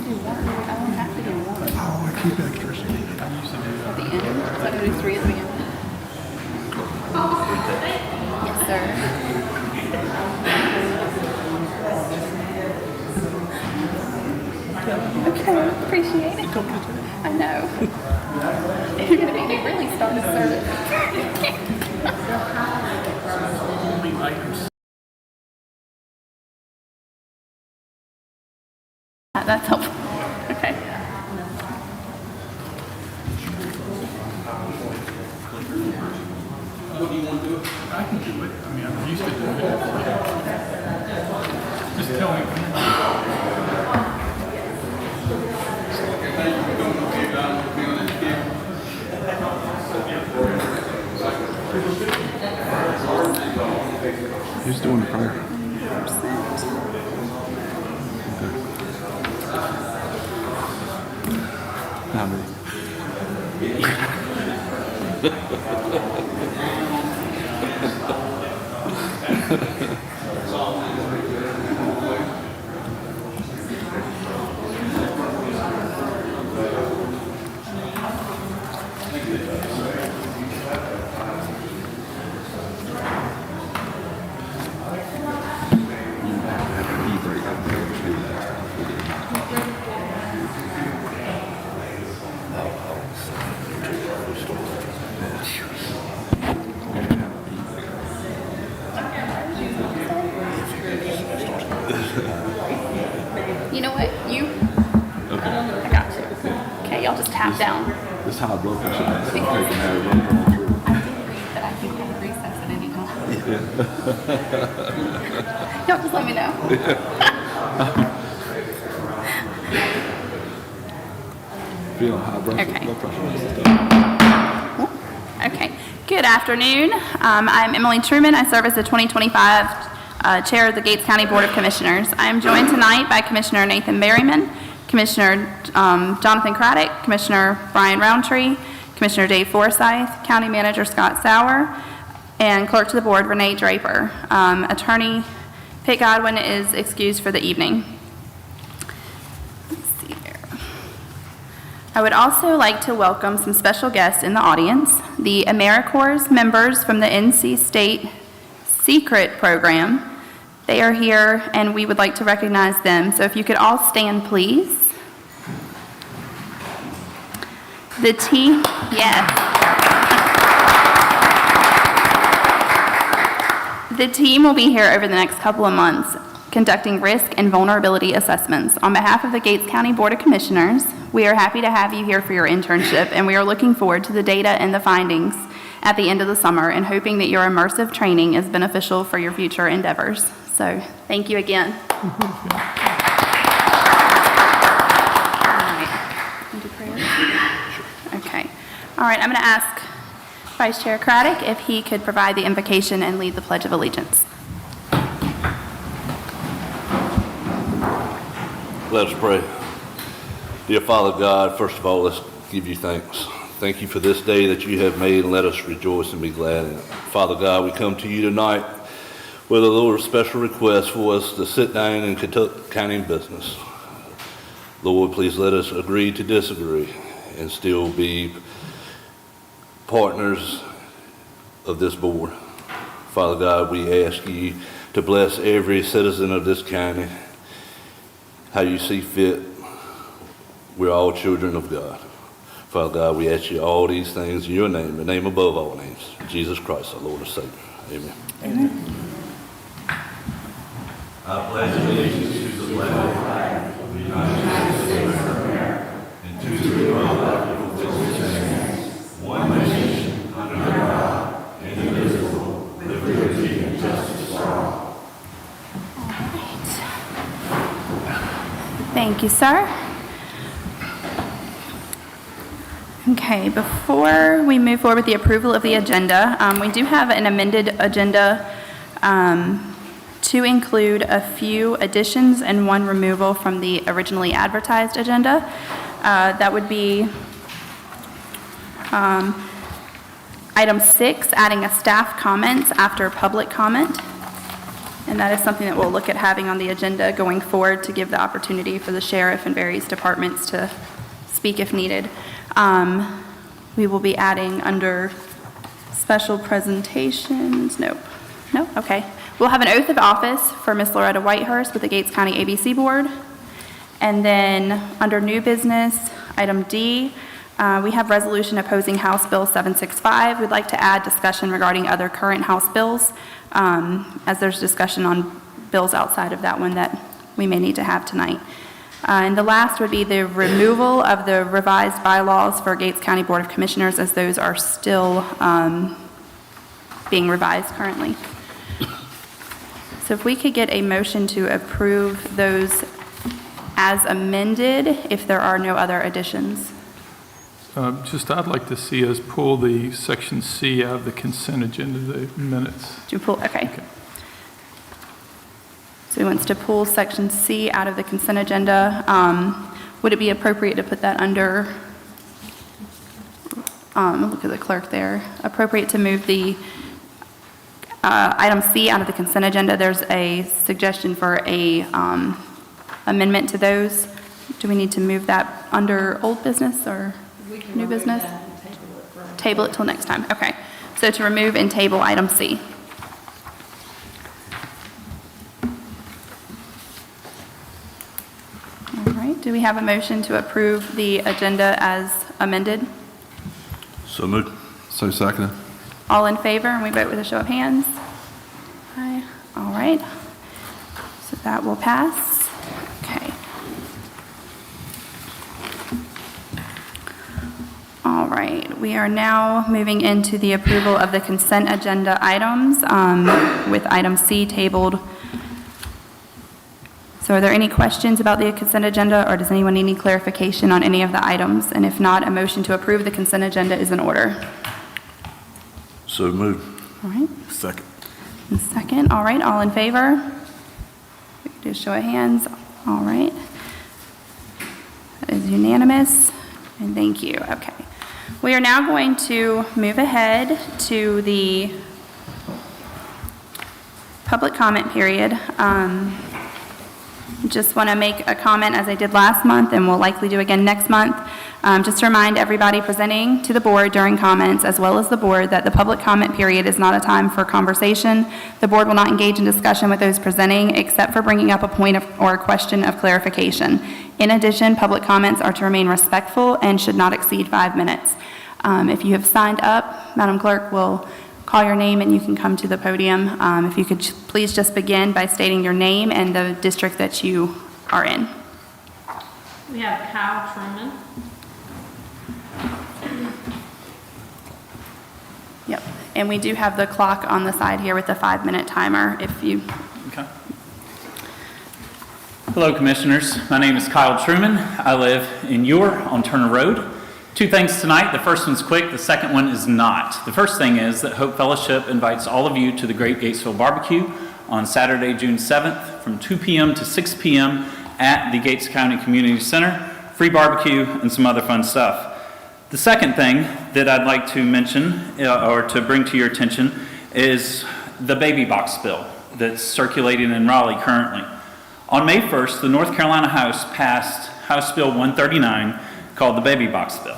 do one. I don't have to do one. Oh, I keep extras. At the end? So I do three at the beginning? Yes, sir. Okay, appreciate it. I know. You're going to make me really start to serve it. That's helpful. Okay. What do you want to do? I can do it. I mean, I'm used to doing it. Just tell me. Who's doing the prayer? How many? You know what? You? Okay. I got you. Okay, y'all just tap down. This high blood pressure is taking out of I did read that I can have recess at any time. Y'all just let me know. Feeling high blood Okay. pressure. Okay. Good afternoon. I'm Emily Truman. I serve as the 2025 Chair of the Gates County Board of Commissioners. I am joined tonight by Commissioner Nathan Berryman, Commissioner Jonathan Craddock, Commissioner Brian Roundtree, Commissioner Dave Forsyth, County Manager Scott Sauer, and Clerk to the Board Renee Draper. Attorney Pitt Godwin is excused for the evening. Let's see here. I would also like to welcome some special guests in the audience. The AmeriCorps members from the NC State Secret Program. They are here and we would like to recognize them. So if you could all stand, please. The team, yes. The team will be here over the next couple of months conducting risk and vulnerability assessments. On behalf of the Gates County Board of Commissioners, we are happy to have you here for your internship and we are looking forward to the data and the findings at the end of the summer and hoping that your immersive training is beneficial for your future endeavors. So thank you again. All right. Can we do prayer? Okay. All right, I'm going to ask Vice Chair Craddock if he could provide the invocation and lead the Pledge of Allegiance. Let us pray. Dear Father God, first of all, let's give you thanks. Thank you for this day that you have made, and let us rejoice and be glad in it. Father God, we come to you tonight with a little special request for us to sit down and conduct county business. Lord, please let us agree to disagree and still be partners of this board. Father God, we ask you to bless every citizen of this county how you see fit. We're all children of God. Father God, we ask you all these things in your name, the name above all names, Jesus Christ, our Lord and Savior. Amen. Amen. I pledge allegiance to the flag of the United States of America and to the republic for which it stands, one nation, under God, indivisible, with liberty and justice for all. Thank you, sir. Okay, before we move forward with the approval of the agenda, we do have an amended agenda to include a few additions and one removal from the originally advertised agenda. That would be item 6, adding a staff comments after public comment. And that is something that we'll look at having on the agenda going forward to give the opportunity for the sheriff and various departments to speak if needed. We will be adding under special presentations, nope, okay. We'll have an oath of office for Ms. Loretta Whitehurst with the Gates County ABC Board. And then under new business, item D, we have resolution opposing House Bill 765. We'd like to add discussion regarding other current House bills, as there's discussion on bills outside of that one that we may need to have tonight. And the last would be the removal of the revised bylaws for Gates County Board of Commissioners, as those are still being revised currently. So if we could get a motion to approve those as amended, if there are no other additions. I'd like to see us pull the section C out of the consent agenda, the minutes. Do you pull, okay. So he wants to pull section C out of the consent agenda. Would it be appropriate to put that under, look at the clerk there, appropriate to move the item C out of the consent agenda? There's a suggestion for a amendment to those. Do we need to move that under old business or new business? Table it till next time, okay. So to remove and table item C. All right, do we have a motion to approve the agenda as amended? So moved. So second. All in favor, and we vote with a show of hands? Aye. All right. So that will pass. Okay. All right, we are now moving into the approval of the consent agenda items, with item C tabled. So are there any questions about the consent agenda, or does anyone need any clarification on any of the items? And if not, a motion to approve the consent agenda is in order. So moved. All right. Second. And second, all right, all in favor? We can do a show of hands. All right. That is unanimous, and thank you. Okay. We are now going to move ahead to the public comment period. Just want to make a comment, as I did last month and will likely do again next month, just to remind everybody presenting to the board during comments, as well as the board, that the public comment period is not a time for conversation. The board will not engage in discussion with those presenting, except for bringing up a point or a question of clarification. In addition, public comments are to remain respectful and should not exceed 5 minutes. If you have signed up, Madam Clerk will call your name and you can come to the podium. If you could please just begin by stating your name and the district that you are in. We have Kyle Truman. Yep, and we do have the clock on the side here with the 5-minute timer if you... Okay. Hello, Commissioners. My name is Kyle Truman. I live in Eure on Turner Road. 2 things tonight. The first one's quick. The second one is not. The first thing is that Hope Fellowship invites all of you to the Great Gatesville Barbecue on Saturday, June 7th from 2 p.m. to 6 p.m. at the Gates County Community Center. Free barbecue and some other fun stuff. The second thing that I'd like to mention or to bring to your attention is the baby box bill that's circulating in Raleigh currently. On May 1st, the North Carolina House passed House Bill 139 called the baby box bill.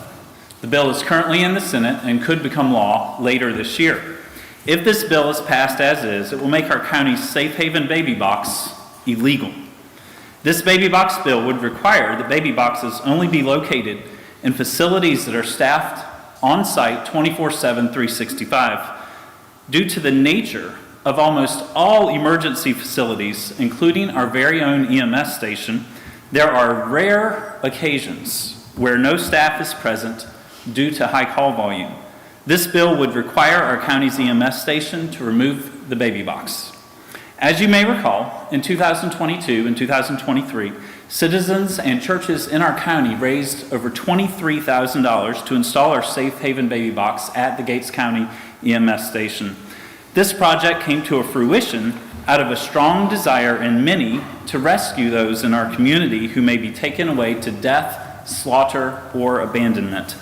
The bill is currently in the Senate and could become law later this year. If this bill is passed as is, it will make our county's safe haven baby box illegal. This baby box bill would require that baby boxes only be located in facilities that are staffed on-site 24/7, 365. Due to the nature of almost all emergency facilities, including our very own EMS station, there are rare occasions where no staff is present due to high call volume. This bill would require our county's EMS station to remove the baby box. As you may recall, in 2022 and 2023, citizens and churches in our county raised over $23,000 to install our safe haven baby box at the Gates County EMS station. This project came to a fruition out of a strong desire in many to rescue those in our community who may be taken away to death, slaughter, or abandonment.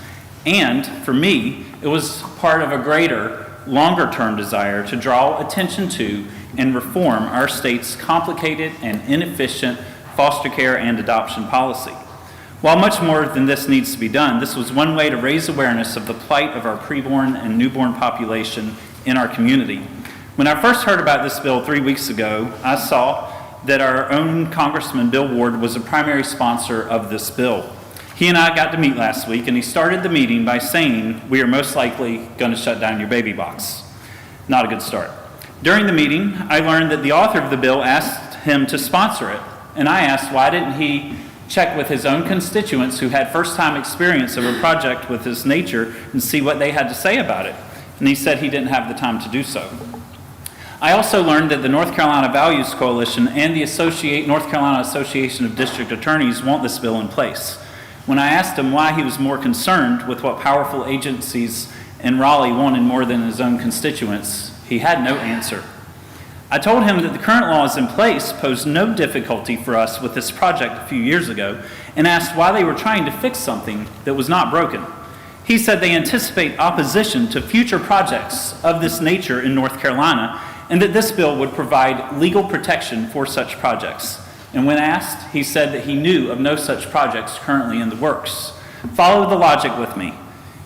And for me, it was part of a greater longer-term desire to draw attention to and reform our state's complicated and inefficient foster care and adoption policy. While much more than this needs to be done, this was one way to raise awareness of the plight of our preborn and newborn population in our community. When I first heard about this bill 3 weeks ago, I saw that our own Congressman Bill Ward was a primary sponsor of this bill. He and I got to meet last week, and he started the meeting by saying, "We are most likely going to shut down your baby box." Not a good start. During the meeting, I learned that the author of the bill asked him to sponsor it, and I asked why didn't he check with his own constituents who had first-time experience of a project with this nature and see what they had to say about it. And he said he didn't have the time to do so. I also learned that the North Carolina Values Coalition and the North Carolina Association of District Attorneys want this bill in place. When I asked him why he was more concerned with what powerful agencies in Raleigh wanted more than his own constituents, he had no answer. I told him that the current laws in place posed no difficulty for us with this project a few years ago and asked why they were trying to fix something that was not broken. He said they anticipate opposition to future projects of this nature in North Carolina and that this bill would provide legal protection for such projects. And when asked, he said that he knew of no such projects currently in the works. Follow the logic with me.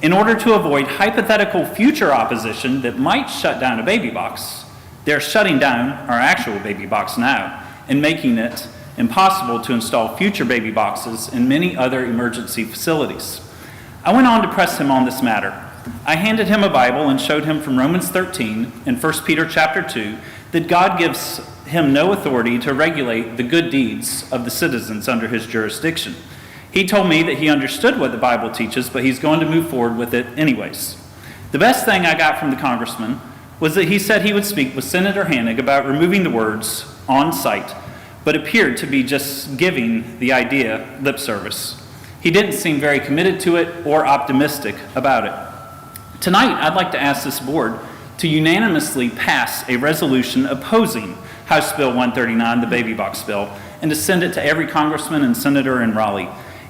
In order to avoid hypothetical future opposition that might shut down a baby box, they're shutting down our actual baby box now and making it impossible to install future baby boxes in many other emergency facilities. I went on to press him on this matter. I handed him a Bible and showed him from Romans 13 and 1 Peter chapter 2 that God gives him no authority to regulate the good deeds of the citizens under his jurisdiction. He told me that he understood what the Bible teaches, but he's going to move forward with it anyways. The best thing I got from the congressman was that he said he would speak with Senator Hannig about removing the words "on site," but appeared to be just giving the idea lip service. He didn't seem very committed to it or optimistic about it. Tonight, I'd like to ask this board to unanimously pass a resolution opposing House Bill 139, the baby box bill, and to send it to every congressman and senator in Raleigh.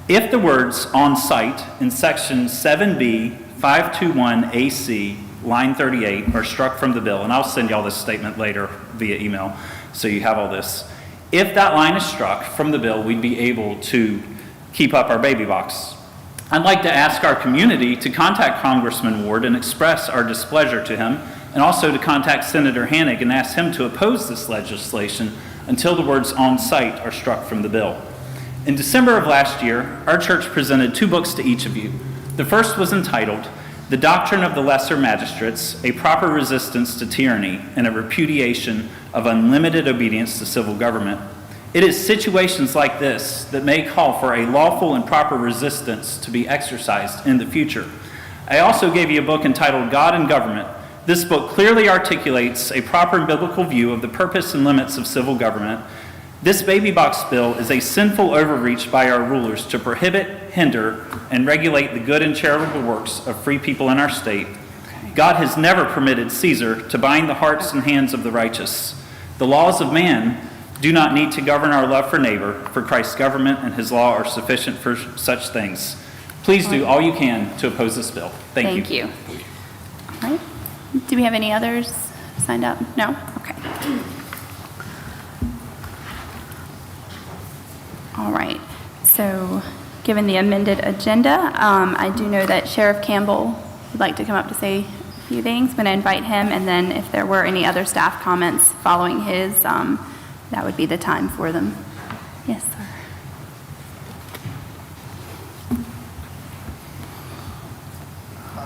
If the words "on site" in section 7B 521 AC line 38 are struck from the bill, and I'll send y'all this statement later via email so you have all this. If that line is struck from the bill, we'd be able to keep up our baby box. I'd like to ask our community to contact Congressman Ward and express our displeasure to him, and also to contact Senator Hannig and ask him to oppose this legislation until the words "on site" are struck from the bill. In December of last year, our church presented 2 books to each of you. The first was entitled "The Doctrine of the Lesser Magistrates, a Proper Resistance to Tyranny and a Repudiation of Unlimited Obedience to Civil Government." It is situations like this that may call for a lawful and proper resistance to be exercised in the future. I also gave you a book entitled "God and Government." This book clearly articulates a proper and biblical view of the purpose and limits of civil government. This baby box bill is a sinful overreach by our rulers to prohibit, hinder, and regulate the good and charitable works of free people in our state. God has never permitted Caesar to bind the hearts and hands of the righteous. The laws of man do not need to govern our love for neighbor, for Christ's government and his law are sufficient for such things. Please do all you can to oppose this bill. Thank you. All right. Do we have any others signed up? No? Okay. All right. So, given the amended agenda, I do know that Sheriff Campbell would like to come up to say a few things. I'm going to invite him, and then if there were any other staff comments following his, that would be the time for them. Yes, sir.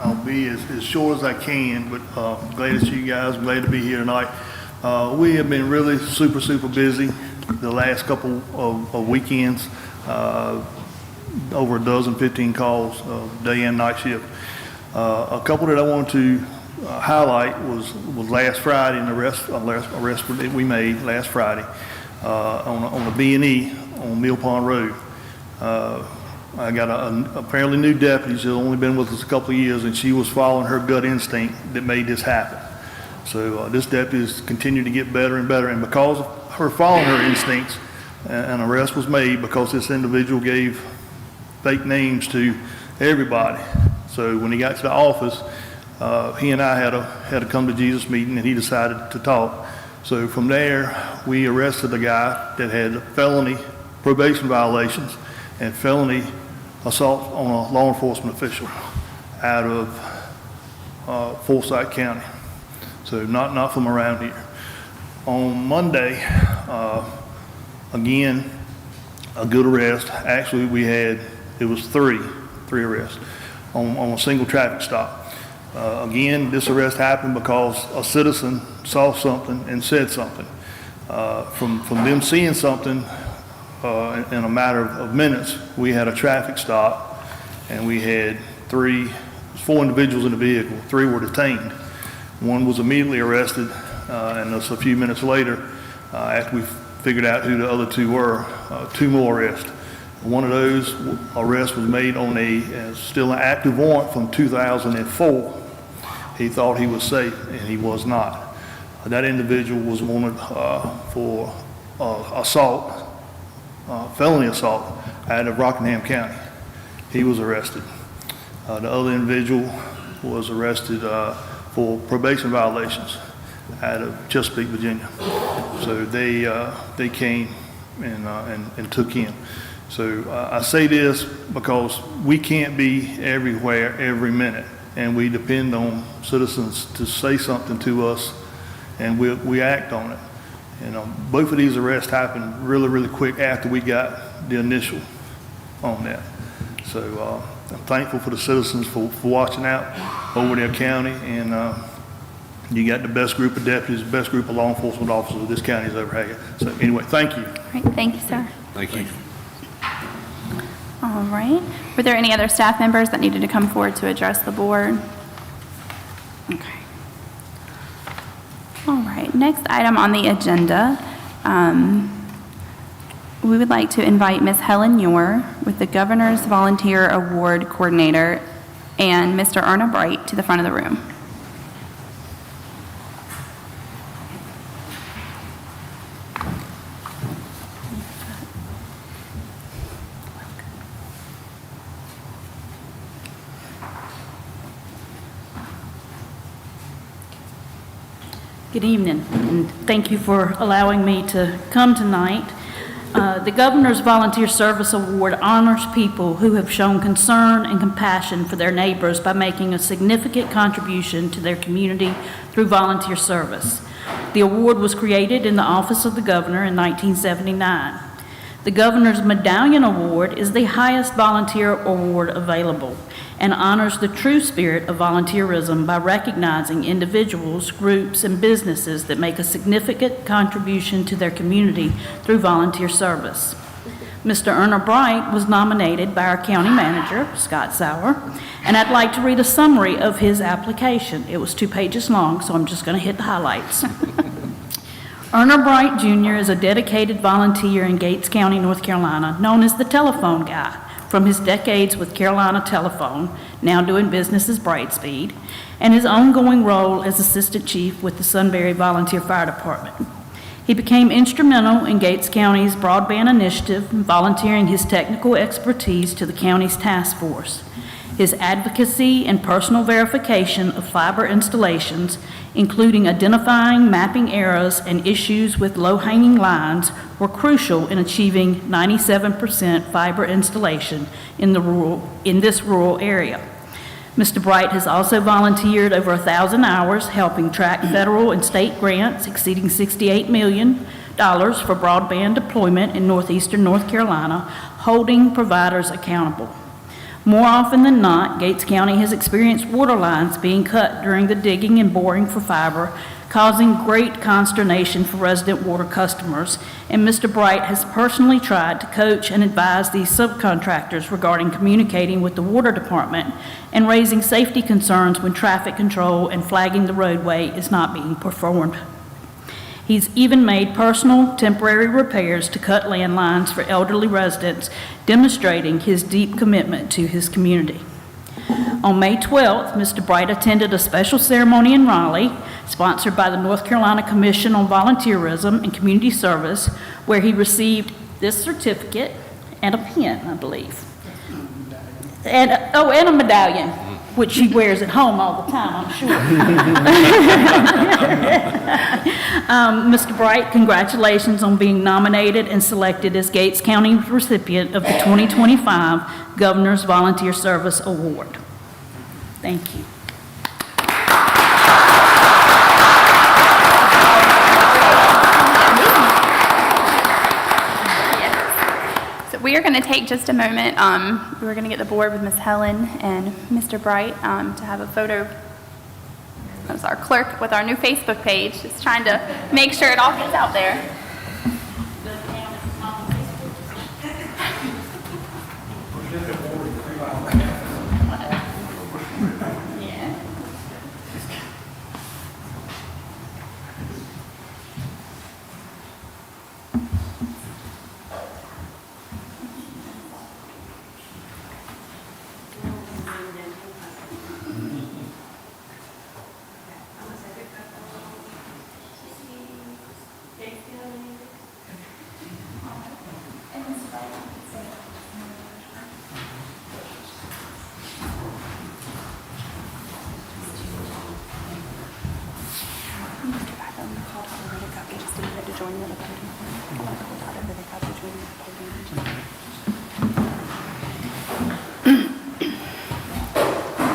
I'll be as short as I can, but glad to see you guys, glad to be here tonight. We have been really super busy the last couple of weekends, over a dozen, 15 calls, day and night shift. A couple that I wanted to highlight was last Friday, and arrest that we made last Friday on the B&E on Mill Pond Road. I got a fairly new deputy. She's only been with us a couple of years, and she was following her gut instinct that made this happen. So this deputy has continued to get better and better, and because of her following her instincts, an arrest was made because this individual gave fake names to everybody. So when he got to the office, He and I had a come to Jesus meeting, and he decided to talk. So from there, we arrested a guy that had felony probation violations and felony assault on a law enforcement official out of Forsyth County. So not from around here. On Monday, again, a good arrest. Actually, it was three arrests on a single traffic stop. Again, this arrest happened because a citizen saw something and said something. From them seeing something, in a matter of minutes, we had a traffic stop, and we had four individuals in the vehicle. 3 were detained. One was immediately arrested, and just a few minutes later, after we figured out who the other 2 were, 2 more arrests. One of those arrests was made on still an active warrant from 2004. He thought he was safe, and he was not. That individual was wanted for assault, felony assault out of Rockingham County. He was arrested. The other individual was arrested for probation violations out of Chesapeake, Virginia. So they came and took him. So I say this because we can't be everywhere every minute, and we depend on citizens to say something to us, and we act on it. Both of these arrests happened really, really quick after we got the initial on that. So I'm thankful for the citizens for watching out over their county, and you got the best group of deputies, the best group of law enforcement officers this county's ever had. So anyway, thank you. All right, thank you, sir. Thank you. All right. Were there any other staff members that needed to come forward to address the board? Okay. All right. Next item on the agenda, we would like to invite Ms. Helen Muir with the Governor's Volunteer Award Coordinator and Mr. Erna Bright to the front of the room. Good evening, and thank you for allowing me to come tonight. The Governor's Volunteer Service Award honors people who have shown concern and compassion for their neighbors by making a significant contribution to their community through volunteer service. The award was created in the Office of the Governor in 1979. The Governor's Medallion Award is the highest volunteer award available and honors the true spirit of volunteerism by recognizing individuals, groups, and businesses that make a significant contribution to their community through volunteer service. Mr. Erna Bright was nominated by our county manager, Scott Sauer, and I'd like to read a summary of his application. It was 2 pages long, so I'm just going to hit the highlights. Erna Bright Jr. is a dedicated volunteer in Gates County, North Carolina, known as the Telephone Guy, from his decades with Carolina Telephone, now doing business as Brightspeed, and his ongoing role as Assistant Chief with the Sunbury Volunteer Fire Department. He became instrumental in Gates County's broadband initiative, volunteering his technical expertise to the county's task force. His advocacy and personal verification of fiber installations, including identifying mapping errors and issues with low-hanging lines, were crucial in achieving 97% fiber installation in this rural area. Mr. Bright has also volunteered over 1,000 hours helping track federal and state grants exceeding $68 million for broadband deployment in northeastern North Carolina, holding providers accountable. More often than not, Gates County has experienced water lines being cut during the digging and boring for fiber, causing great consternation for resident water customers, and Mr. Bright has personally tried to coach and advise these subcontractors regarding communicating with the water department and raising safety concerns when traffic control and flagging the roadway is not being performed. He's even made personal temporary repairs to cut landlines for elderly residents, demonstrating his deep commitment to his community. On May 12th, Mr. Bright attended a special ceremony in Raleigh, sponsored by the North Carolina Commission on Volunteerism and Community Service, where he received this certificate and a pen, I believe. And a medallion. which she wears at home all the time, I'm sure. Mr. Bright, congratulations on being nominated and selected as Gates County recipient of the 2025 Governor's Volunteer Service Award. Thank you. So we are going to take just a moment. We're going to get the board with Ms. Helen and Mr. Bright to have a photo. That's our clerk with our new Facebook page, just trying to make sure it all gets out there.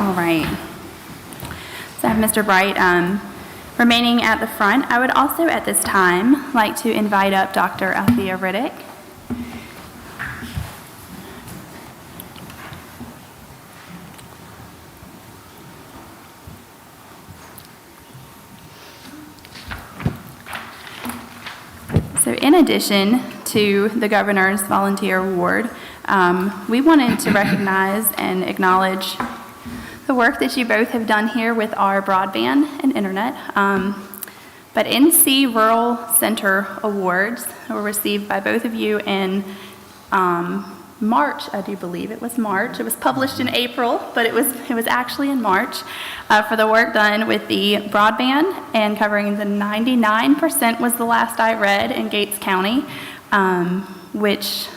All right. So I have Mr. Bright remaining at the front. I would also at this time like to invite up Dr. Althea Riddick. So in addition to the Governor's Volunteer Award, we wanted to recognize and acknowledge the work that you both have done here with our broadband and internet. But NC Rural Center Awards were received by both of you in March, I do believe it was March. It was published in April, but it was actually in March for the work done with the broadband and covering the 99% was the last I read in Gates County, which,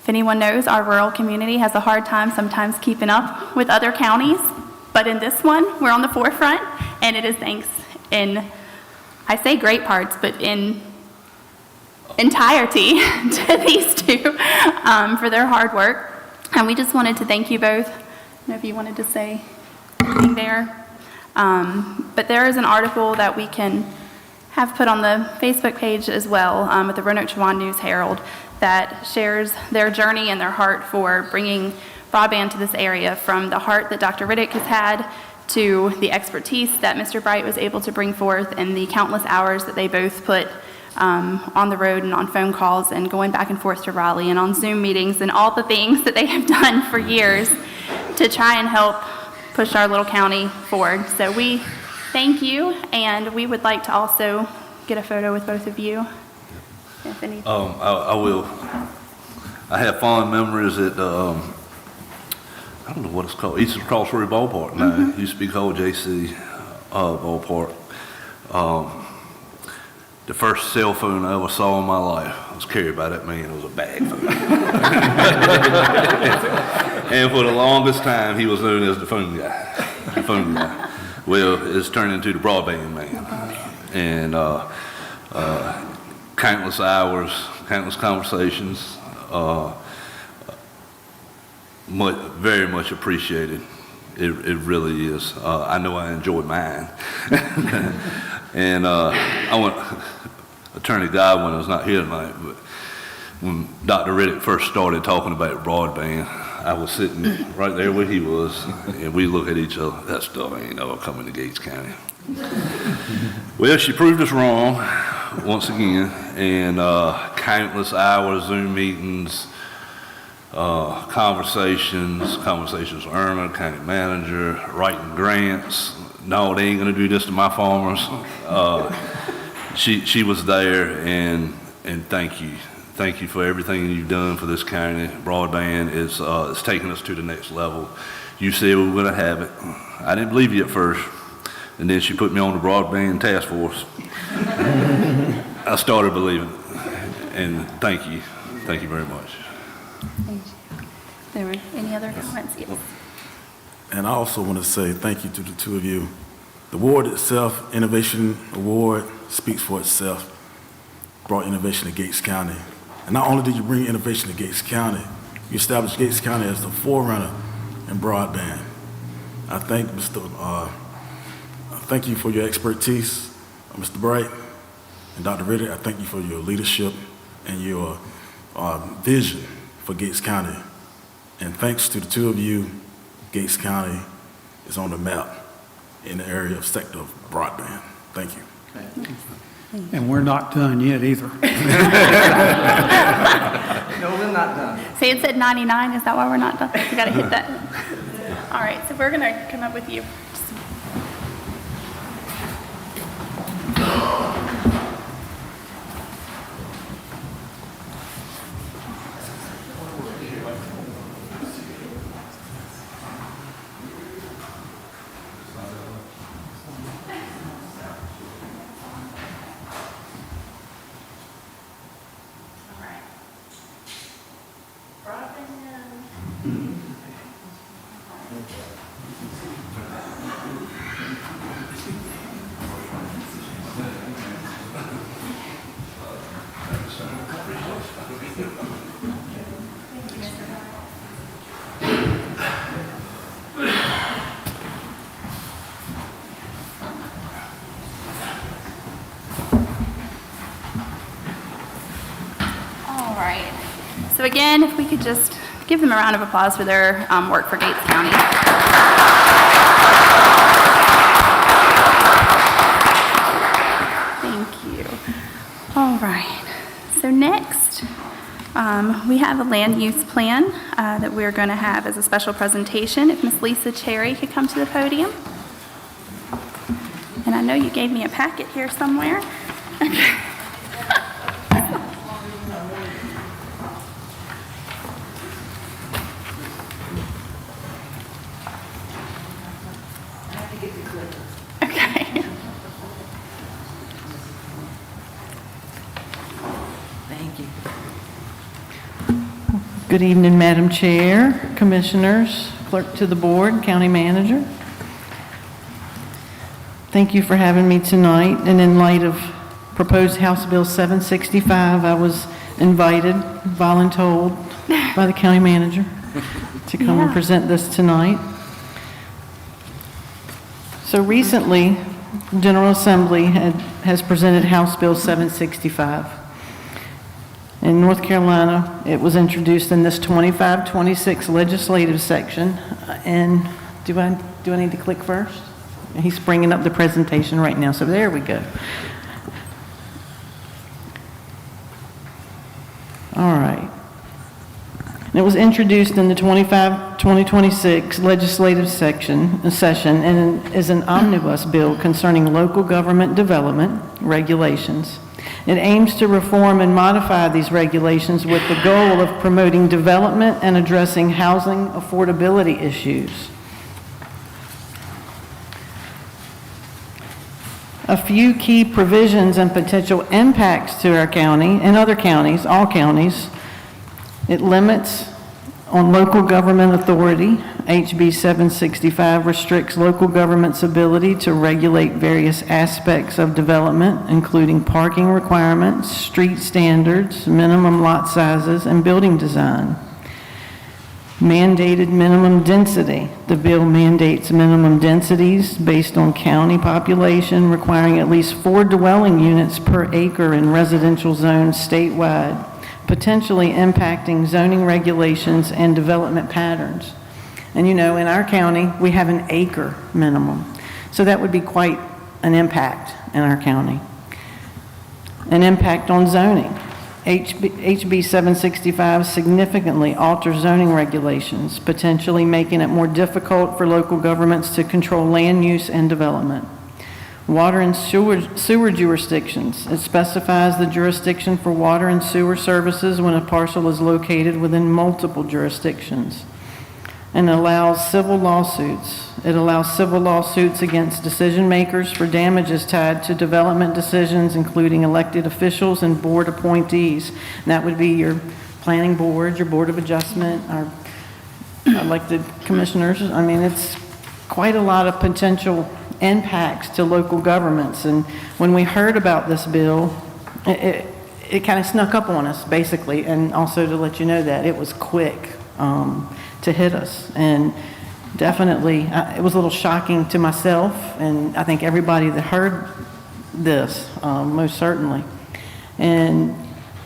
if anyone knows, our rural community has a hard time sometimes keeping up with other counties, but in this one, we're on the forefront, and it is thanks in, I say great parts, but in entirety to these two for their hard work. And we just wanted to thank you both. I don't know if you wanted to say anything there. But there is an article that we can have put on the Facebook page as well with the Roanoke Chowan News Herald that shares their journey and their heart for bringing broadband to this area, from the heart that Dr. Riddick has had to the expertise that Mr. Bright was able to bring forth and the countless hours that they both put on the road and on phone calls and going back and forth to Raleigh and on Zoom meetings and all the things that they have done for years to try and help push our little county forward. So we thank you, and we would like to also get a photo with both of you. If any. I will. I have fond memories at, I don't know what it's called, Eastern Crossroad Ballpark now. It used to be called JC Ballpark. The first cell phone I ever saw in my life was carried by that man. It was a bag phone. And for the longest time, he was known as the phone guy. The phone guy. Well, it's turned into the broadband man. And countless hours, countless conversations, very much appreciated. It really is. I know I enjoyed mine. And I want Attorney Godwin is not here tonight, but when Dr. Riddick first started talking about broadband, I was sitting right there where he was, and we look at each other. That stuff ain't never coming to Gates County. Well, she proved us wrong once again, and countless hours, Zoom meetings, conversations with Irma, county manager, writing grants. No, they ain't gonna do this to my farmers. She was there, and thank you. Thank you for everything you've done for this county. Broadband is it's taking us to the next level. You said we were gonna have it. I didn't believe you at first, and then she put me on the broadband task force. I started believing, and thank you very much. Thank you. There were any other comments? Yes. And I also want to say thank you to the two of you. The award itself, Innovation Award, speaks for itself. Brought innovation to Gates County. And not only did you bring innovation to Gates County, you established Gates County as the forerunner in broadband. I thank thank you for your expertise, Mr. Bright and Dr. Riddick. I thank you for your leadership and your vision for Gates County. And thanks to the two of you, Gates County is on the map in the area of sector of broadband. Thank you. And we're not done yet either. No, we're not done. See, it said 99, is that why we're not done? We gotta hit that. All right, so we're gonna come up with you. All right. So again, if we could just give them a round of applause for their work for Gates County. Thank you. All right. So next, we have a land use plan that we're going to have as a special presentation. If Miss Lisa Cherry could come to the podium. And I know you gave me a packet here somewhere. Okay. Okay. Thank you. Good evening, Madam Chair, Commissioners, Clerk to the Board, County Manager. Thank you for having me tonight. And in light of proposed House Bill 765, I was invited, voluntold by the County Manager to come and present this tonight. So recently, the General Assembly has presented House Bill 765. In North Carolina, it was introduced in this 2526 legislative section. And do I need to click first? He's bringing up the presentation right now, so there we go. All right. And it was introduced in the 2026 legislative session and is an omnibus bill concerning local government development regulations. It aims to reform and modify these regulations with the goal of promoting development and addressing housing affordability issues. A few key provisions and potential impacts to our county and other counties, all counties. It limits on local government authority. HB 765 restricts local government's ability to regulate various aspects of development, including parking requirements, street standards, minimum lot sizes, and building design. Mandated minimum density. The bill mandates minimum densities based on county population, requiring at least 4 dwelling units per acre in residential zones statewide, potentially impacting zoning regulations and development patterns. And you know, in our county, we have an acre minimum. So that would be quite an impact in our county. An impact on zoning. HB 765 significantly alters zoning regulations, potentially making it more difficult for local governments to control land use and development. Water and sewer jurisdictions. It specifies the jurisdiction for water and sewer services when a parcel is located within multiple jurisdictions, and allows civil lawsuits. It allows civil lawsuits against decision makers for damages tied to development decisions, including elected officials and board appointees. And that would be your planning board, your board of adjustment, our elected commissioners, I mean, it's quite a lot of potential impacts to local governments. And when we heard about this bill, it kind of snuck up on us, basically, and also to let you know that it was quick to hit us. And definitely, it was a little shocking to myself, and I think everybody that heard this, most certainly. And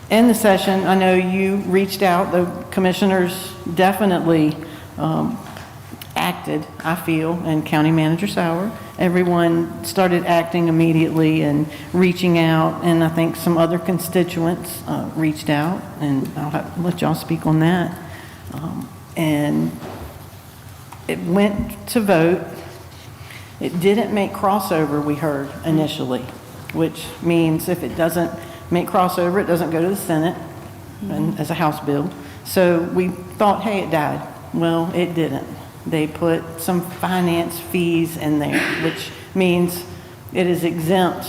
in the session, I know you reached out, the commissioners definitely acted, I feel, and County Manager Sauer. Everyone started acting immediately and reaching out, and I think some other constituents reached out, and I'll let y'all speak on that. And it went to vote. It didn't make crossover, we heard initially, which means if it doesn't make crossover, it doesn't go to the Senate and as a House bill. So we thought, hey, it died. Well, it didn't. They put some finance fees in there, which means it is exempt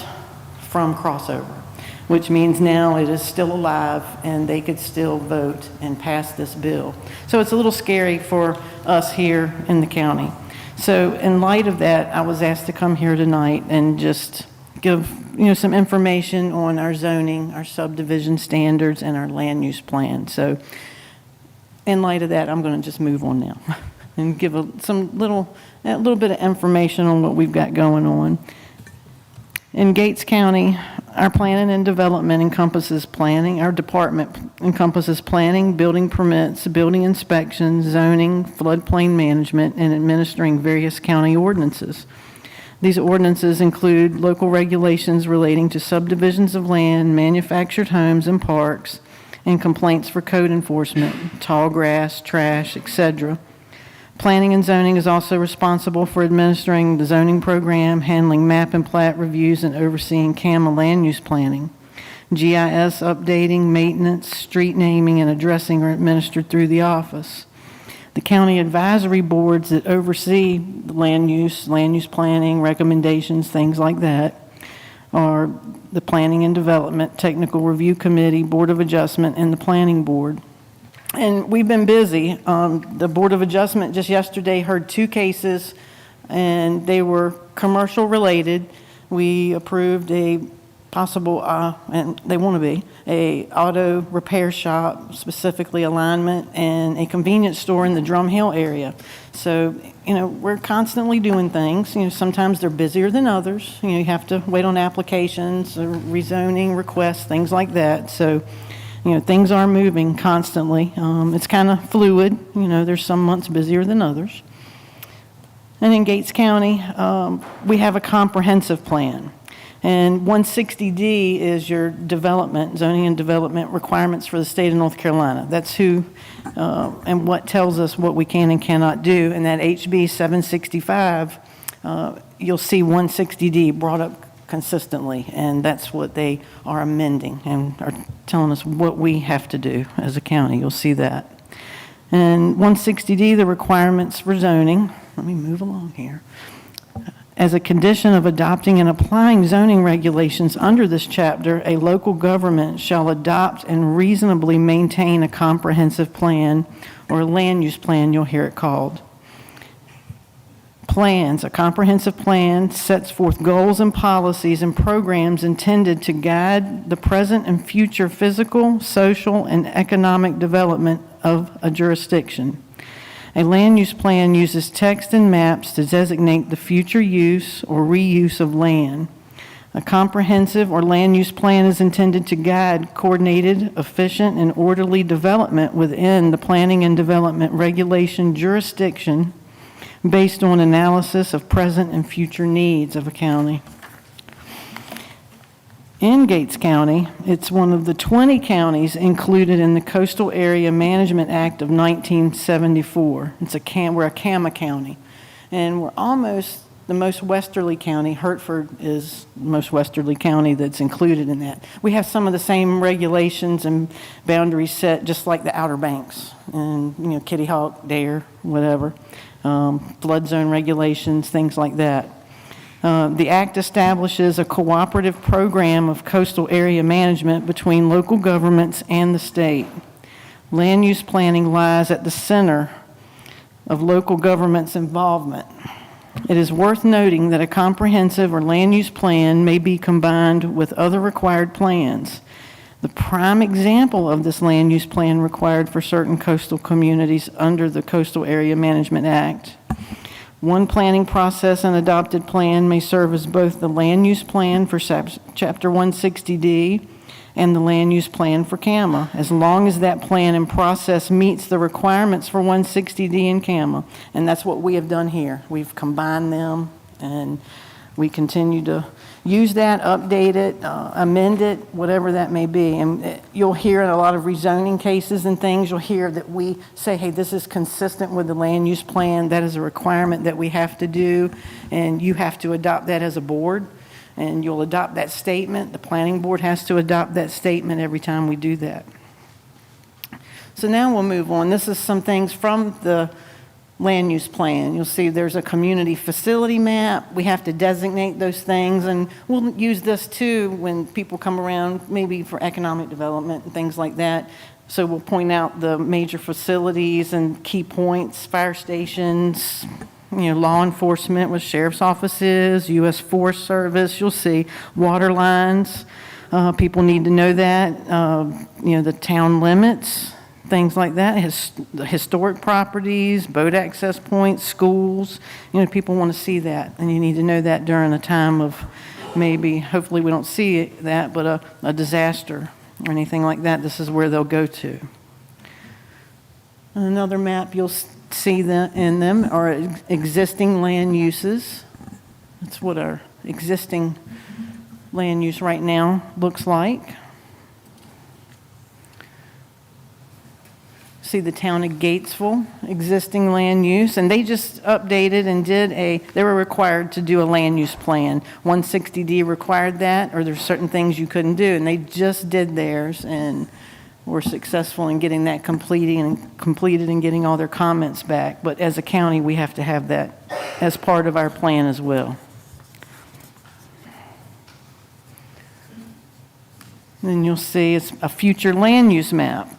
from crossover, which means now it is still alive and they could still vote and pass this bill. So it's a little scary for us here in the county. So in light of that, I was asked to come here tonight and just give some information on our zoning, our subdivision standards, and our land use plan. So in light of that, I'm going to just move on now and give a little bit of information on what we've got going on. In Gates County, our planning and development encompasses planning. Our department encompasses planning, building permits, building inspections, zoning, floodplain management, and administering various county ordinances. These ordinances include local regulations relating to subdivisions of land, manufactured homes and parks, and complaints for code enforcement, tall grass, trash, etc. Planning and zoning is also responsible for administering the zoning program, handling map and plat reviews, and overseeing CAMA land use planning. GIS updating, maintenance, street naming, and addressing are administered through the office. The county advisory boards that oversee the land use planning, recommendations, things like that, are the Planning and Development Technical Review Committee, Board of Adjustment, and the Planning Board. And we've been busy. The Board of Adjustment just yesterday heard 2 cases, and they were commercial related. We approved a possible, and they want to be, a auto repair shop, specifically alignment, and a convenience store in the Drum Hill area. So, we're constantly doing things. Sometimes they're busier than others. You have to wait on applications, rezoning requests, things like that. So, things are moving constantly. It's kind of fluid. There's some months busier than others. And in Gates County, we have a comprehensive plan. And 160D is your development, zoning and development requirements for the state of North Carolina. That's who and what tells us what we can and cannot do. And that HB 765, you'll see 160D brought up consistently, and that's what they are amending and are telling us what we have to do as a county. You'll see that. And 160D, the requirements for zoning. Let me move along here. As a condition of adopting and applying zoning regulations under this chapter, a local government shall adopt and reasonably maintain a comprehensive plan, or a land use plan, you'll hear it called. Plans, a comprehensive plan sets forth goals and policies and programs intended to guide the present and future physical, social, and economic development of a jurisdiction. A land use plan uses text and maps to designate the future use or reuse of land. A comprehensive or land use plan is intended to guide coordinated, efficient, and orderly development within the planning and development regulation jurisdiction based on analysis of present and future needs of a county. In Gates County, it's one of the 20 counties included in the Coastal Area Management Act of 1974. We're a CAMA county, and we're almost the most westerly county. Hertford is the most westerly county that's included in that. We have some of the same regulations and boundaries set, just like the Outer Banks, and Kitty Hawk, Dare, whatever, flood zone regulations, things like that. The Act establishes a cooperative program of coastal area management between local governments and the state. Land use planning lies at the center of local government's involvement. It is worth noting that a comprehensive or land use plan may be combined with other required plans. The prime example of this land use plan required for certain coastal communities under the Coastal Area Management Act. One planning process and adopted plan may serve as both the land use plan for Chapter 160D and the land use plan for CAMA, as long as that plan and process meets the requirements for 160D and CAMA. And that's what we have done here. We've combined them, and we continue to use that, update it, amend it, whatever that may be. And you'll hear in a lot of rezoning cases and things, you'll hear that we say, hey, this is consistent with the land use plan. That is a requirement that we have to do, and you have to adopt that as a board. And you'll adopt that statement. The planning board has to adopt that statement every time we do that. So now we'll move on. This is some things from the land use plan. You'll see there's a community facility map. We have to designate those things, and we'll use this too when people come around, maybe for economic development and things like that. So we'll point out the major facilities and key points, fire stations, law enforcement with sheriff's offices, U.S. Forest Service. You'll see water lines. People need to know that. The town limits, things like that. Historic properties, boat access points, schools. People want to see that, and you need to know that during a time of maybe, hopefully we don't see that, but a disaster or anything like that. This is where they'll go to. Another map you'll see that in them are existing land uses. That's what our existing land use right now looks like. See the town of Gatesville, existing land use, and they just updated and they were required to do a land use plan. 160D required that, or there's certain things you couldn't do, and they just did theirs, and were successful in getting that completed and getting all their comments back. But as a county, we have to have that as part of our plan as well. Then you'll see it's a future land use map.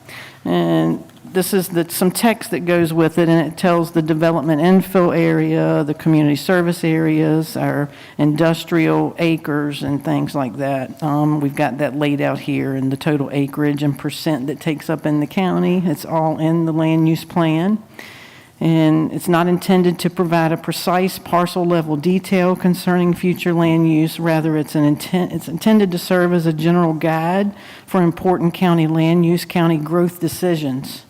And this is some text that goes with it, and it tells the development infill area, the community service areas, our industrial acres and things like that. We've got that laid out here, and the total acreage and percent that takes up in the county. It's all in the land use plan. And it's not intended to provide a precise parcel level detail concerning future land use. Rather, it's intended to serve as a general guide for important county land use, county growth decisions.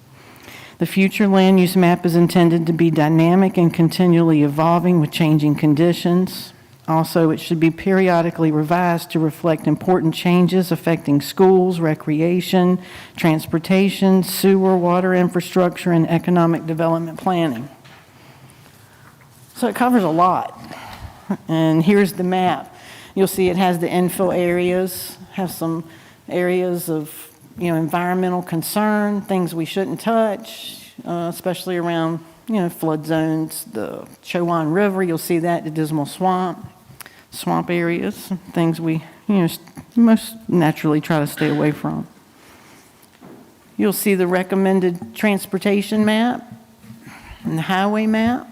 The future land use map is intended to be dynamic and continually evolving with changing conditions. Also, it should be periodically revised to reflect important changes affecting schools, recreation, transportation, sewer, water infrastructure, and economic development planning. So it covers a lot. And here's the map. You'll see it has the infill areas, have some areas of environmental concern, things we shouldn't touch, especially around flood zones, the Chowan River. You'll see that, the Dismal swamp areas, things we most naturally try to stay away from. You'll see the recommended transportation map and the highway map,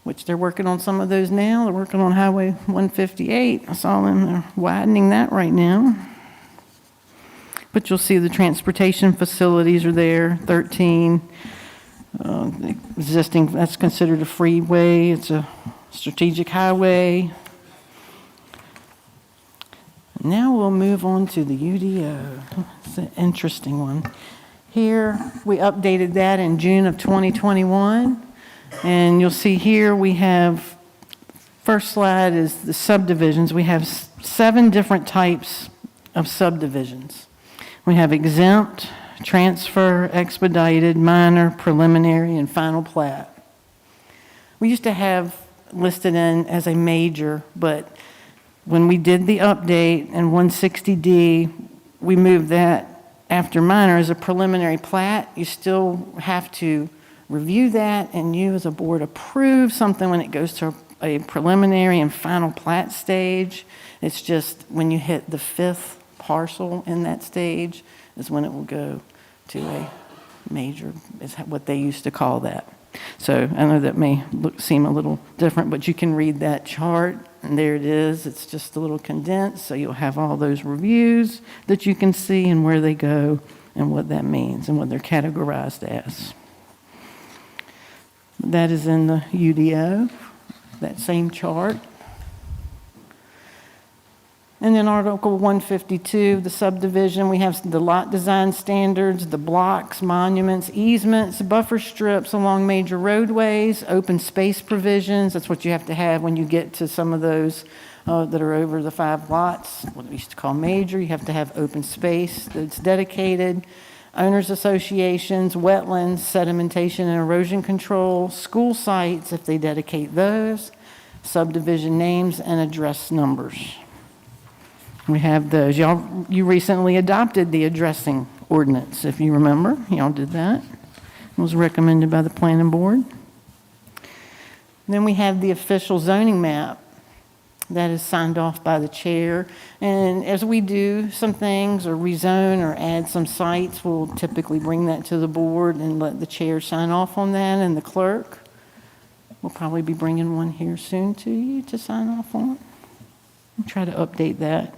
which they're working on some of those now. They're working on Highway 158. I saw them, they're widening that right now. But you'll see the transportation facilities are there, 13. Existing, that's considered a freeway. It's a strategic highway. Now we'll move on to the UDO. It's an interesting one. Here, we updated that in June of 2021. And you'll see here we have, first slide is the subdivisions. We have 7 different types of subdivisions. We have exempt, transfer, expedited, minor, preliminary, and final plat. We used to have listed in as a major, but when we did the update in 160D, we moved that after minor as a preliminary plat. You still have to review that, and you as a board approve something when it goes to a preliminary and final plat stage. It's just when you hit the 5th parcel in that stage is when it will go to a Major is what they used to call that. So I know that may seem a little different, but you can read that chart, and there it is. It's just a little condensed, so you'll have all those reviews that you can see and where they go and what that means and what they're categorized as. That is in the UDO, that same chart. And then Article 152, the subdivision, we have the lot design standards, the blocks, monuments, easements, buffer strips along major roadways, open space provisions. That's what you have to have when you get to some of those that are over the 5 lots, what we used to call major. You have to have open space that's dedicated, owners associations, wetlands, sedimentation and erosion control, school sites, if they dedicate those, subdivision names and address numbers. We have those. You recently adopted the addressing ordinance, if you remember. Y'all did that. It was recommended by the planning board. Then we have the official zoning map that is signed off by the chair. And as we do some things or rezone or add some sites, we'll typically bring that to the board and let the chair sign off on that, and the clerk. We'll probably be bringing one here soon to you to sign off on. We'll try to update that.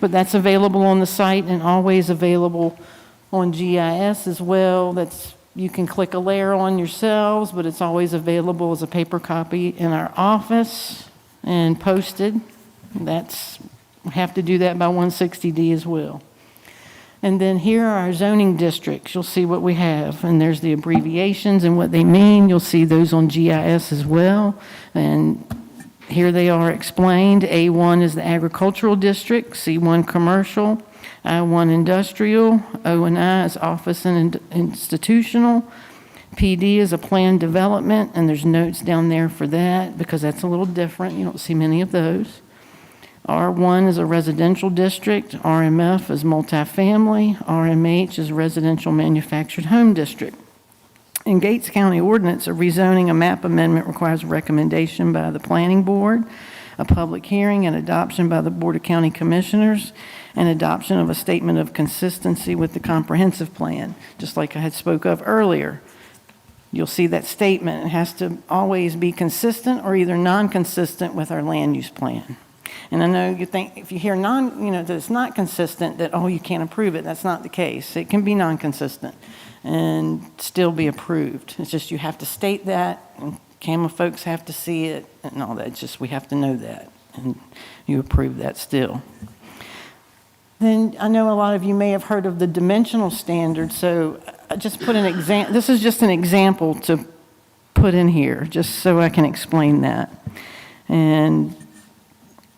But that's available on the site and always available on GIS as well. You can click a layer on yourselves, but it's always available as a paper copy in our office and posted. We have to do that by 160D as well. And then here are our zoning districts. You'll see what we have, and there's the abbreviations and what they mean. You'll see those on GIS as well. And here they are explained. A1 is the agricultural district, C1 commercial, I1 industrial, O and I is office and institutional, PD is a planned development, and there's notes down there for that because that's a little different. You don't see many of those. R1 is a residential district, RMF is multifamily, RMH is residential manufactured home district. In Gates County ordinance, a rezoning, a map amendment requires a recommendation by the planning board, a public hearing, and adoption by the Board of County Commissioners, and adoption of a statement of consistency with the comprehensive plan, just like I had spoke of earlier. You'll see that statement. It has to always be consistent or either non-consistent with our land use plan. And I know you think if you hear that it's not consistent, that, you can't approve it. That's not the case. It can be non-consistent and still be approved. It's just you have to state that, and CAMA folks have to see it and all that. It's just we have to know that, and you approve that still. Then I know a lot of you may have heard of the dimensional standard, so I just put an example. This is just an example to put in here, just so I can explain that. And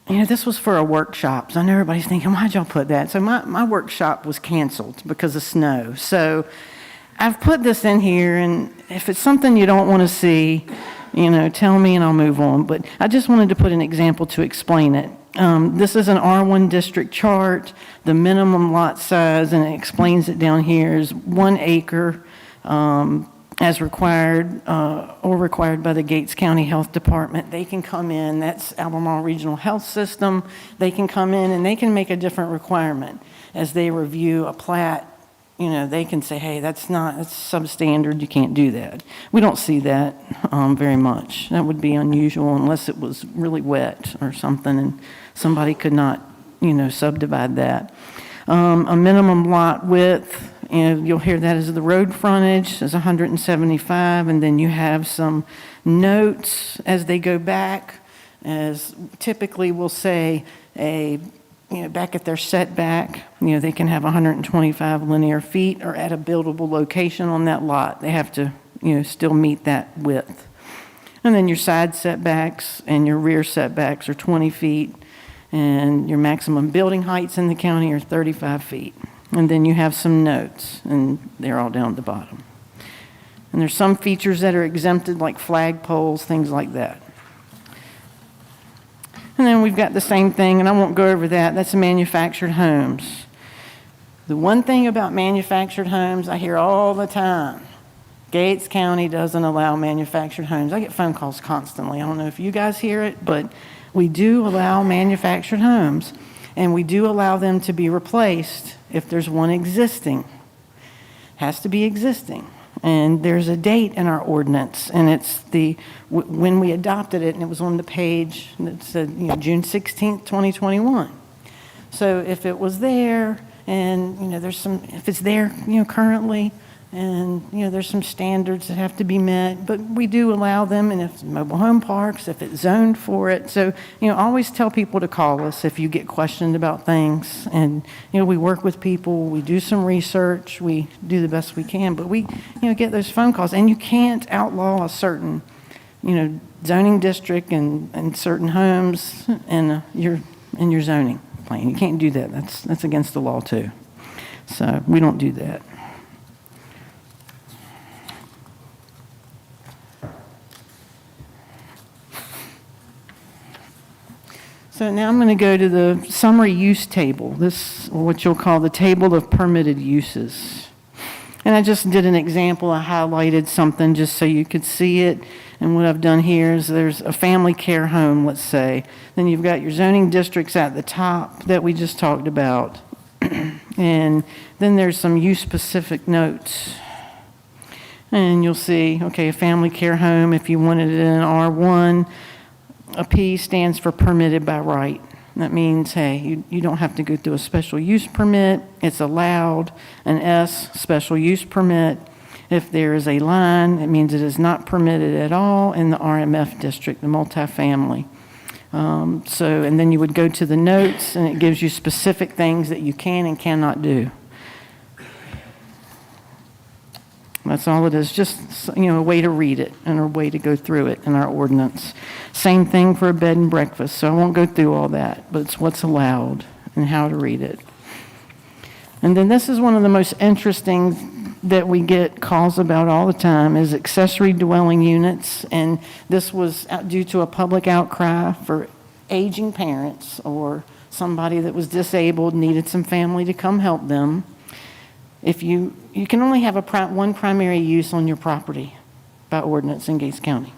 this was for a workshop. So I know everybody's thinking, why'd y'all put that? So my workshop was canceled because of snow. So I've put this in here, and if it's something you don't want to see, tell me and I'll move on. But I just wanted to put an example to explain it. This is an R1 district chart, the minimum lot size, and it explains it down here is 1 acre as required or required by the Gates County Health Department. They can come in, that's Albemarle Regional Health System. They can come in and they can make a different requirement as they review a plat. They can say, hey, that's substandard, you can't do that. We don't see that very much. That would be unusual unless it was really wet or something and somebody could not, subdivide that. A minimum lot width, you'll hear that as the road frontage is 175, and then you have some notes as they go back, as typically we'll say back at their setback, they can have 125 linear feet or at a buildable location on that lot. They have to, still meet that width. And then your side setbacks and your rear setbacks are 20 feet, and your maximum building heights in the county are 35 feet. And then you have some notes, and they're all down at the bottom. And there's some features that are exempted, like flag poles, things like that. And then we've got the same thing, and I won't go over that. That's manufactured homes. The one thing about manufactured homes I hear all the time, Gates County doesn't allow manufactured homes. I get phone calls constantly. I don't know if you guys hear it, but we do allow manufactured homes, and we do allow them to be replaced if there's one existing. has to be existing. And there's a date in our ordinance, and it's when we adopted it, and it was on the page that said, June 16th, 2021. So if it was there, and, if it's there, currently, and, there's some standards that have to be met, but we do allow them, and if mobile home parks, if it's zoned for it. So, always tell people to call us if you get questioned about things. And, we work with people, we do some research, we do the best we can, but we, get those phone calls. And you can't outlaw a certain, zoning district and certain homes in your zoning plan. You can't do that. That's against the law too. So we don't do that. So now I'm going to go to the summary use table, or what you'll call the table of permitted uses. And I just did an example. I highlighted something just so you could see it. And what I've done here is there's a family care home, let's say. Then you've got your zoning districts at the top that we just talked about. And then there's some use-specific notes. And you'll see, okay, a family care home, if you wanted it in R1, a P stands for permitted by right. That means, hey, you don't have to go through a special use permit. It's allowed. An S, special use permit. If there is a line, it means it is not permitted at all in the RMF district, the multifamily. And then you would go to the notes, and it gives you specific things that you can and cannot do. That's all it is, just, a way to read it and a way to go through it in our ordinance. Same thing for a bed and breakfast, so I won't go through all that, but it's what's allowed and how to read it. And then this is one of the most interesting that we get calls about all the time is accessory dwelling units. And this was due to a public outcry for aging parents or somebody that was disabled, needed some family to come help them. If you can only have one primary use on your property by ordinance in Gates County.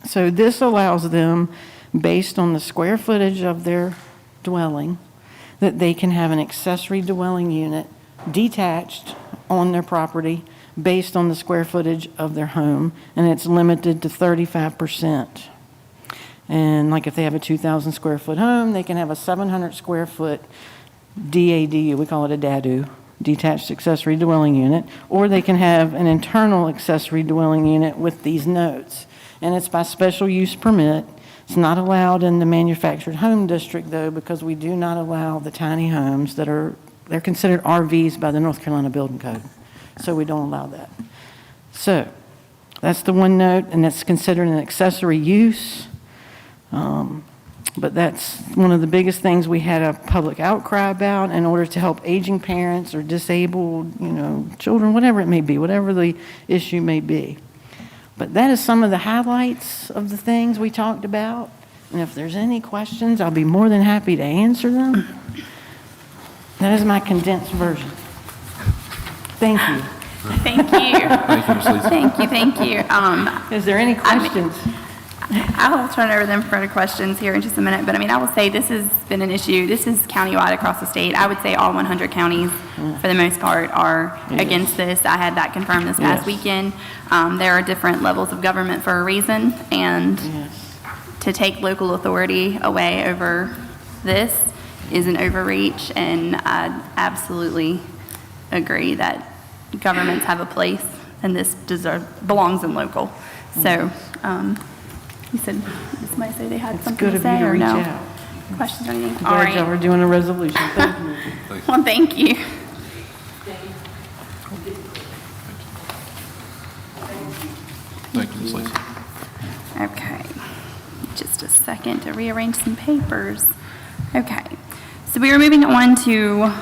So this allows them, based on the square footage of their dwelling, that they can have an accessory dwelling unit detached on their property based on the square footage of their home, and it's limited to 35%. And like if they have a 2,000 square foot home, they can have a 700 square foot DADU, we call it a DADU, detached accessory dwelling unit, or they can have an internal accessory dwelling unit with these notes. And it's by special use permit. It's not allowed in the manufactured home district though, because we do not allow the tiny homes they're considered RVs by the North Carolina Building Code. So we don't allow that. So that's the one note, and that's considered an accessory use. But that's one of the biggest things we had a public outcry about in order to help aging parents or disabled, children, whatever it may be, whatever the issue may be. But that is some of the highlights of the things we talked about. And if there's any questions, I'll be more than happy to answer them. That is my condensed version. Thank you. Thank you. Thank you, Ms. Lisa. Thank you. Is there any questions? I will turn over them for questions here in just a minute, but I will say this has been an issue. This is countywide across the state. I would say all 100 counties, for the most part, are against this. I had that confirmed this past weekend. There are different levels of government for a reason, and to take local authority away over this is an overreach, and I absolutely agree that governments have a place, and this belongs in local. So, you said, did somebody say they had something to say or no? It's good of you to reach out. Questions or anything? Glad All right. y'all are doing a resolution. Thank you. Well, thank you. Thank you, Ms. Lisa. Okay, just a second to rearrange some papers. Okay, so we are moving on to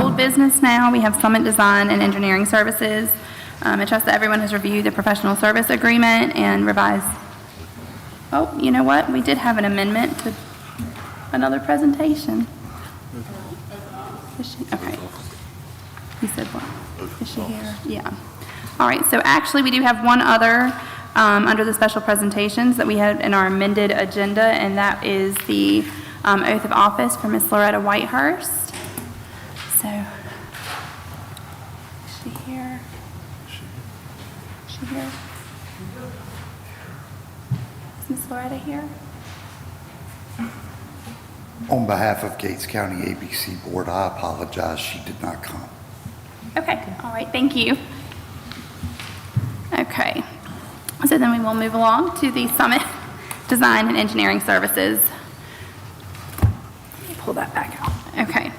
old business now. We have Summit Design and Engineering Services. I trust that everyone has reviewed the professional service agreement and revised. Oh, you know what? We did have an amendment to another presentation. Is she, okay. You said what? Is she here? Yeah. All right, so actually we do have one other under the special presentations that we had in our amended agenda, and that is the oath of office for Miss Loretta Whitehurst. So, is here? Is she here? Is Ms. Loretta here? On behalf of Gates County ABC Board, I apologize, she did not come. Okay, all right, thank you. Okay, so then we will move along to the Summit Design and Engineering Services. Let me pull that back out. Okay,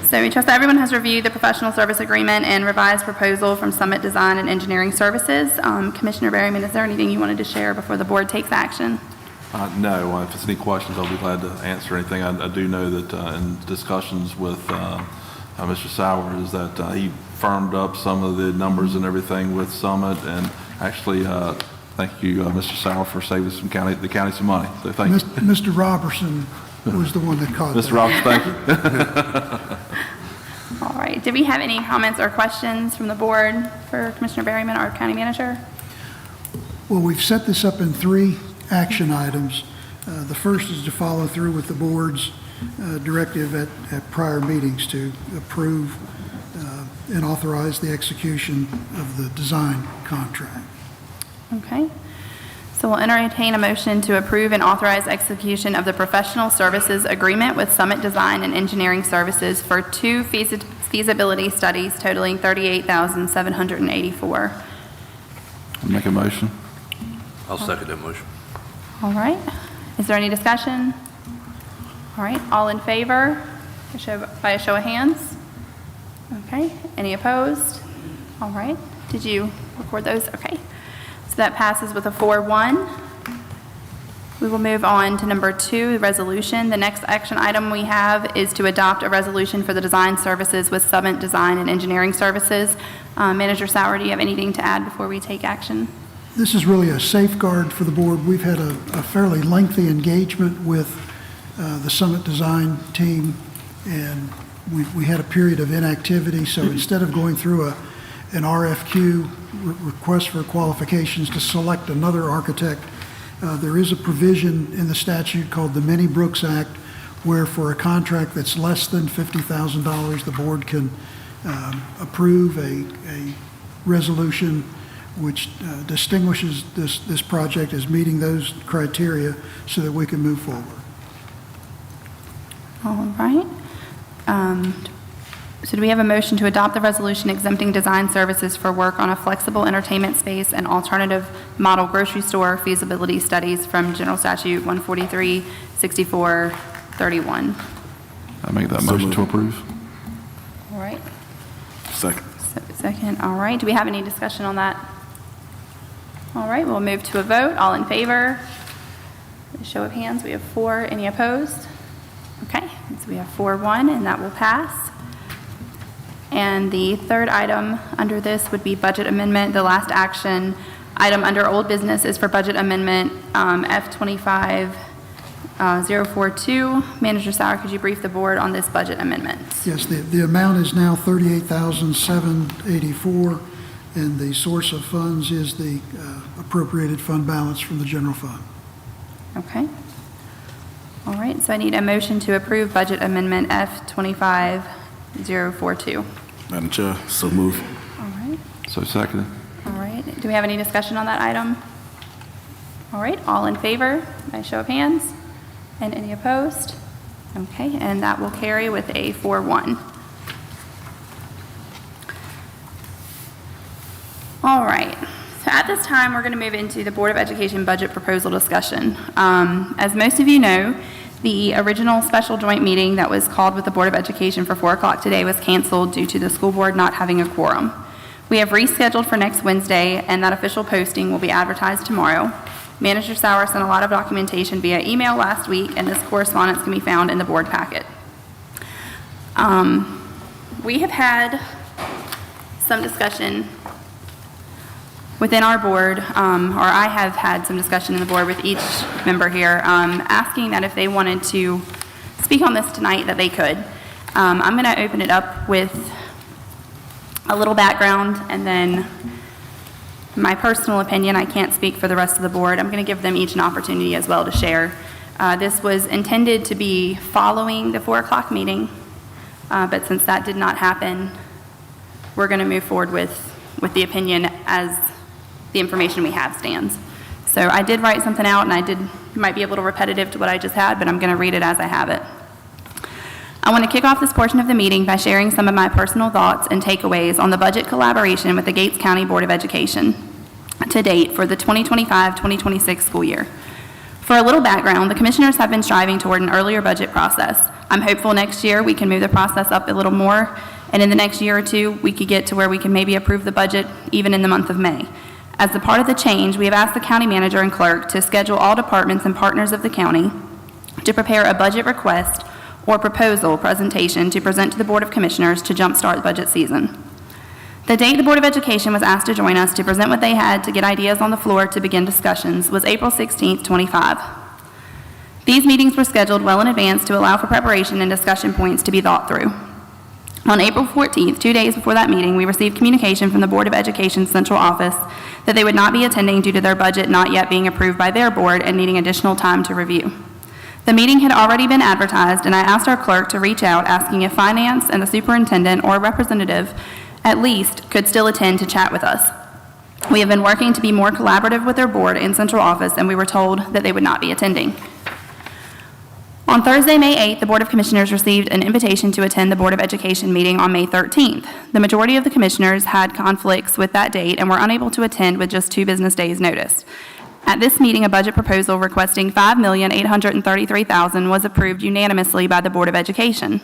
so we trust that everyone has reviewed the professional service agreement and revised proposal from Summit Design and Engineering Services. Commissioner Berryman, is there anything you wanted to share before the board takes action? No, if there's any questions, I'll be glad to answer anything. I do know that in discussions with Mr. Sauer is that he firmed up some of the numbers and everything with Summit, and actually, thank you, Mr. Sauer, for saving the county some money. So thank you. Mr. Robertson was the one that caught that. Mr. Robertson, thank you. All right, did we have any comments or questions from the board for Commissioner Berryman, our county manager? Well, we've set this up in 3 action items. The first is to follow through with the board's directive at prior meetings to approve and authorize the execution of the design contract. Okay, so we'll entertain a motion to approve and authorize execution of the professional services agreement with Summit Design and Engineering Services for 2 feasibility studies totaling $38,784. I'll make a motion. I'll second that motion. All right, is there any discussion? All right, all in favor, by a show of hands? Okay, any opposed? All right, did you record those? Okay, so that passes with a 4-1. We will move on to number 2, the resolution. The next action item we have is to adopt a resolution for the design services with Summit Design and Engineering Services. Manager Sauer, do you have anything to add before we take action? This is really a safeguard for the board. We've had a fairly lengthy engagement with the Summit Design team, and we had a period of inactivity, so instead of going through an RFQ, request for qualifications, to select another architect, there is a provision in the statute called the Minnie Brooks Act, where for a contract that's less than $50,000, the board can approve a resolution which distinguishes this project as meeting those criteria so that we can move forward. All right. So do we have a motion to adopt the resolution exempting design services for work on a flexible entertainment space and alternative model grocery store feasibility studies from General Statute 143-6431? I make that motion to approve. All right. Second. Second, all right. Do we have any discussion on that? All right, we'll move to a vote. All in favor? A show of hands, we have 4. Any opposed? Okay, so we have 4-1, and that will pass. And the third item under this would be budget amendment. The last action item under old business is for budget amendment F25042. Manager Sauer, could you brief the board on this budget amendment? Yes, the amount is now $38,784, and the source of funds is the appropriated fund balance from the general fund. Okay. All right, so I need a motion to approve budget amendment F25042. Madam Chair, so move. All right, So seconded. all right. Do we have any discussion on that item? All right, all in favor, by show of hands? And any opposed? Okay, and that will carry with a 4-1. All right, so at this time, we're going to move into the Board of Education budget proposal discussion. As most of you know, the original special joint meeting that was called with the Board of Education for 4 o'clock today was canceled due to the school board not having a quorum. We have rescheduled for next Wednesday, and that official posting will be advertised tomorrow. Manager Sauer sent a lot of documentation via email last week, and this correspondence can be found in the board packet. We have had some discussion within our board, or I have had some discussion in the board with each member here, asking that if they wanted to speak on this tonight, that they could. I'm going to open it up with a little background, and then my personal opinion. I can't speak for the rest of the board. I'm going to give them each an opportunity as well to share. This was intended to be following the 4 o'clock meeting, but since that did not happen, we're going to move forward with the opinion as the information we have stands. So I did write something out, and it might be a little repetitive to what I just had, but I'm going to read it as I have it. I want to kick off this portion of the meeting by sharing some of my personal thoughts and takeaways on the budget collaboration with the Gates County Board of Education to date for the 2025-2026 school year. For a little background, the commissioners have been striving toward an earlier budget process. I'm hopeful next year we can move the process up a little more, and in the next year or two, we could get to where we can maybe approve the budget even in the month of May. As a part of the change, we have asked the county manager and clerk to schedule all departments and partners of the county to prepare a budget request or proposal presentation to present to the Board of Commissioners to jumpstart the budget season. The date the Board of Education was asked to join us to present what they had to get ideas on the floor to begin discussions was April 16th, 25. These meetings were scheduled well in advance to allow for preparation and discussion points to be thought through. On April 14th, 2 days before that meeting, we received communication from the Board of Education's central office that they would not be attending due to their budget not yet being approved by their board and needing additional time to review. The meeting had already been advertised, and I asked our clerk to reach out asking if finance and the superintendent or a representative at least could still attend to chat with us. We have been working to be more collaborative with their board and central office, and we were told that they would not be attending. On Thursday, May 8th, the Board of Commissioners received an invitation to attend the Board of Education meeting on May 13th. The majority of the commissioners had conflicts with that date and were unable to attend with just 2 business days' notice. At this meeting, a budget proposal requesting $5,833,000 was approved unanimously by the Board of Education.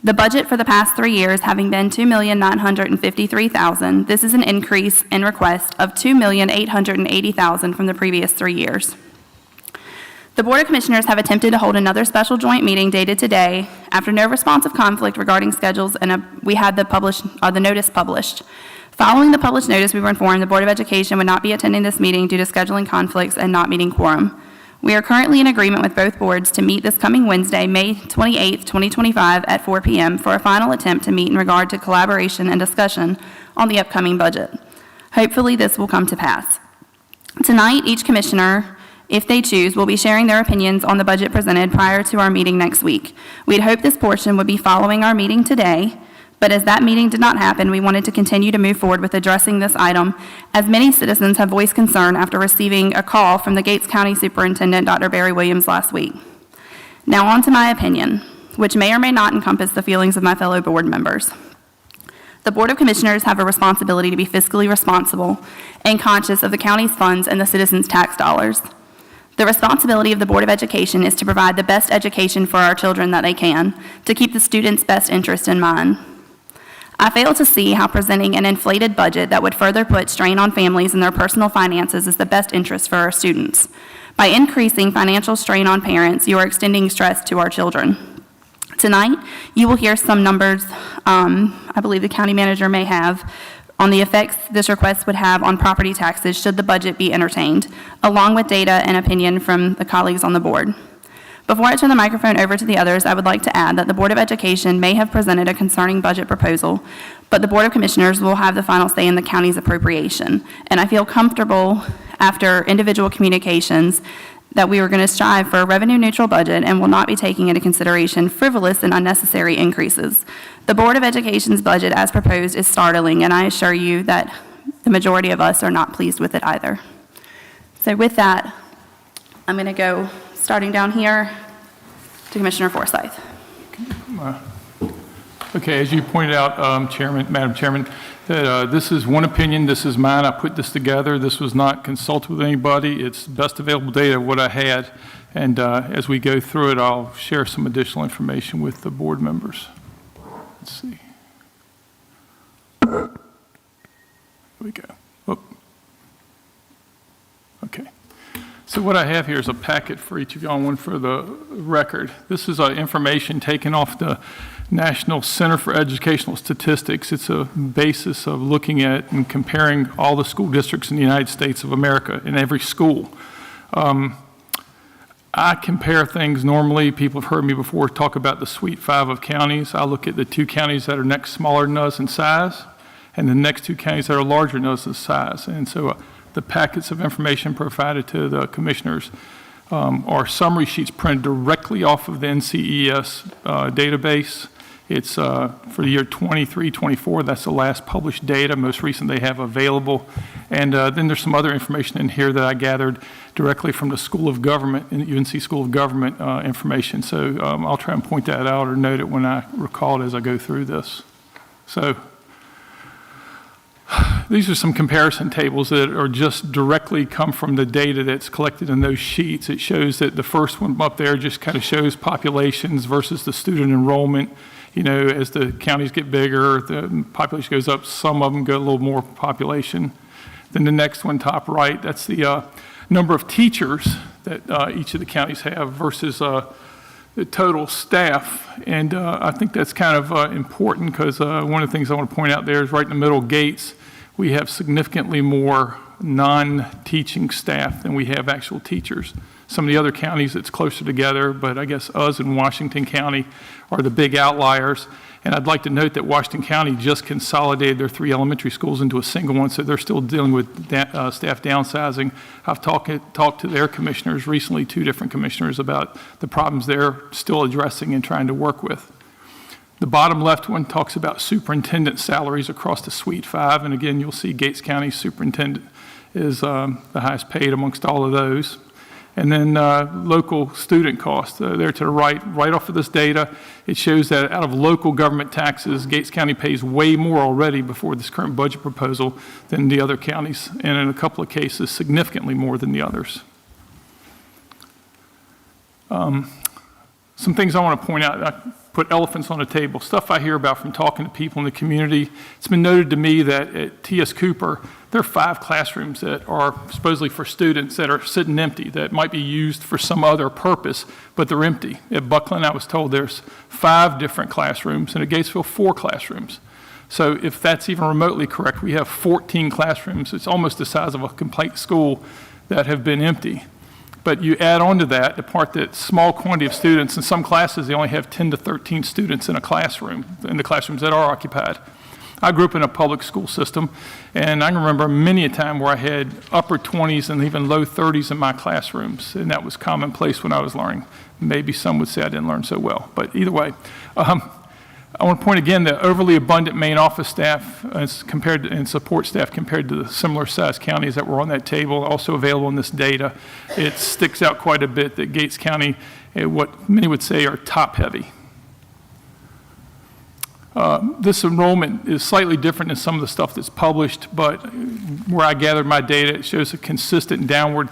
The budget for the past 3 years having been $2,953,000, this is an increase in request of $2,880,000 from the previous 3 years. The Board of Commissioners have attempted to hold another special joint meeting dated today after no response of conflict regarding schedules, and we had the notice published. Following the published notice, we were informed the Board of Education would not be attending this meeting due to scheduling conflicts and not meeting quorum. We are currently in agreement with both boards to meet this coming Wednesday, May 28th, 2025 at 4 p.m. for a final attempt to meet in regard to collaboration and discussion on the upcoming budget. Hopefully, this will come to pass. Tonight, each commissioner, if they choose, will be sharing their opinions on the budget presented prior to our meeting next week. We'd hoped this portion would be following our meeting today, but as that meeting did not happen, we wanted to continue to move forward with addressing this item, as many citizens have voiced concern after receiving a call from the Gates County Superintendent, Dr. Barry Williams, last week. Now on to my opinion, which may or may not encompass the feelings of my fellow board members. The Board of Commissioners have a responsibility to be fiscally responsible and conscious of the county's funds and the citizens' tax dollars. The responsibility of the Board of Education is to provide the best education for our children that they can, to keep the students' best interest in mind. I fail to see how presenting an inflated budget that would further put strain on families and their personal finances is the best interest for our students. By increasing financial strain on parents, you are extending stress to our children. Tonight, you will hear some numbers I believe the county manager may have on the effects this request would have on property taxes should the budget be entertained, along with data and opinion from the colleagues on the board. Before I turn the microphone over to the others, I would like to add that the Board of Education may have presented a concerning budget proposal, but the Board of Commissioners will have the final say in the county's appropriation. And I feel comfortable after individual communications that we are going to strive for a revenue-neutral budget and will not be taking into consideration frivolous and unnecessary increases. The Board of Education's budget as proposed is startling, and I assure you that the majority of us are not pleased with it either. So with that, I'm going to go starting down here to Commissioner Forsyth. Okay, as you pointed out, Madam Chairman, that this is one opinion, this is mine, I put this together, this was not consulted with anybody, it's best available data of what I had, and as we go through it, I'll share some additional information with the board members. Let's see. Here we go. Oh. Okay. So what I have here is a packet for each of y'all, one for the record. This is information taken off the National Center for Educational Statistics. It's a basis of looking at and comparing all the school districts in the United States of America in every school. I compare things normally. People have heard me before talk about the Sweet Five of counties. I look at the 2 counties that are next smaller than us in size and the next 2 counties that are larger than us in size. And so the packets of information provided to the commissioners are summary sheets printed directly off of the NCES database. It's for the year 23-24. That's the last published data, most recent they have available. And then there's some other information in here that I gathered directly from the School of Government, UNC School of Government information. So I'll try and point that out or note it when I recall it as I go through this. So these are some comparison tables that are just directly come from the data that's collected in those sheets. It shows that the first one up there just kind of shows populations versus the student enrollment. You know, as the counties get bigger, the population goes up, some of them get a little more population. Then the next one, top right, that's the number of teachers that each of the counties have versus the total staff. And I think that's kind of important because one of the things I want to point out there is right in the middle, Gates, we have significantly more non-teaching staff than we have actual teachers. Some of the other counties, it's closer together, but I guess us and Washington County are the big outliers. And I'd like to note that Washington County just consolidated their 3 elementary schools into a single one, so they're still dealing with staff downsizing. I've talked to their commissioners recently, 2 different commissioners, about the problems they're still addressing and trying to work with. The bottom left one talks about superintendent salaries across the Suite 5, and again, you'll see Gates County superintendent is the highest paid amongst all of those. And then local student costs, there to the right off of this data, it shows that out of local government taxes, Gates County pays way more already before this current budget proposal than the other counties, and in a couple of cases, significantly more than the others. Some things I want to point out, I put elephants on the table, stuff I hear about from talking to people in the community. It's been noted to me that at T.S. Cooper, there are 5 classrooms that are supposedly for students that are sitting empty, that might be used for some other purpose, but they're empty. At Buckland, I was told there's 5 different classrooms, and at Gatesville, 4 classrooms. So if that's even remotely correct, we have 14 classrooms. It's almost the size of a complete school that have been empty. But you add on to that the part that small quantity of students, in some classes they only have 10 to 13 students in a classroom, in the classrooms that are occupied. I grew up in a public school system, and I can remember many a time where I had upper 20s and even low 30s in my classrooms, and that was commonplace when I was learning. Maybe some would say I didn't learn so well, but either way. I want to point again that overly abundant main office staff and support staff compared to the similar sized counties that were on that table, also available in this data. It sticks out quite a bit that Gates County, what many would say, are top heavy. This enrollment is slightly different than some of the stuff that's published, but where I gathered my data, it shows a consistent downward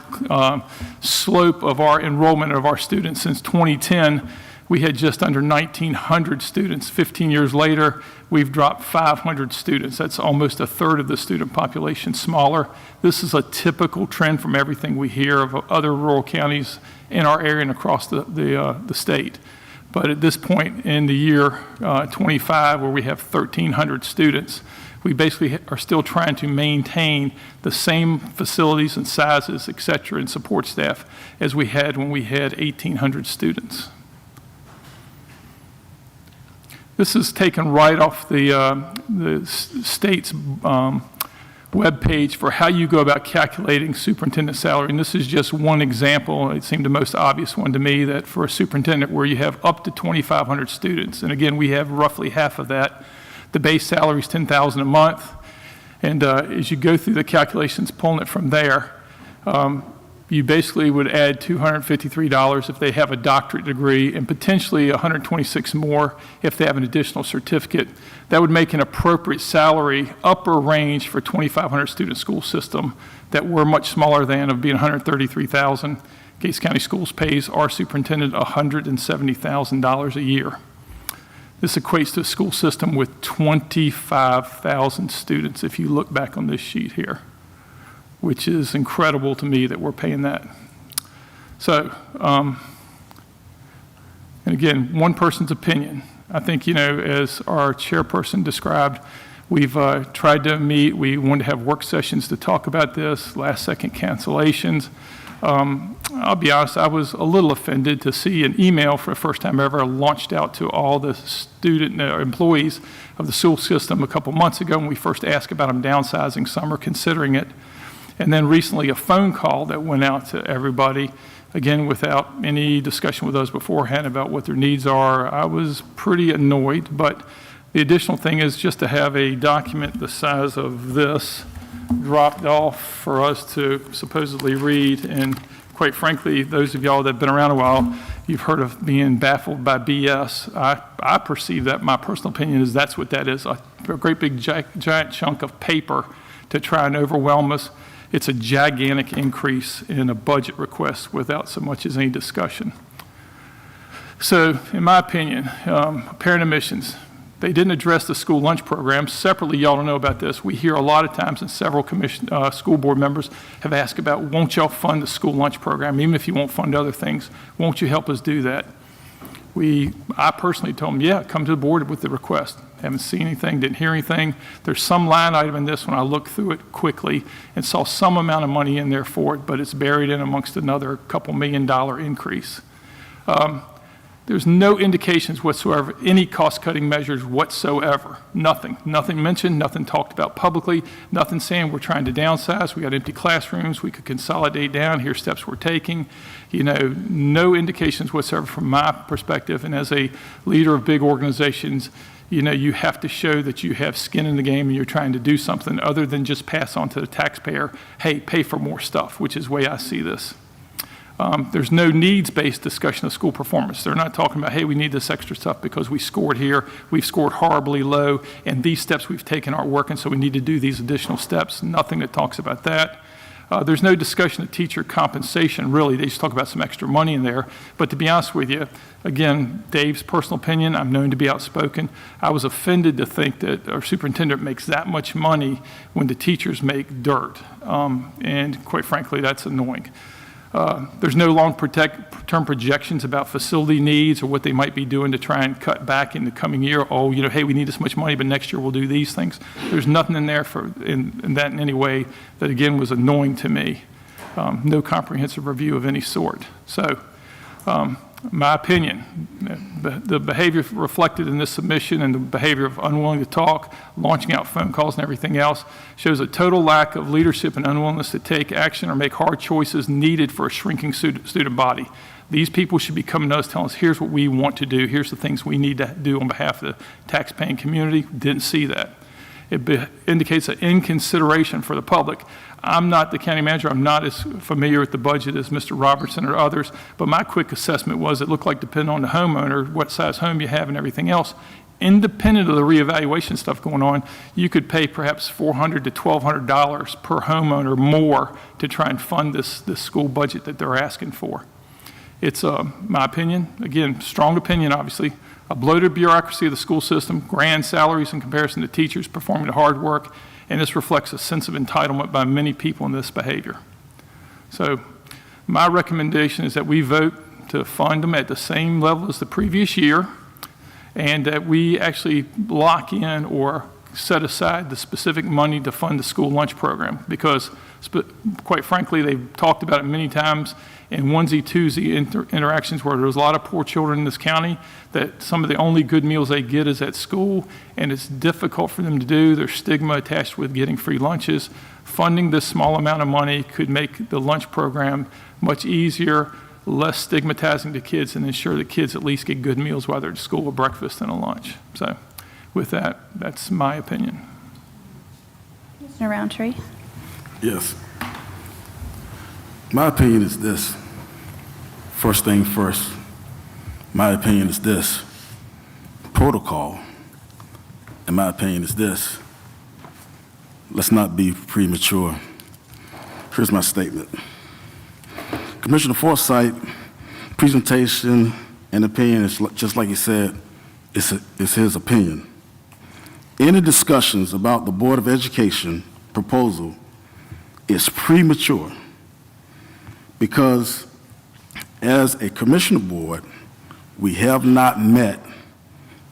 slope of our enrollment of our students. Since 2010, we had just under 1,900 students. 15 years later, we've dropped 500 students. That's almost a third of the student population smaller. This is a typical trend from everything we hear of other rural counties in our area and across the state. But at this point in the year 25, where we have 1,300 students, we basically are still trying to maintain the same facilities and sizes, et cetera, and support staff as we had when we had 1,800 students. This is taken right off the state's web page for how you go about calculating superintendent salary. And this is just one example. It seemed the most obvious one to me, that for a superintendent where you have up to 2,500 students, and again, we have roughly half of that, the base salary is $10,000 a month. And as you go through the calculations, pulling it from there, you basically would add $253 if they have a doctorate degree, and potentially $126 more if they have an additional certificate. That would make an appropriate salary upper range for 2,500 student school system that we're much smaller than, of being $133,000. Gates County Schools pays our superintendent $170,000 a year. This equates to a school system with 25,000 students if you look back on this sheet here, which is incredible to me that we're paying that. So, and again, one person's opinion. I think, you know, as our chairperson described, we've tried to meet. We wanted to have work sessions to talk about this, last-second cancellations. I'll be honest, I was a little offended to see an email for the first time ever launched out to all the student employees of the school system a couple months ago when we first asked about them downsizing. Some are considering it. And then recently a phone call that went out to everybody again, without any discussion with us beforehand about what their needs are, I was pretty annoyed. But the additional thing is just to have a document the size of this dropped off for us to supposedly read. And quite frankly, those of y'all that have been around a while, you've heard of being baffled by BS. I perceive that, my personal opinion is that's what that is, a great big giant chunk of paper to try and overwhelm us. It's a gigantic increase in a budget request without so much as any discussion. So in my opinion, parent admissions, they didn't address the school lunch program. Separately, y'all don't know about this. We hear a lot of times, and several school board members have asked about, won't y'all fund the school lunch program? Even if you won't fund other things, won't you help us do that? I personally told them, yeah, come to the board with the request. Haven't seen anything, didn't hear anything. There's some line item in this when I looked through it quickly and saw some amount of money in there for it, but it's buried in amongst another $2 million increase. There's no indications whatsoever, any cost-cutting measures whatsoever. Nothing mentioned, nothing talked about publicly, nothing saying we're trying to downsize, we got empty classrooms, we could consolidate down, here's steps we're taking. You know, no indications whatsoever from my perspective, and as a leader of big organizations, you know, you have to show that you have skin in the game and you're trying to do something other than just pass on to the taxpayer, hey, pay for more stuff, which is the way I see this. There's no needs-based discussion of school performance. They're not talking about, hey, we need this extra stuff because we scored here, we've scored horribly low, and these steps we've taken aren't working, so we need to do these additional steps. Nothing that talks about that. There's no discussion of teacher compensation, really. They just talk about some extra money in there. But to be honest with you, again, Dave's personal opinion, I'm known to be outspoken. I was offended to think that our superintendent makes that much money when the teachers make dirt. And quite frankly, that's annoying. There's no long-term projections about facility needs or what they might be doing to try and cut back in the coming year. Oh, you know, hey, we need this much money, but next year we'll do these things. There's nothing in there in that in any way that, again, was annoying to me. No comprehensive review of any sort. So, my opinion, the behavior reflected in this submission and the behavior of unwilling to talk, launching out phone calls and everything else shows a total lack of leadership and unwillingness to take action or make hard choices needed for a shrinking student body. These people should be coming to us telling us, here's what we want to do, here's the things we need to do on behalf of the taxpaying community. Didn't see that. It indicates an inconsideration for the public. I'm not the county manager. I'm not as familiar with the budget as Mr. Robertson or others, but my quick assessment was it looked like, depending on the homeowner, what size home you have and everything else, independent of the reevaluation stuff going on, you could pay perhaps $400 to $1,200 per homeowner more to try and fund this school budget that they're asking for. It's my opinion, again, strong opinion, obviously, a bloated bureaucracy of the school system, grand salaries in comparison to teachers performing the hard work, and this reflects a sense of entitlement by many people in this behavior. So my recommendation is that we vote to fund them at the same level as the previous year, and that we actually lock in or set aside the specific money to fund the school lunch program, because quite frankly, they've talked about it many times in onesie-twosie interactions where there's a lot of poor children in this county that some of the only good meals they get is at school, and it's difficult for them to do. There's stigma attached with getting free lunches. Funding this small amount of money could make the lunch program much easier, less stigmatizing to kids, and ensure that kids at least get good meals, whether it's school or breakfast and a lunch. So with that, that's my opinion. Commissioner Roundtree. Yes. My opinion is this. First thing first, my opinion is this. Protocol, in my opinion, is this. Let's not be premature. Here's my statement. Commissioner Forsythe, presentation and opinion is just like he said, it's his opinion. Any discussions about the Board of Education proposal is premature because as a commissioner board, we have not met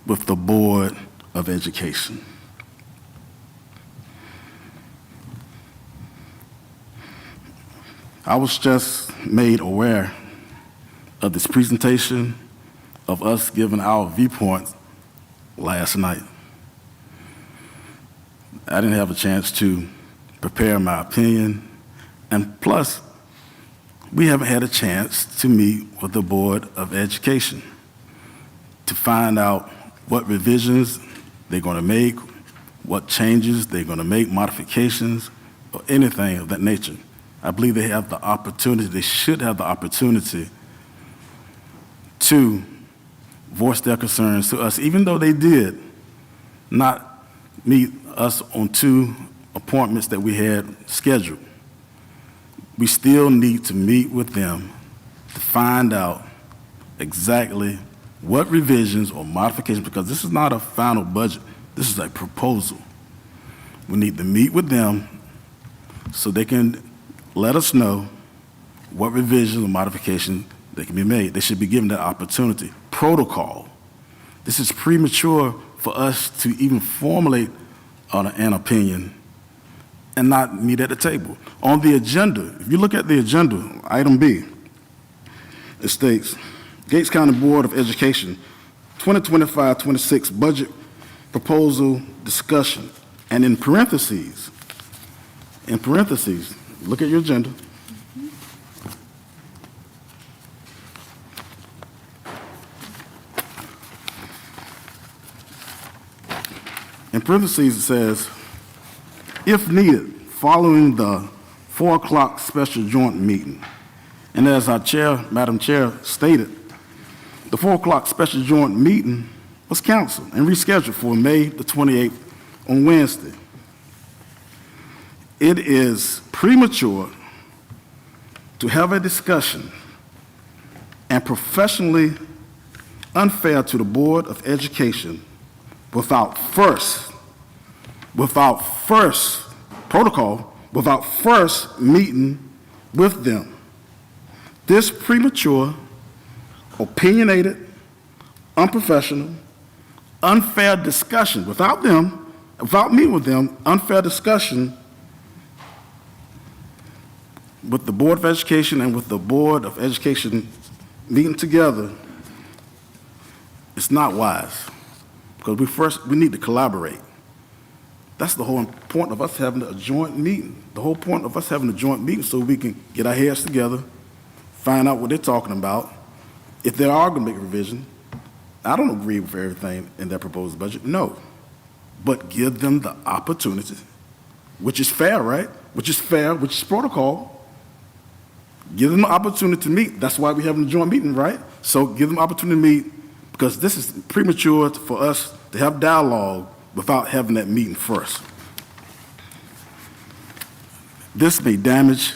with the Board of Education. I was just made aware of this presentation, of us giving our viewpoints last night. I didn't have a chance to prepare my opinion, and plus, we haven't had a chance to meet with the Board of Education to find out what revisions they're going to make, what changes they're going to make, modifications, or anything of that nature. I believe they have the opportunity, they should have the opportunity to voice their concerns to us, even though they did not meet us on 2 appointments that we had scheduled. We still need to meet with them to find out exactly what revisions or modifications, because this is not a final budget, this is a proposal. We need to meet with them so they can let us know what revisions or modifications that can be made. They should be given that opportunity. Protocol. This is premature for us to even formulate an opinion and not meet at the table. On the agenda, if you look at the agenda, item B, it states, Gates County Board of Education, 2025-26 budget proposal discussion. And in parentheses, look at your agenda. In parentheses, it says, if needed, following the 4 o'clock special joint meeting. And as our chair, Madam Chair, stated, the 4 o'clock special joint meeting was canceled and rescheduled for May the 28th on Wednesday. It is premature to have a discussion and professionally unfair to the Board of Education without first meeting with them. This premature, opinionated, unprofessional, unfair discussion without meeting with them, unfair discussion with the Board of Education and with the Board of Education meeting together, it's not wise, because we need to collaborate. That's the whole point of us having a joint meeting. The whole point of us having a joint meeting so we can get our heads together, find out what they're talking about. If they are going to make a revision, I don't agree with everything in their proposed budget, no. But give them the opportunity, which is fair, right? Which is fair, which is protocol. Give them the opportunity to meet. That's why we're having a joint meeting, right? So give them the opportunity to meet, because this is premature for us to have dialogue without having that meeting first. This may damage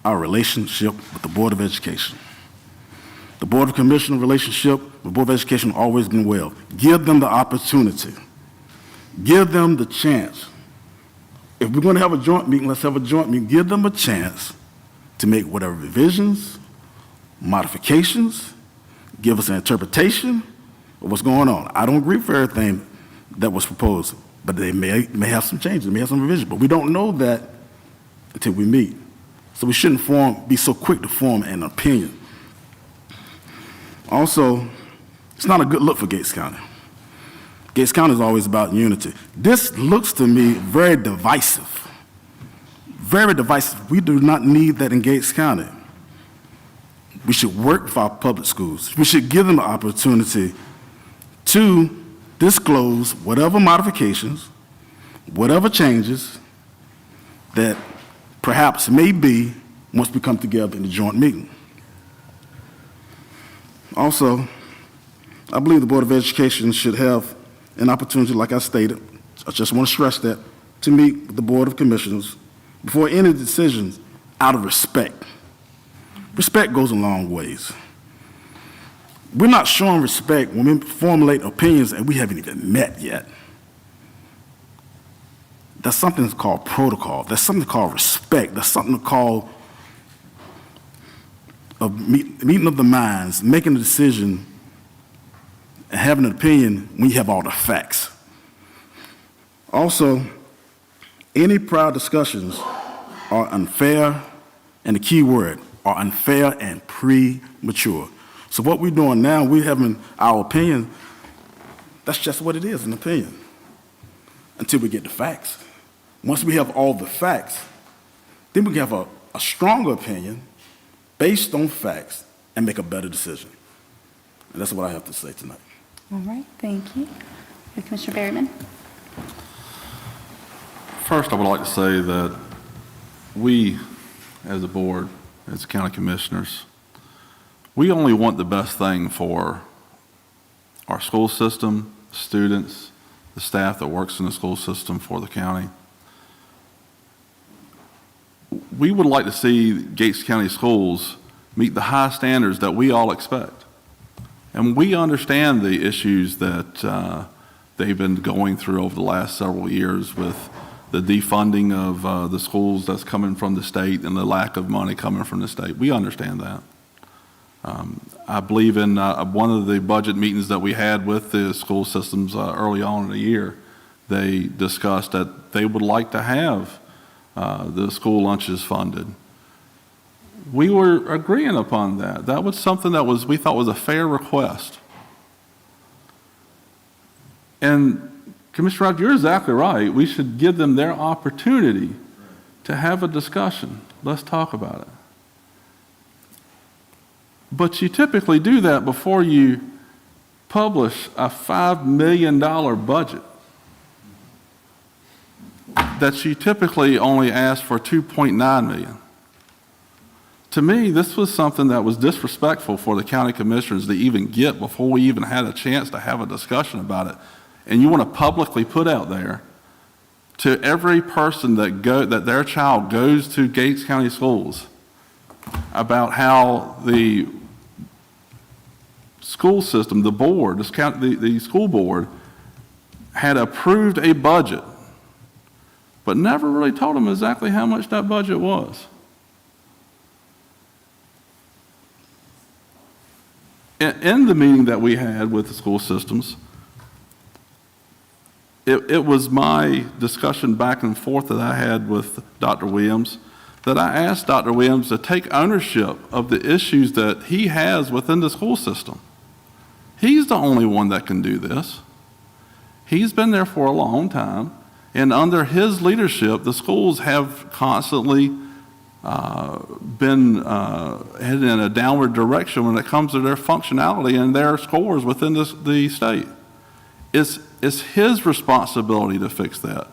our relationship with the Board of Education. The Board of Commissioner relationship with the Board of Education has always been well. Give them the opportunity. Give them the chance. If we're going to have a joint meeting, let's have a joint meeting. Give them a chance to make whatever revisions, modifications, give us an interpretation of what's going on. I don't agree with everything that was proposed, but they may have some changes, they may have some revisions, but we don't know that until we meet. So we shouldn't be so quick to form an opinion. Also, it's not a good look for Gates County. Gates County is always about unity. This looks to me very divisive. Very divisive. We do not need that in Gates County. We should work with our public schools. We should give them the opportunity to disclose whatever modifications, whatever changes that perhaps may be once we come together in the joint meeting. Also, I believe the Board of Education should have an opportunity, like I stated, I just want to stress that, to meet with the Board of Commissioners before any decisions out of respect. Respect goes a long ways. We're not showing respect when we formulate opinions and we haven't even met yet. That's something that's called protocol. That's something called respect. That's something called a meeting of the minds, making a decision and having an opinion when you have all the facts. Also, any prior discussions are unfair, and the key word, are unfair and premature. So what we're doing now, we're having our opinion. That's just what it is, an opinion, until we get the facts. Once we have all the facts, then we can have a stronger opinion based on facts and make a better decision. And that's what I have to say tonight. All right, thank you. Commissioner Berryman. First, I would like to say that we, as a board, as county commissioners, we only want the best thing for our school system, students, the staff that works in the school system for the county. We would like to see Gates County schools meet the high standards that we all expect. And we understand the issues that they've been going through over the last several years with the defunding of the schools that's coming from the state and the lack of money coming from the state. We understand that. I believe in one of the budget meetings that we had with the school systems early on in the year, they discussed that they would like to have the school lunches funded. We were agreeing upon that. That was something that we thought was a fair request. And Commissioner Rogers, you're exactly right. We should give them their opportunity to have a discussion. Let's talk about it. But you typically do that before you publish a $5 million budget that you typically only ask for $2.9 million. To me, this was something that was disrespectful for the county commissioners to even get before we even had a chance to have a discussion about it. And you want to publicly put out there to every person that their child goes to Gates County schools about how the school system, the board, the school board, had approved a budget, but never really told them exactly how much that budget was. In the meeting that we had with the school systems, it was my discussion back and forth that I had with Dr. Williams that I asked Dr. Williams to take ownership of the issues that he has within the school system. He's the only one that can do this. He's been there for a long time, and under his leadership, the schools have constantly been headed in a downward direction when it comes to their functionality and their scores within the state. It's his responsibility to fix that,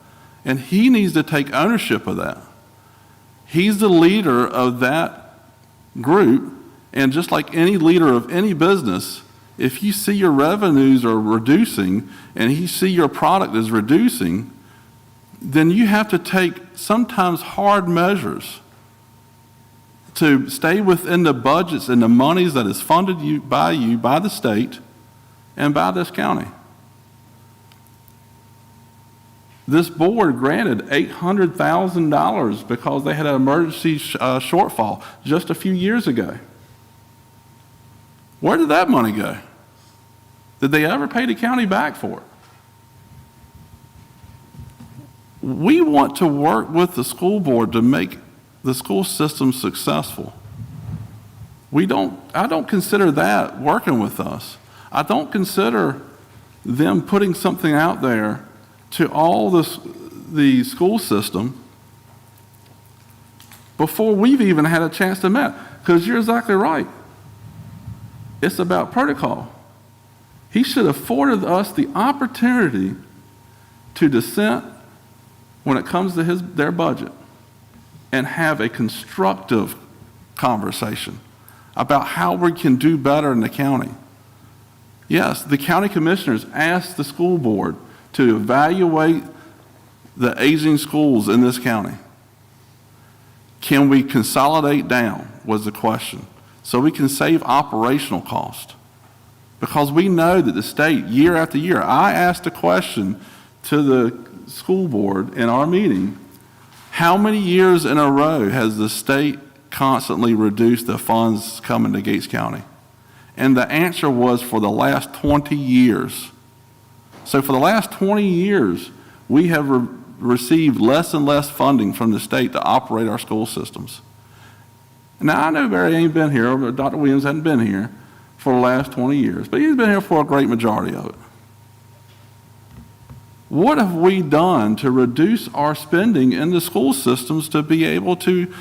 and he needs to take ownership of that. He's the leader of that group, and just like any leader of any business, if you see your revenues are reducing and you see your product is reducing, then you have to take sometimes hard measures to stay within the budgets and the monies that is funded by the state and by this county. This board granted $800,000 because they had an emergency shortfall just a few years ago. Where did that money go? Did they ever pay the county back for it? We want to work with the school board to make the school system successful. I don't consider that working with us. I don't consider them putting something out there to all the school system before we've even had a chance to meet. Because you're exactly right. It's about protocol. He should have afforded us the opportunity to dissent when it comes to their budget and have a constructive conversation about how we can do better in the county. Yes, the county commissioners asked the school board to evaluate the aging schools in this county. Can we consolidate down, was the question, so we can save operational cost? Because we know that the state, year after year, I asked a question to the school board in our meeting, how many years in a row has the state constantly reduced the funds coming to Gates County? And the answer was for the last 20 years. So for the last 20 years, we have received less and less funding from the state to operate our school systems. Now, I know Barry ain't been here, or Dr. Williams hadn't been here for the last 20 years, but he's been here for a great majority of it. What have we done to reduce our spending in the school systems to be able to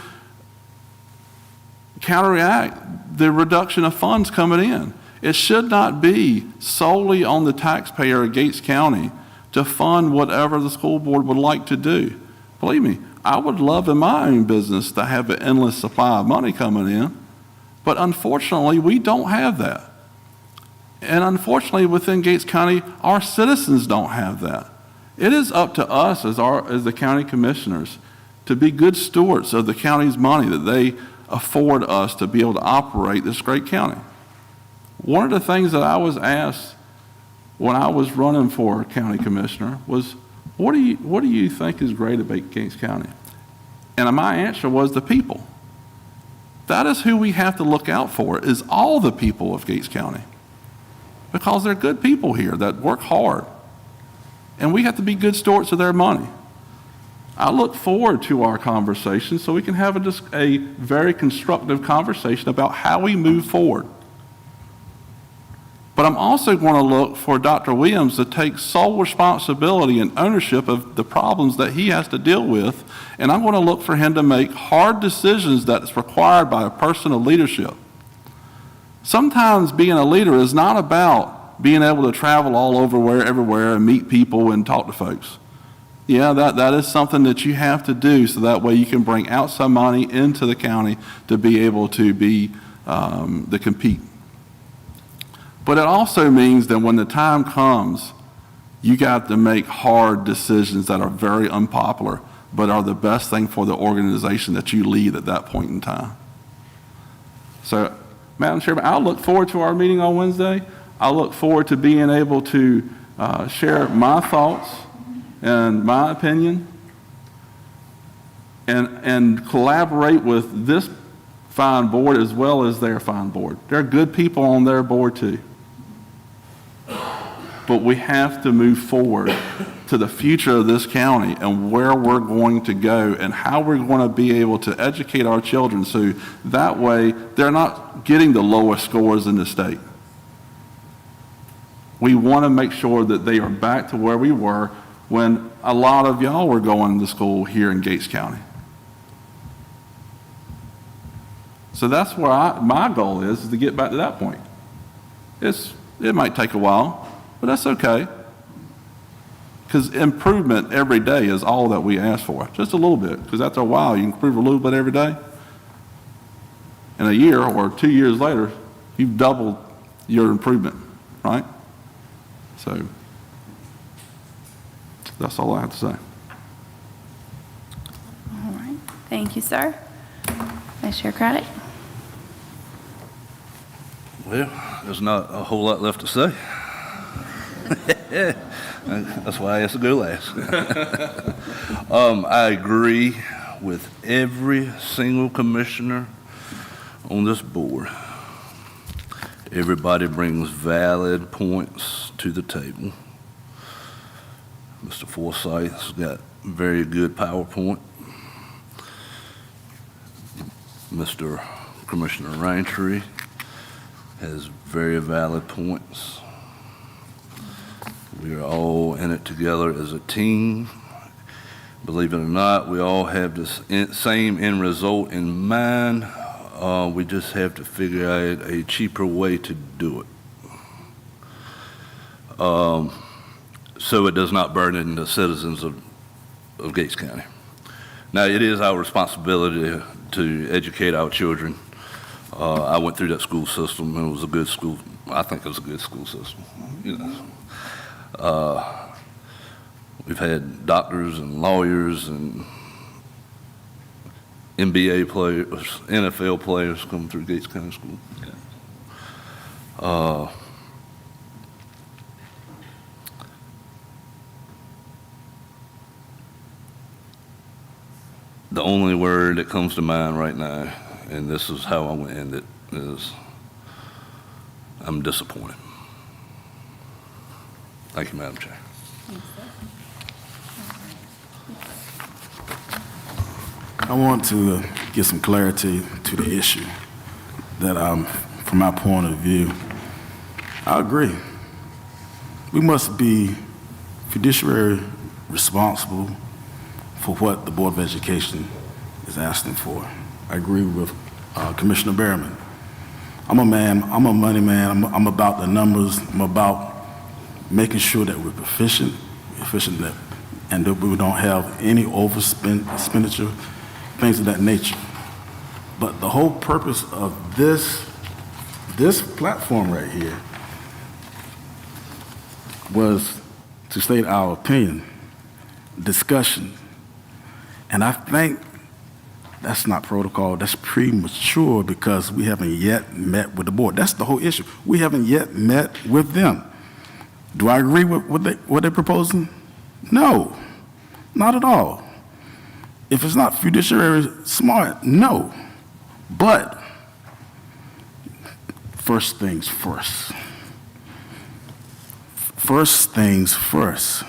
counteract the reduction of funds coming in. It should not be solely on the taxpayer of Gates County to fund whatever the school board would like to do. Believe me, I would love in my own business to have an endless supply of money coming in, but unfortunately, we don't have that. And unfortunately, within Gates County, our citizens don't have that. It is up to us as the county commissioners to be good stewards of the county's money that they afford us to be able to operate this great county. One of the things that I was asked when I was running for county commissioner was, what do you think is great about Gates County? And my answer was the people. That is who we have to look out for, is all the people of Gates County. Because they're good people here that work hard. And we have to be good stewards of their money. I look forward to our conversation so we can have a very constructive conversation about how we move forward. But I'm also going to look for Dr. Williams to take sole responsibility and ownership of the problems that he has to deal with, and I'm going to look for him to make hard decisions that is required by a person of leadership. Sometimes being a leader is not about being able to travel all over everywhere and meet people and talk to folks. Yeah, that is something that you have to do so that way you can bring outside money into the county to be able to to compete. But it also means that when the time comes, you got to make hard decisions that are very unpopular, but are the best thing for the organization that you lead at that point in time. So, Madam Chairman, I look forward to our meeting on Wednesday. I look forward to being able to share my thoughts and my opinion and collaborate with this fine board as well as their fine board. There are good people on their board too. But we have to move forward to the future of this county and where we're going to go and how we're going to be able to educate our children so that way they're not getting the lowest scores in the state. We want to make sure that they are back to where we were when a lot of y'all were going to school here in Gates County. So that's where my goal is to get back to that point. It might take a while, but that's okay. Because improvement every day is all that we ask for. Just a little bit, because after a while you can improve a little bit every day. And a year or 2 years later, you've doubled your improvement, right? So that's all I have to say. All right. Thank you, sir. Vice Chair Craddock. Well, there's not a whole lot left to say. That's why I asked to go last. I agree with every single commissioner on this board. Everybody brings valid points to the table. Mr. Forsyth's got very good PowerPoint. Mr. Commissioner Raintree has very valid points. We are all in it together as a team. Believe it or not, we all have this same end result in mind. We just have to figure out a cheaper way to do it. So it does not burden the citizens of Gates County. Now, it is our responsibility to educate our children. I went through that school system, and it was a good school. I think it was a good school system. You know, we've had doctors and lawyers and NBA players, NFL players come through Gates County School. The only word that comes to mind right now, and this is how I'm going to end it, is I'm disappointed. Thank you, Madam Chair. I want to get some clarity to the issue that from my point of view, I agree. We must be fiduciary responsible for what the Board of Education is asking for. I agree with Commissioner Berryman. I'm a money man, I'm about the numbers, I'm about making sure that we're efficient and that we don't have any expenditure, things of that nature. But the whole purpose of this platform right here was to state our opinion, discussion. And I think that's not protocol, that's premature because we haven't yet met with the board. That's the whole issue. We haven't yet met with them. Do I agree with what they're proposing? No, not at all. If it's not fiduciary smart, no. But first things first. First things first.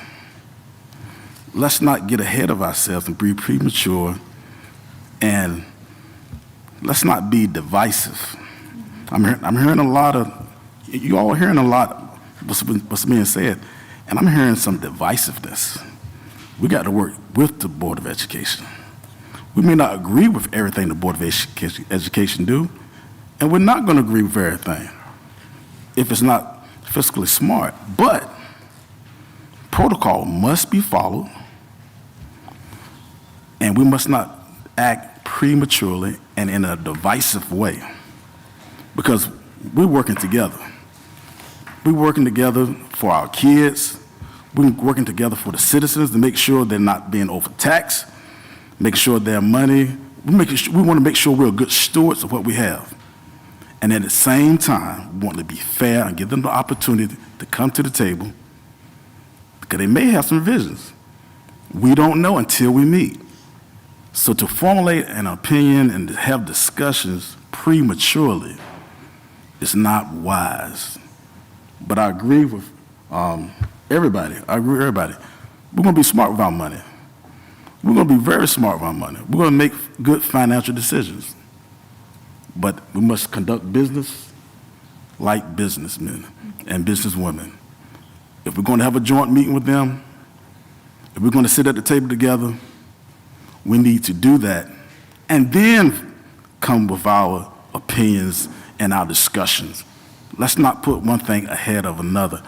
Let's not get ahead of ourselves and be premature, and let's not be divisive. I'm hearing a lot of, you all are hearing a lot what's being said, and I'm hearing some divisiveness. We got to work with the Board of Education. We may not agree with everything the Board of Education do, and we're not going to agree with everything if it's not fiscally smart, but protocol must be followed, and we must not act prematurely and in a divisive way, because we're working together. We're working together for our kids. We're working together for the citizens to make sure they're not being overtaxed, making sure their money, we want to make sure we're good stewards of what we have. And at the same time, we want to be fair and give them the opportunity to come to the table, because they may have some visions. We don't know until we meet. So to formulate an opinion and to have discussions prematurely is not wise. But I agree with everybody. We're going to be smart with our money. We're going to be very smart with our money. We're going to make good financial decisions. But we must conduct business like businessmen and businesswomen. If we're going to have a joint meeting with them, if we're going to sit at the table together, we need to do that and then come with our opinions and our discussions. Let's not put one thing ahead of another.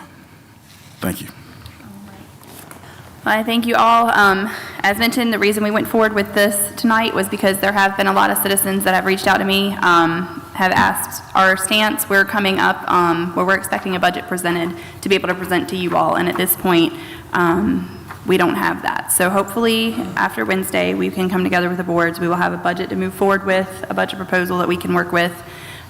Thank you. Well, I thank you all. As mentioned, the reason we went forward with this tonight was because there have been a lot of citizens that have reached out to me, have asked our stance. We're coming up where we're expecting a budget presented to be able to present to you all, and at this point, we don't have that. So hopefully, after Wednesday, we can come together with the boards. We will have a budget to move forward with, a budget proposal that we can work with,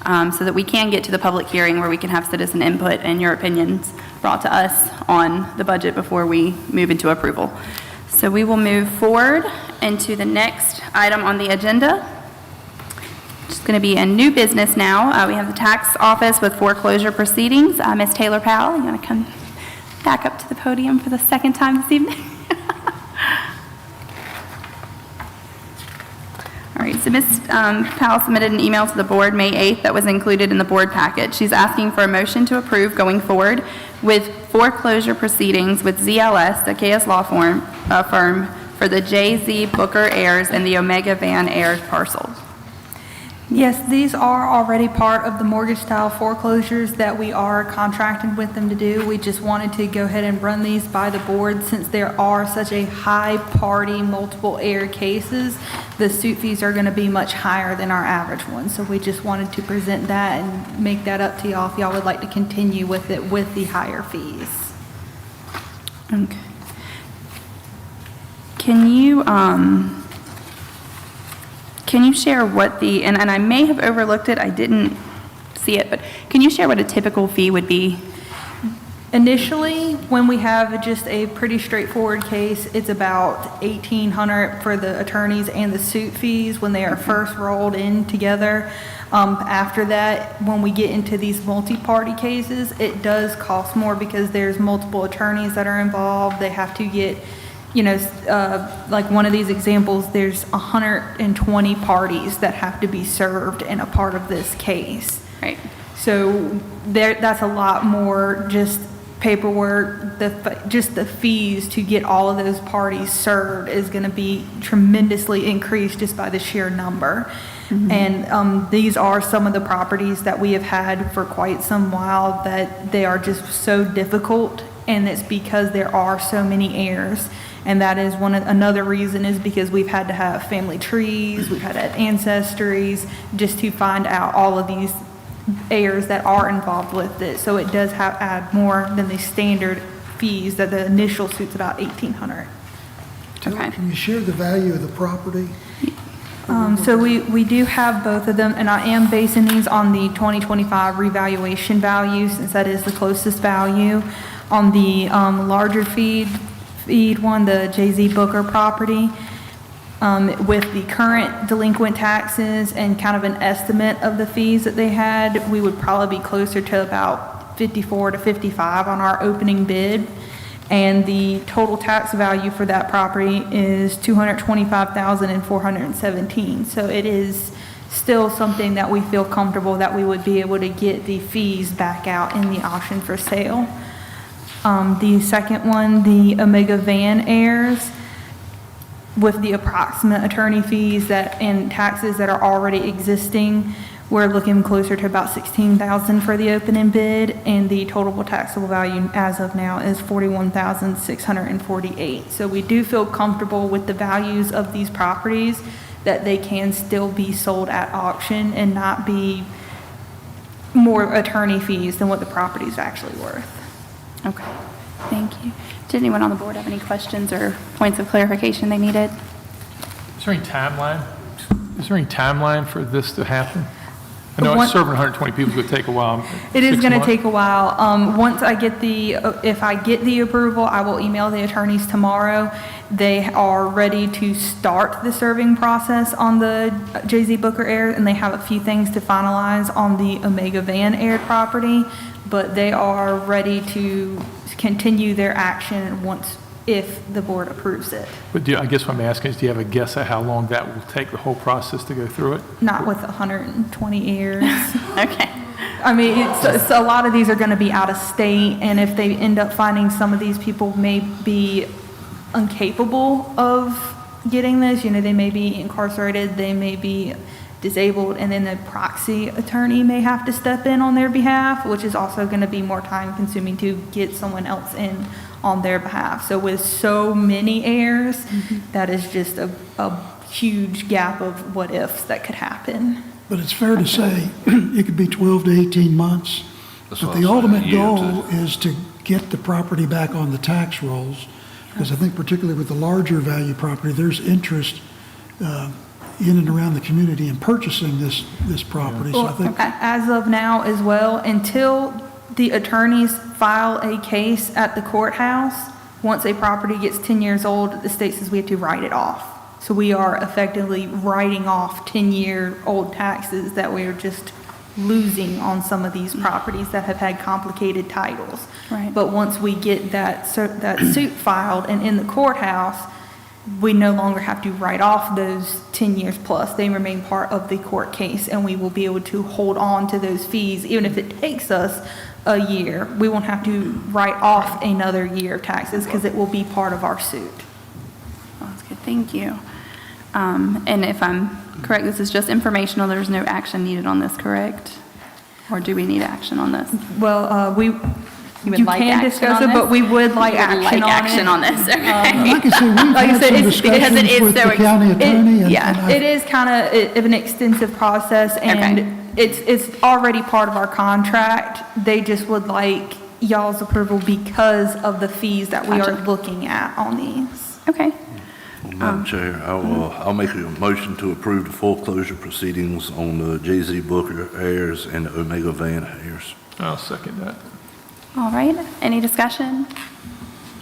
so that we can get to the public hearing where we can have citizen input and your opinions brought to us on the budget before we move into approval. So we will move forward into the next item on the agenda. It's going to be a new business now. We have the tax office with foreclosure proceedings. Ms. Taylor Powell, you want to come back up to the podium for the second time this evening? All right, so Ms. Powell submitted an email to the board May 8th that was included in the board packet. She's asking for a motion to approve going forward with foreclosure proceedings with ZLS, the KS Law firm, for the JZ Booker heirs and the Omega Van heirs parcels. Yes, these are already part of the mortgage-style foreclosures that we are contracted with them to do. We just wanted to go ahead and run these by the board since there are such a high-party, multiple heir cases. The suit fees are going to be much higher than our average ones. So we just wanted to present that and make that up to y'all if y'all would like to continue with it with the higher fees. Okay. Can you share what the, and I may have overlooked it, I didn't see it, but can you share what a typical fee would be? Initially, when we have just a pretty straightforward case, it's about $1,800 for the attorneys and the suit fees when they are first rolled in together. After that, when we get into these multi-party cases, it does cost more because there's multiple attorneys that are involved. They have to get, you know, like one of these examples, there's 120 parties that have to be served in a part of this case. Right. So that's a lot more just paperwork, just the fees to get all of those parties served is going to be tremendously increased just by the sheer number. And these are some of the properties that we have had for quite some while that they are just so difficult, and it's because there are so many heirs. And that is another reason is because we've had to have family trees, we've had to have ancestries, just to find out all of these heirs that are involved with it. So it does add more than the standard fees that the initial suit's about $1,800. Okay. Can you share the value of the property? So we do have both of them, and I am basing these on the 2025 revaluation value, since that is the closest value. On the larger feed one, the Jay-Z Booker property, with the current delinquent taxes and kind of an estimate of the fees that they had, we would probably be closer to about 54 to 55 on our opening bid. And the total tax value for that property is $225,417. So it is still something that we feel comfortable that we would be able to get the fees back out in the auction for sale. The second one, the Omega Van heirs, with the approximate attorney fees and taxes that are already existing, we're looking closer to about $16,000 for the opening bid, and the total taxable value as of now is $41,648. So we do feel comfortable with the values of these properties, that they can still be sold at auction and not be more attorney fees than what the property is actually worth. Okay, thank you. Did anyone on the board have any questions or points of clarification they needed? Is there any timeline? Is there any timeline for this to happen? I know Once- serving 120 people is going to take a while. It is 6 going to months? take a while. Once I get if I get the approval, I will email the attorneys tomorrow. They are ready to start the serving process on the Jay-Z Booker heir, and they have a few things to finalize on the Omega Van heir property, but they are ready to continue their action if the board approves it. But I guess what I'm asking is, do you have a guess at how long that will take, the whole process to go through it? Not with 120 heirs. Okay. I mean, it's a lot of these are going to be out of state, and if they end up finding some of these people may be incapable of getting this, they may be incarcerated, they may be disabled, and then the proxy attorney may have to step in on their behalf, which is also going to be more time consuming to get someone else in on their behalf. So with so many heirs, that is just a huge gap of what ifs that could happen. But it's fair to say it could be 12 to 18 months. That's But what I the was saying, ultimate a year or goal is to get the property back on the tax rolls. Because I think particularly with the larger value property, there's interest in and around the community in purchasing this property. So I think As of now as well, until the attorneys file a case at the courthouse, once a property gets 10 years old, the state says we have to write it off. So we are effectively writing off 10-year-old taxes that we are just losing on some of these properties that have had complicated titles. Right. But once we get that suit filed and in the courthouse, we no longer have to write off those 10 years plus. They remain part of the court case, and we will be able to hold on to those fees. Even if it takes us a year, we won't have to write off another year of taxes because it will be part of our suit. Well, that's good, thank you. And if I'm correct, this is just informational, there's no action needed on this, correct? Or do we need action on this? Well, You would you like can action discuss on it, this? but we would like You would action like on it. action on this, okay. like I say, we've Like I had said, some it's because it discussions is with so the county attorney. and I- It is kind of an extensive process, and it's already part of our contract. They just would like y'all's approval because of the fees that we are Gotcha. looking at on these. Okay, Well, Madam Chair, I'll make a motion to approve the foreclosure proceedings on the Jay-Z Booker heirs and the Omega Van heirs. I'll second that. all right, any discussion?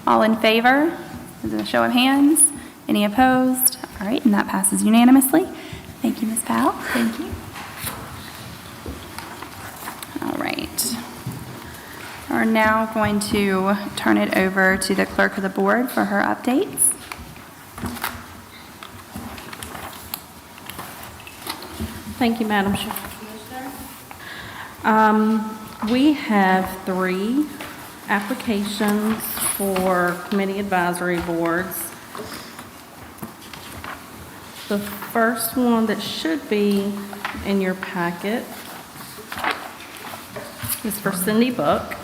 All in favor? Is it a show of hands? Any opposed? All right, and that passes unanimously. Thank you, Ms. Powell. Thank you. All right. We're now going to turn it over to the clerk of the board for her updates. Thank you, Madam Chair. We have 3 applications for committee advisory boards. The first one that should be in your packet is for Cindy Buck.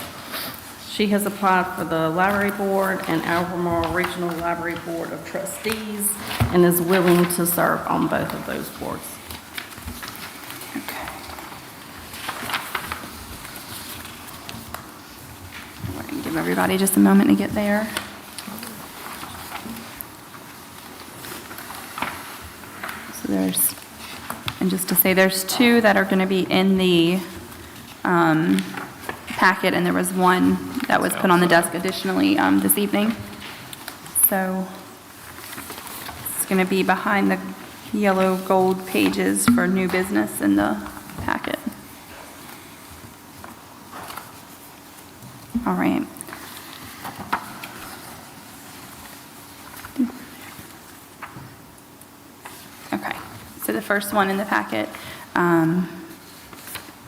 She has applied for the Library Board and Albemarle Regional Library Board of Trustees and is willing to serve on both of those boards. Okay. We're going to give everybody just a moment to get there. So there's, and just to say, there's two that are going to be in the packet, and there was one that was put on the desk additionally this evening. So it's going to be behind the yellow gold pages for new business in the packet. All right. Okay, so the first one in the packet,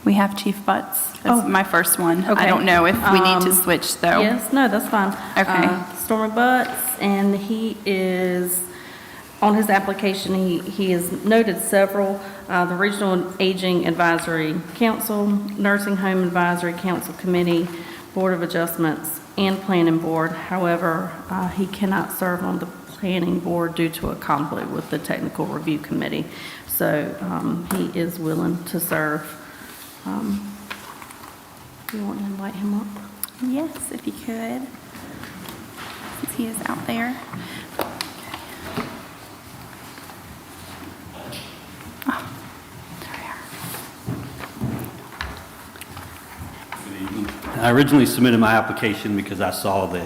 we have Chief Butts. That's my first one. I Okay. don't know if we need to switch, though. Yes, no, that's fine. Okay. Stormy Butts, and he is, on his application, he has noted several, the Regional Aging Advisory Council, Nursing Home Advisory Council Committee, Board of Adjustments, and Planning Board. However, he cannot serve on the Planning Board due to a conflict with the Technical Review Committee. So he is willing to serve. Do you want to invite him up? Yes, if you could, since he is out there. Oh, there we are. I originally submitted my application because I saw the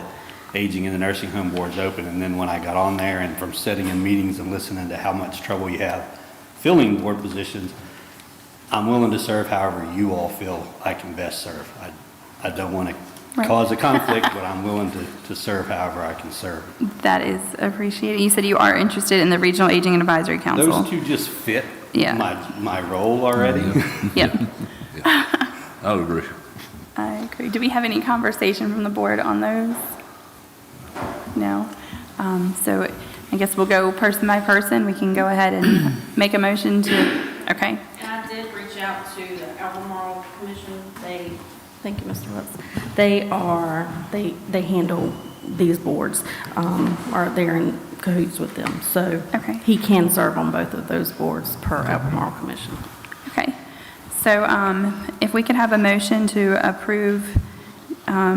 aging and the nursing home boards open, and then when I got on there and from sitting in meetings and listening to how much trouble you have filling board positions, I'm willing to serve however you all feel I can best serve. I don't want to cause a conflict, but I'm willing to serve however I can serve. That is appreciated. You said you are interested in the Regional Aging and Advisory Council. Those two just fit Yeah. my role already. Yep, I would agree. I agree. Do we have any conversation from the board on those? No? So I guess we'll go person by person. We can go ahead and make a motion to, okay. And I did reach out to the Albemarle Commission. Thank you, Mr. Woods. They handle these boards, or they're in cahoots with them. So Okay. he can serve on both of those boards per Albemarle Commission. Okay, so if we could have a motion to approve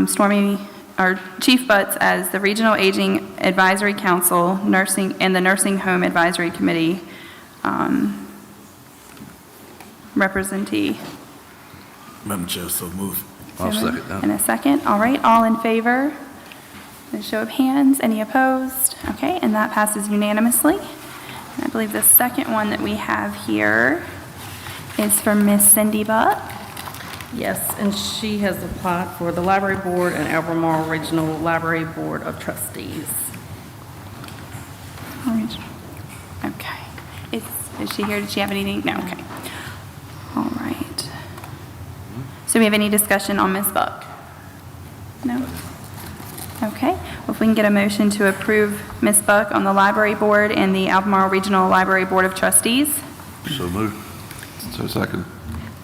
Stormy, or Chief Butts as the Regional Aging Advisory Council, Nursing, and the Nursing Home Advisory Committee representee. Madam Chair, so move. I'll second that. In a second, all right, all in favor? A show of hands, any opposed? Okay, and that passes unanimously. And I believe the second one that we have here is for Miss Cindy Buck. Yes, and she has applied for the Library Board and Albemarle Regional Library Board of Trustees. Okay. Is she here? Did she have anything? No, okay. All right. So we have any discussion on Ms. Buck? No? Okay. Well, if we can get a motion to approve Ms. Buck on the Library Board and the Albemarle Regional Library Board of Trustees. So moved. So second.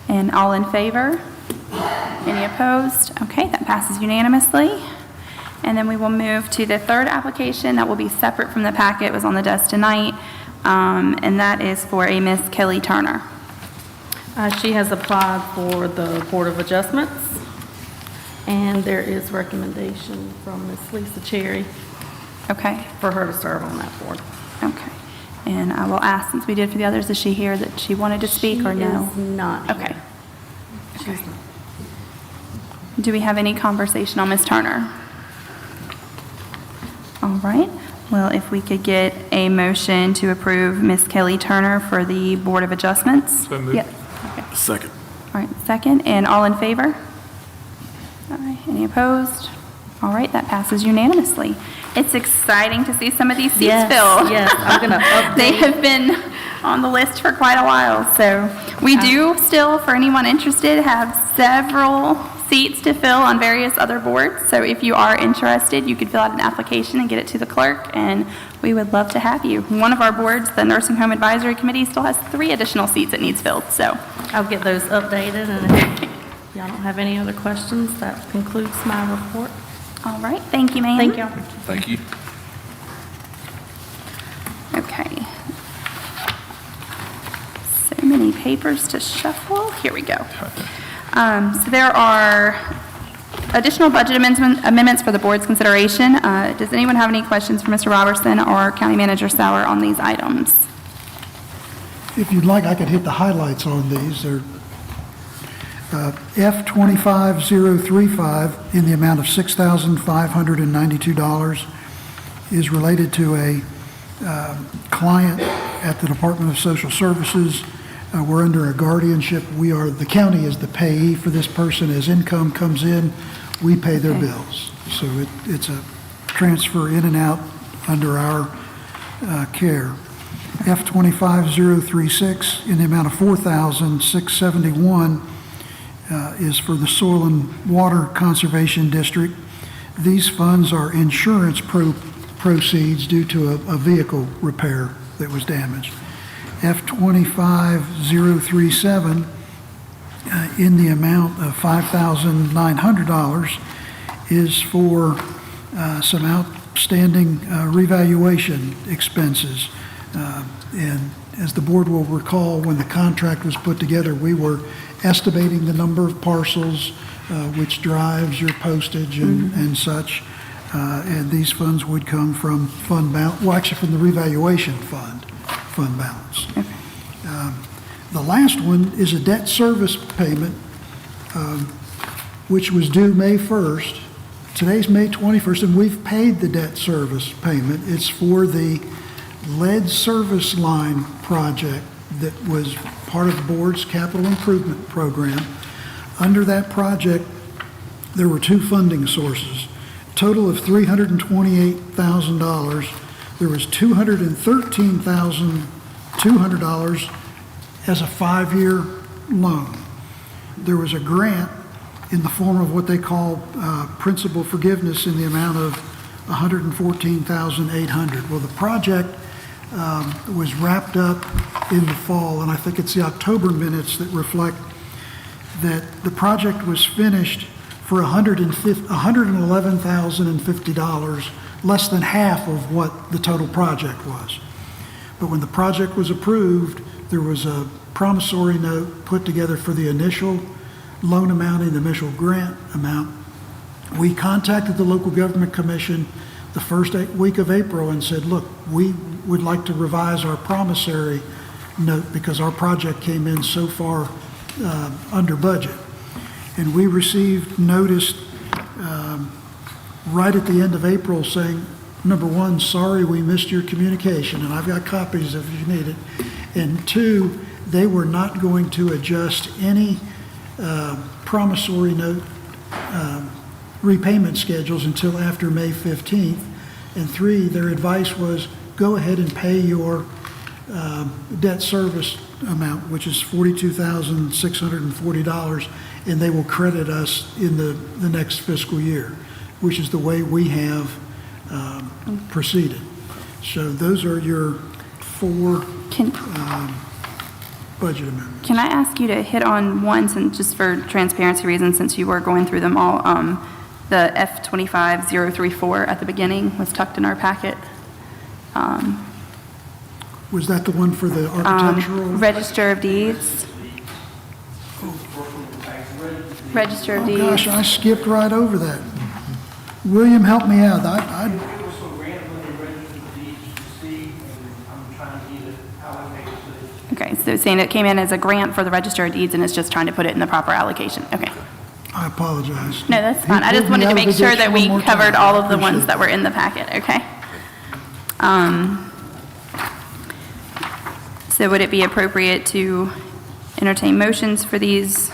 And all in favor? Any opposed? Okay, that passes unanimously. And then we will move to the third application that will be separate from the packet. It was on the desk tonight, and that is for a Miss Kelly Turner. She has applied for the Board of Adjustments, and there is recommendation from Ms. Lisa Cherry Okay, for her to serve on that board. okay. And I will ask, since we did for the others, is she here that she wanted to speak or no? She is not here. Okay. Okay. Do we have any conversation on Ms. Turner? All right. Well, if we could get a motion to approve Ms. Kelly Turner for the Board of Adjustments? So moved. Yep. Okay. Second. All right, second, and all in favor? Aye. Any opposed? All right, that passes unanimously. It's exciting to see some of these seats fill. Yes, I'm going to update. They have been on the list for quite a while, so we do still, for anyone interested, have seats to fill on various other boards. So if you are interested, you could fill out an application and get it to the clerk, and we would love to have you. One of our boards, the Nursing Home Advisory Committee, still has 3 additional seats it needs filled, so. I'll get those updated, and if y'all don't have any other questions, that concludes my report. All right, thank you, ma'am. Thank you. Thank you. Okay. So many papers to shuffle. Here we go. So there are additional budget amendments for the board's consideration. Does anyone have any questions for Mr. Robertson or County Manager Sauer on these items? If you'd like, I could hit the highlights on these. They're F25035 in the amount of $6,592 is related to a client at the Department of Social Services. We're under a guardianship. The county is the payee for this person. As income comes in, we pay their bills. So it's a transfer in and out under our care. F25036 in the amount of $4,671 is for the Soil and Water Conservation District. These funds are insurance proceeds due to a vehicle repair that was damaged. F25037 in the amount of $5,900 is for some outstanding revaluation expenses. And as the board will recall, when the contract was put together, we were estimating the number of parcels, which drives your postage and such. And these funds would come from fund balance, well, actually from the revaluation fund balance. Okay. The last one is a debt service payment, which was due May 1st. Today's May 21st, and we've paid the debt service payment. It's for the lead service line project that was part of the board's capital improvement program. Under that project, there were 2 funding sources, total of $328,000. There was $213,200 as a 5-year loan. There was a grant in the form of what they call principal forgiveness in the amount of $114,800. Well, the project was wrapped up in the fall, and I think it's the October minutes that reflect that the project was finished for $111,050, less than half of what the total project was. But when the project was approved, there was a promissory note put together for the initial loan amount and the initial grant amount. We contacted the local government commission the first week of April and said, look, we would like to revise our promissory note because our project came in so far under budget. And we received notice right at the end of April saying, number 1, sorry we missed your communication, and I've got copies if you need it. And 2, they were not going to adjust any promissory note repayment schedules until after May 15th. And 3, their advice was go ahead and pay your debt service amount, which is $42,640, and they will credit us in the next fiscal year, which is the way we have proceeded. So those are your 4 budget amendments. Can I ask you to hit on one, since, just for transparency reasons, since you were going through them all? The F25034 at the beginning was tucked in our packet. Was that the one for the architectural? Register of Deeds. Register of Deeds. Oh, gosh, I skipped right over that. William, help me out. Okay, so saying it came in as a grant for the Register of Deeds and it's just trying to put it in the proper allocation. Okay. I apologize. No, that's fine. I just Pulled me wanted to out of make the sure ditch that one we more covered time. all of the Appreciate ones it. that were in the packet, okay? So would it be appropriate to entertain motions for these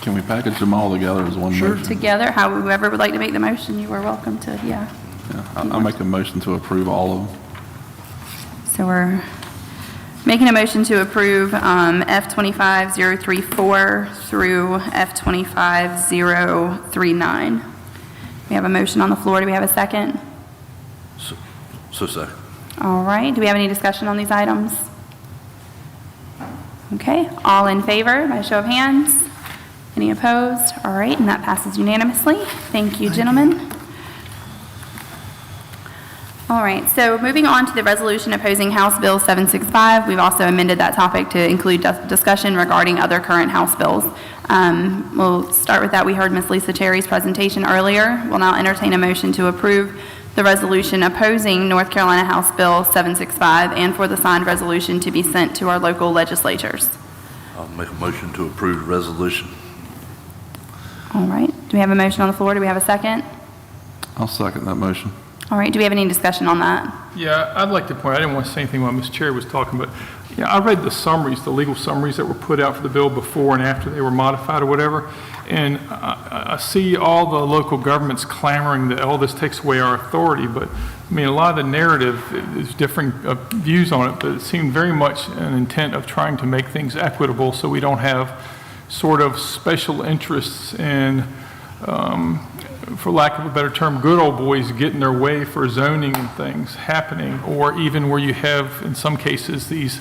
Can we package them all together as one motion? together? Whoever would like to make the motion, you are welcome to, yeah. Yeah, I'll make a motion to approve all of them. So we're Making a motion to approve F25034 through F25039. We have a motion on the floor. Do we have a second? So second. All right. Do we have any discussion on these items? Okay. All in favor by show of hands? Any opposed? All right. And that passes unanimously. Thank you, gentlemen. All right, so moving on to the resolution opposing House Bill 765, we've also amended that topic to include discussion regarding other current House bills. We'll start with that. We heard Ms. Lisa Terry's presentation earlier. We'll now entertain a motion to approve the resolution opposing North Carolina House Bill 765 and for the signed resolution to be sent to our local legislatures. I'll make a motion to approve the resolution. All right, do we have a motion on the floor? Do we have a second? I'll second that motion. All right, do we have any discussion on that? Yeah, I'd like to point, I didn't want to say anything while Ms. Cherry was talking, but yeah, I read the summaries, the legal summaries that were put out for the bill before and after they were modified or whatever, and I see all the local governments clamoring that, oh, this takes away our authority, but I mean, a lot of the narrative is differing views on it, but it seemed very much an intent of trying to make things equitable so we don't have sort of special interests in for lack of a better term, good old boys getting their way for zoning and things happening, or even where you have, in some cases, these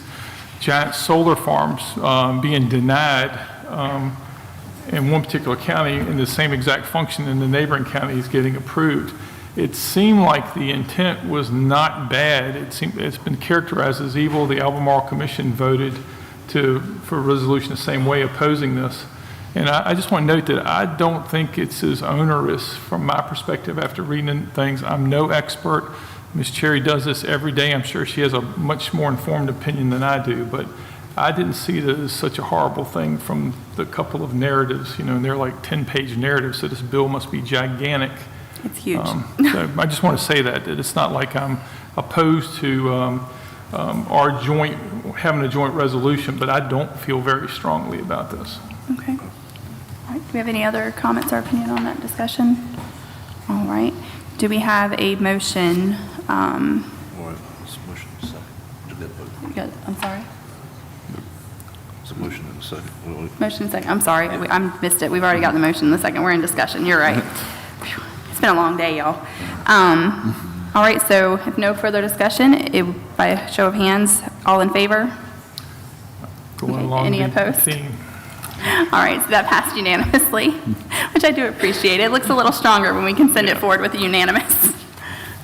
giant solar farms being denied in one particular county and the same exact function in the neighboring county is getting approved. It seemed like the intent was not bad. It's been characterized as evil. The Albemarle Commission voted for a resolution the same way, opposing this. And I just want to note that I don't think it's as onerous from my perspective after reading things. I'm no expert. Ms. Cherry does this every day. I'm sure she has a much more informed opinion than I do, but I didn't see it as such a horrible thing from the couple of narratives, you know, and they're like 10-page narratives, so this bill must be gigantic. It's huge. So I just want to say that it's not like I'm opposed to having a joint resolution, but I don't feel very strongly about this. Okay. All right. Do we have any other comments or opinion on that discussion? All right. Do we have a motion? All right, it's a motion and a second. Did that vote? I'm sorry. It's a motion and a second. Motion and second. I'm sorry. I missed it. We've already got the motion and the second. We're in discussion. You're right. It's been a long day, y'all. All right. So if no further discussion, by a show of hands, all in favor? Going along Any the opposed? theme. All right, so that passed unanimously, which I do appreciate. It looks a little stronger when we can send it forward with a unanimous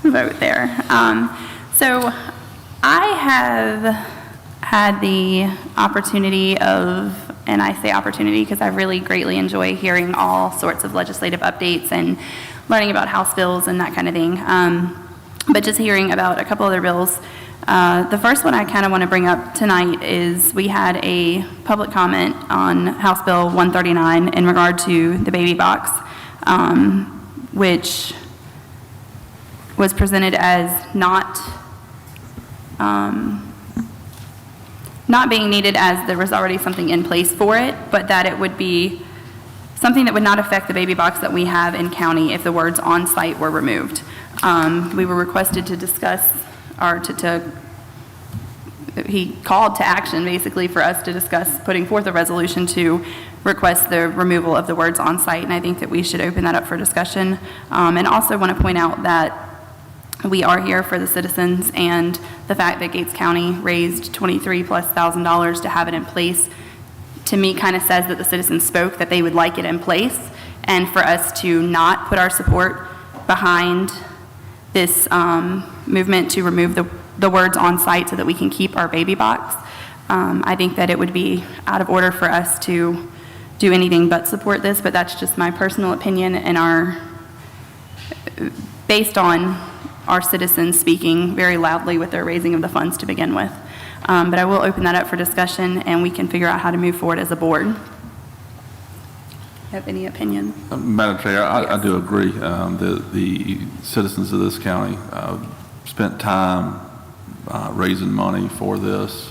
vote there. So I have had the opportunity of, and I say opportunity because I really greatly enjoy hearing all sorts of legislative updates and learning about House bills and that kind of thing. But just hearing about a couple other bills. The first one I kind of want to bring up tonight is we had a public comment on House Bill 139 in regard to the baby box, which was presented as not being needed as there was already something in place for it, but that it would be something that would not affect the baby box that we have in county if the words "on site" were removed. We were requested to discuss, or he called to action basically for us to discuss putting forth a resolution to request the removal of the words "on site," and I think that we should open that up for discussion. And also want to point out that we are here for the citizens, and the fact that Gates County raised $23,000+ to have it in place, to me, kind of says that the citizens spoke that they would like it in place, and for us to not put our support behind this movement to remove the words "on site" so that we can keep our baby box. I think that it would be out of order for us to do anything but support this, but that's just my personal opinion and based on our citizens speaking very loudly with their raising of the funds to begin with. But I will open that up for discussion, and we can figure out how to move forward as a board. Have any opinion? Madam Chair, I do agree. The citizens of this county spent time raising money for this,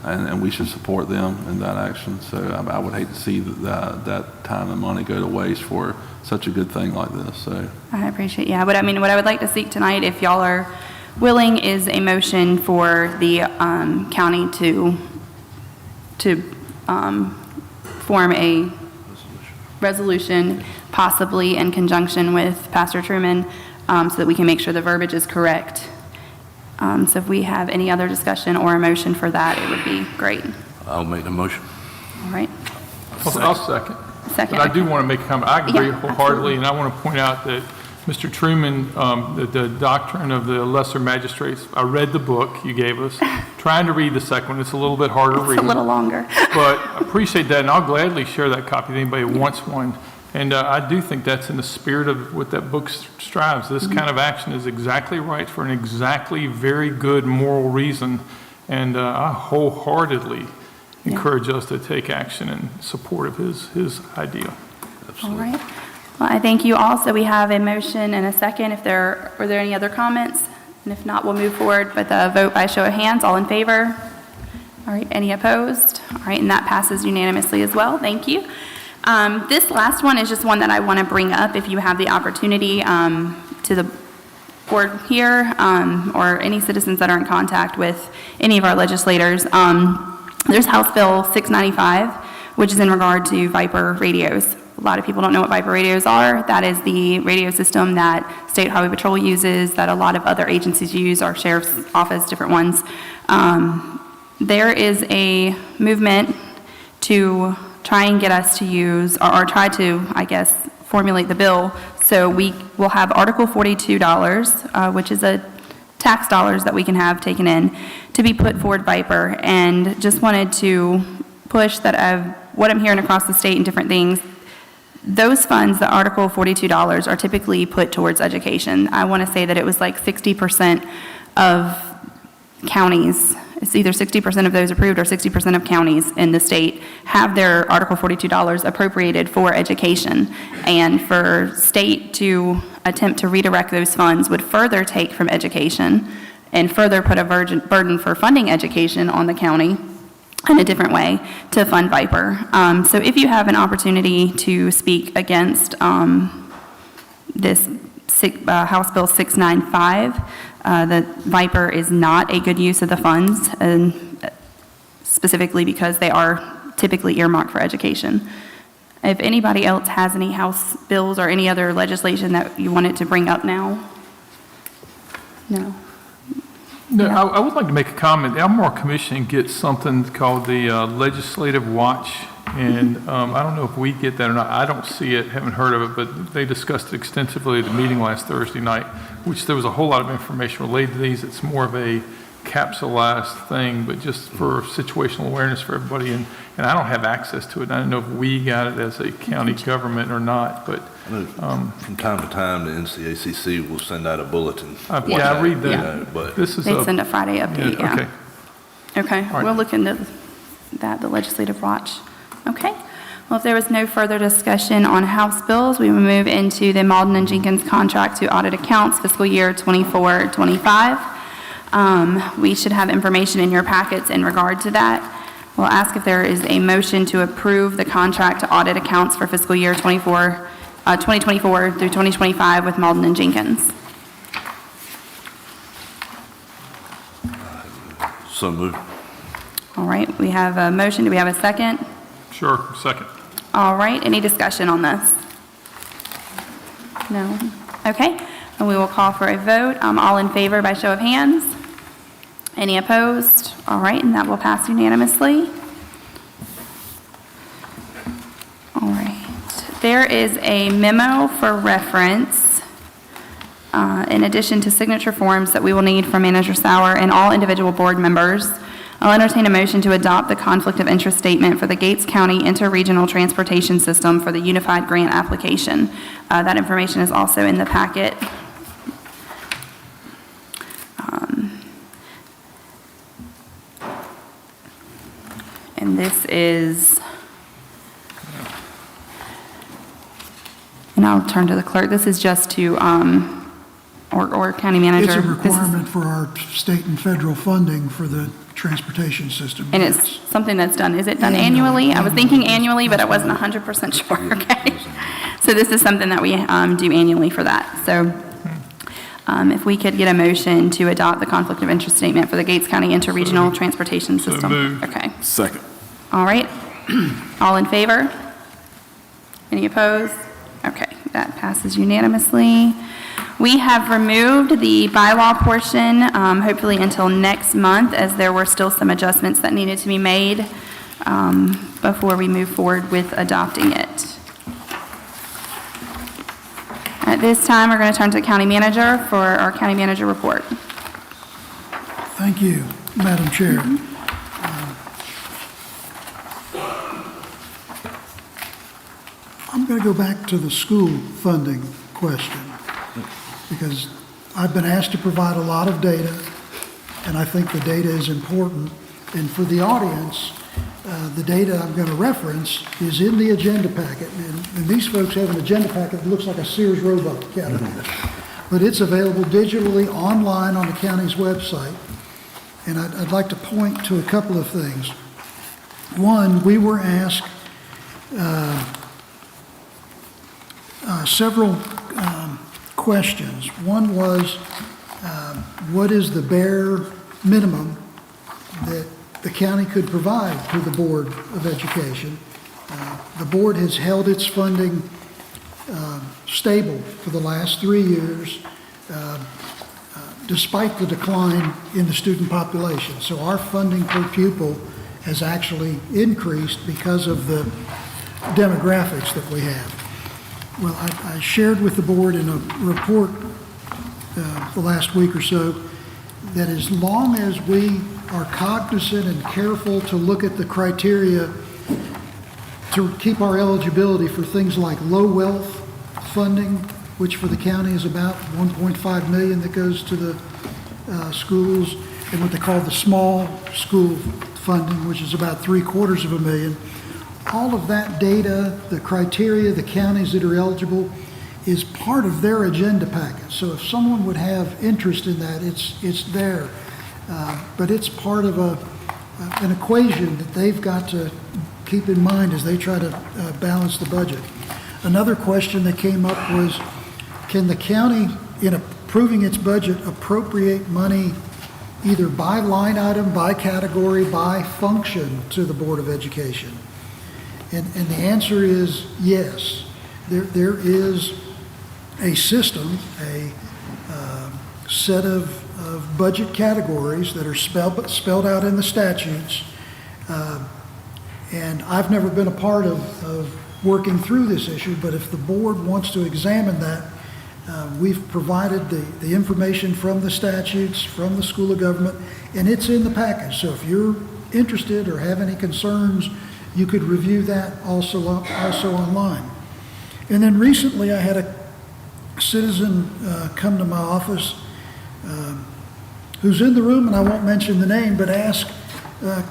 and we should support them in that action. So I would hate to see that time and money go to waste for such a good thing like this. So I appreciate, yeah. But I mean, what I would like to seek tonight, if y'all are willing is a motion for the county to form a resolution, possibly in conjunction with Pastor Truman, so that we can make sure the verbiage is correct. So if we have any other discussion or a motion for that, it would be great. I'll make the motion. All right. I'll second. Second. But I do want to make a comment. I agree Yeah, wholeheartedly, and I want to point out that Mr. Truman, the doctrine of the lesser magistrates, I read the book you gave us, trying to read the second one. It's a little bit harder reading. It's a little longer. But I appreciate that, and I'll gladly share that copy with anybody who wants one. And I do think that's in the spirit of what that book strives. This kind of action is exactly right for an exactly very good moral reason. And I wholeheartedly encourage us to take action in support of his idea. All right. Well, I thank you all. So we have a motion and a second. Were there any other comments? And if not, we'll move forward with a vote by show of hands. All in favor? All right. Any opposed? All right. And that passes unanimously as well. Thank you. This last one is just one that I want to bring up if you have the opportunity to the board here or any citizens that are in contact with any of our legislators. There's House Bill 695, which is in regard to Viper radios. A lot of people don't know what Viper radios are. That is the radio system that State Highway Patrol uses, that a lot of other agencies use, our Sheriff's Office, different ones. There is a movement to try and get us to use, or try to, I guess, formulate the bill. So we will have Article $42, which is a tax dollars that we can have taken in, to be put forward Viper. And just wanted to push that what I'm hearing across the state and different things, those funds, the Article $42, are typically put towards education. I want to say that it was like 60% of counties, it's either 60% of those approved or 60% of counties in the state have their Article $42 appropriated for education. And for state to attempt to redirect those funds would further take from education and further put a burden for funding education on the county in a different way to fund Viper. So if you have an opportunity to speak against this House Bill 695, that Viper is not a good use of the funds, and specifically because they are typically earmarked for education. If anybody else has any House bills or any other legislation that you wanted to bring up now? No? No, I would like to make a comment. The Albemarle Commission gets something called the Legislative Watch, and I don't know if we get that or not. I don't see it, haven't heard of it, but they discussed it extensively at the meeting last Thursday night, which there was a whole lot of information related to these. It's more of a capsulized thing, but just for situational awareness for everybody, and I don't have access to it. I don't know if we got it as a county government or not, but from time to time, the NCACC will send out a bulletin. Yeah, I read that. You know, but They send a Friday update, yeah. Okay. Okay, right. we'll look into that, the Legislative Watch. Okay. Well, if there was no further discussion on House bills, we will move into the Malden and Jenkins contract to audit accounts fiscal year 24-25. We should have information in your packets in regard to that. We'll ask if there is a motion to approve the contract to audit accounts for fiscal year 2024 through 2025 with Malden and Jenkins. so moved. All right, we have a motion. Do we have a second? Sure, second. All right, any discussion on this? No? Okay, and we will call for a vote. All in favor by show of hands? Any opposed? All right, and that will pass unanimously. All right, there is a memo for reference in addition to signature forms that we will need from Manager Sauer and all individual board members. I'll entertain a motion to adopt the conflict of interest statement for the Gates County Interregional Transportation System for the Unified Grant application. That information is also in the packet. And this is, and I'll turn to the clerk, this is just to, or county manager. It's a This is- requirement for our state and federal funding for the transportation system. And it's something that's done, is it done annually? I was thinking annually, but I wasn't 100% sure, okay? So this is something that we do annually for that. So If we could get a motion to adopt the conflict of interest statement for the Gates County Interregional Transportation System. moved. Okay. Second. All right. All in favor? Any opposed? Okay, that passes unanimously. We have removed the bylaw portion, hopefully until next month, as there were still some adjustments that needed to be made before we move forward with adopting it. At this time, we're going to turn to County Manager for our County Manager report. Thank you, Madam Chair. I'm going to go back to the school funding question, because I've been asked to provide a lot of data, and I think the data is important. And for the audience, the data I'm going to reference is in the agenda packet. And these folks have an agenda packet that looks like a Sears Roebuck catalog. But it's available digitally online on the county's website. And I'd like to point to a couple of things. One, we were asked several questions. One was, what is the bare minimum that the county could provide to the Board of Education? The board has held its funding stable for the last 3 years, despite the decline in the student population. So our funding per pupil has actually increased because of the demographics that we have. Well, I shared with the board in a report the last week or so that as long as we are cognizant and careful to look at the criteria to keep our eligibility for things like low wealth funding, which for the county is about 1.5 million that goes to the schools, and what they call the small school funding, which is about $750,000. All of that data, the criteria, the counties that are eligible, is part of their agenda packet. So if someone would have interest in that, it's there. But it's part of an equation that they've got to keep in mind as they try to balance the budget. Another question that came up was, can the county, in approving its budget, appropriate money either by line item, by category, by function to the Board of Education? And the answer is yes. There is a system, a set of budget categories that are spelled out in the statutes. And I've never been a part of working through this issue, but if the board wants to examine that, we've provided the information from the statutes, from the School of Government, and it's in the package. So if you're interested or have any concerns, you could review that also online. And then recently I had a citizen come to my office who's in the room, and I won't mention the name, but ask,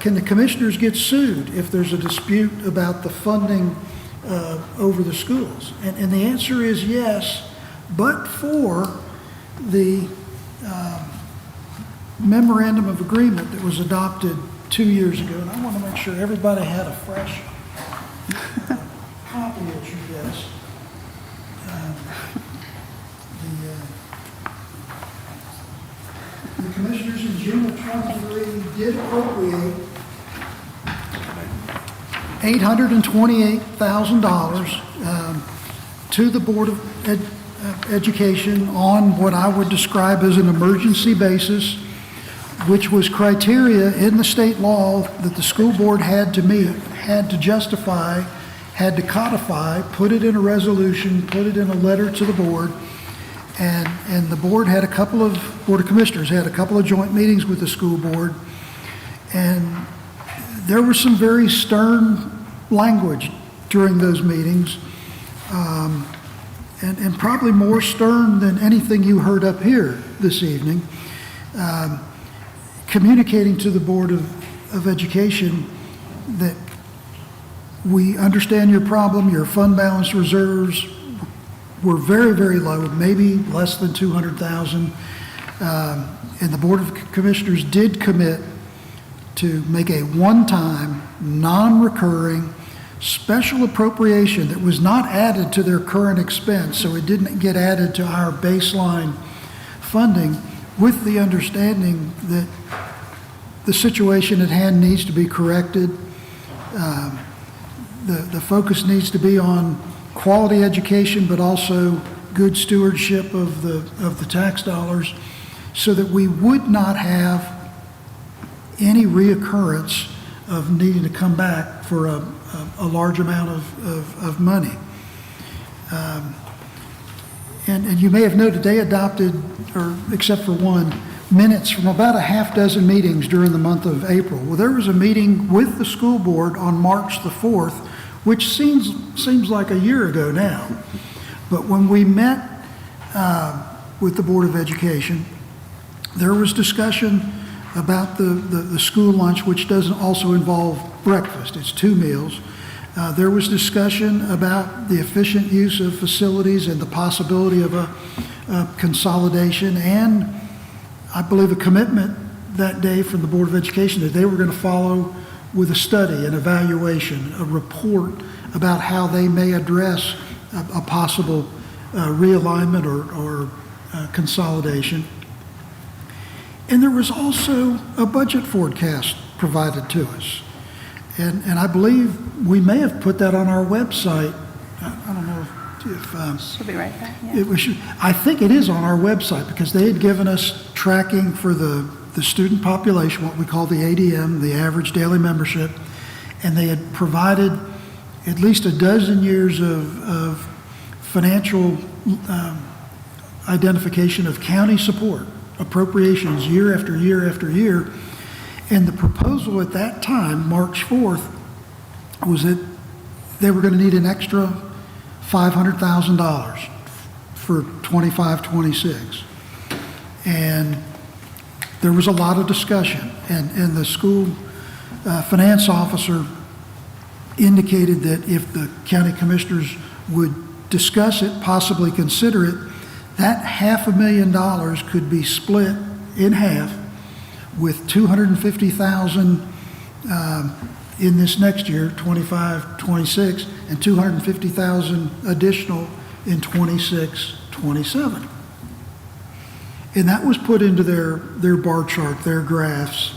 can the commissioners get sued if there's a dispute about the funding over the schools? And the answer is yes, but for the memorandum of agreement that was adopted 2 years ago. And I want to make sure everybody had a fresh copy at your desk. The commissioners in June of 23 did appropriate $828,000 to the Board of Education on what I would describe as an emergency basis, which was criteria in the state law that the school board had to meet, had to justify, had to codify, put it in a resolution, put it in a letter to the board. And the board had Board of Commissioners had a couple of joint meetings with the school board. And there was some very stern language during those meetings. And probably more stern than anything you heard up here this evening. Communicating to the Board of Education that we understand your problem, your fund balance reserves were very, very low, maybe less than 200,000. And the Board of Commissioners did commit to make a one-time, non-recurring, special appropriation that was not added to their current expense, so it didn't get added to our baseline funding with the understanding that the situation at hand needs to be corrected. The focus needs to be on quality education, but also good stewardship of the tax dollars, so that we would not have any reoccurrence of needing to come back for a large amount of money. And you may have noted they adopted, or except for one, minutes from about a half dozen meetings during the month of April. Well, there was a meeting with the school board on March the 4th, which seems like a year ago now. But when we met with the Board of Education, there was discussion about the school lunch, which doesn't also involve breakfast. It's 2 meals. There was discussion about the efficient use of facilities and the possibility of a consolidation, and I believe a commitment that day from the Board of Education that they were going to follow with a study, an evaluation, a report about how they may address a possible realignment or consolidation. And there was also a budget forecast provided to us. And I believe we may have put that on our website. I don't know if Should be right there, yeah. it was, I think it is on our website, because they had given us tracking for the student population, what we call the ADM, the average daily membership, and they had provided at least a dozen years of financial identification of county support, appropriations year after year after year. And the proposal at that time, March 4th, was that they were going to need an extra $500,000 for 25-26. And there was a lot of discussion, and the school finance officer indicated that if the county commissioners would discuss it, possibly consider it, that $500,000 could be split in half, with $250,000 in this next year, 25-26, and $250,000 additional in 26-27. And that was put into their bar chart, their graphs.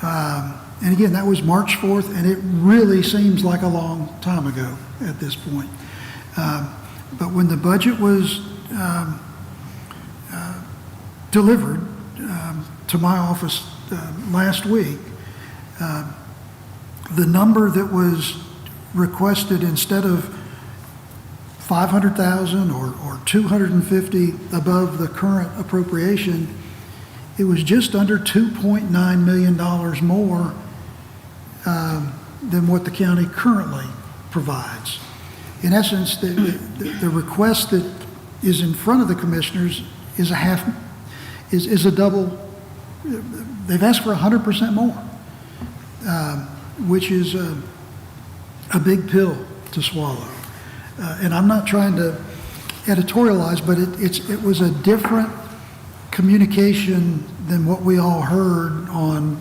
And again, that was March 4th, and it really seems like a long time ago at this point. But when the budget was delivered to my office last week, the number that was requested, instead of 500,000 or 250 above the current appropriation, it was just under $2.9 million more than what the county currently provides. In essence, the request that is in front of the commissioners is a double. They've asked for 100% more, which is a big pill to swallow. And I'm not trying to editorialize, but it was a different communication than what we all heard on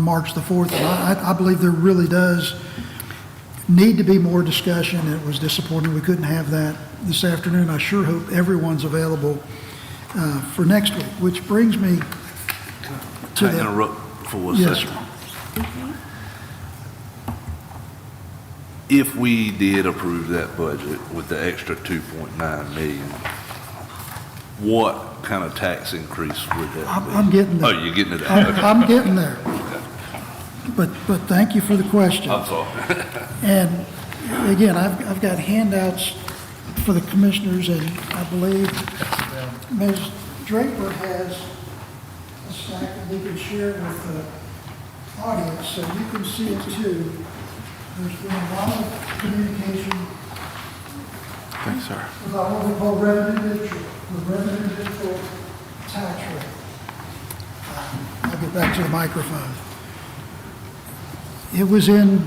March the 4th. And I believe there really does need to be more discussion. It was disappointing we couldn't have that this afternoon. I sure hope everyone's available for next week, which brings me to Can I interrupt for a Yes, second? sir. If we did approve that budget with the extra 2.9 million, what kind of tax increase would that be? I'm getting there. Oh, you're getting to that, okay. I'm getting there. But thank you for the question. I'm sorry. And again, I've got handouts for the commissioners, and I believe Ms. Draper has a stack that we can share with the audience, so you can see it too. There's been a lot of communication Thanks, sir. about what we call revenue neutral, the revenue neutral tax rate. I'll get back to the microphone. It was in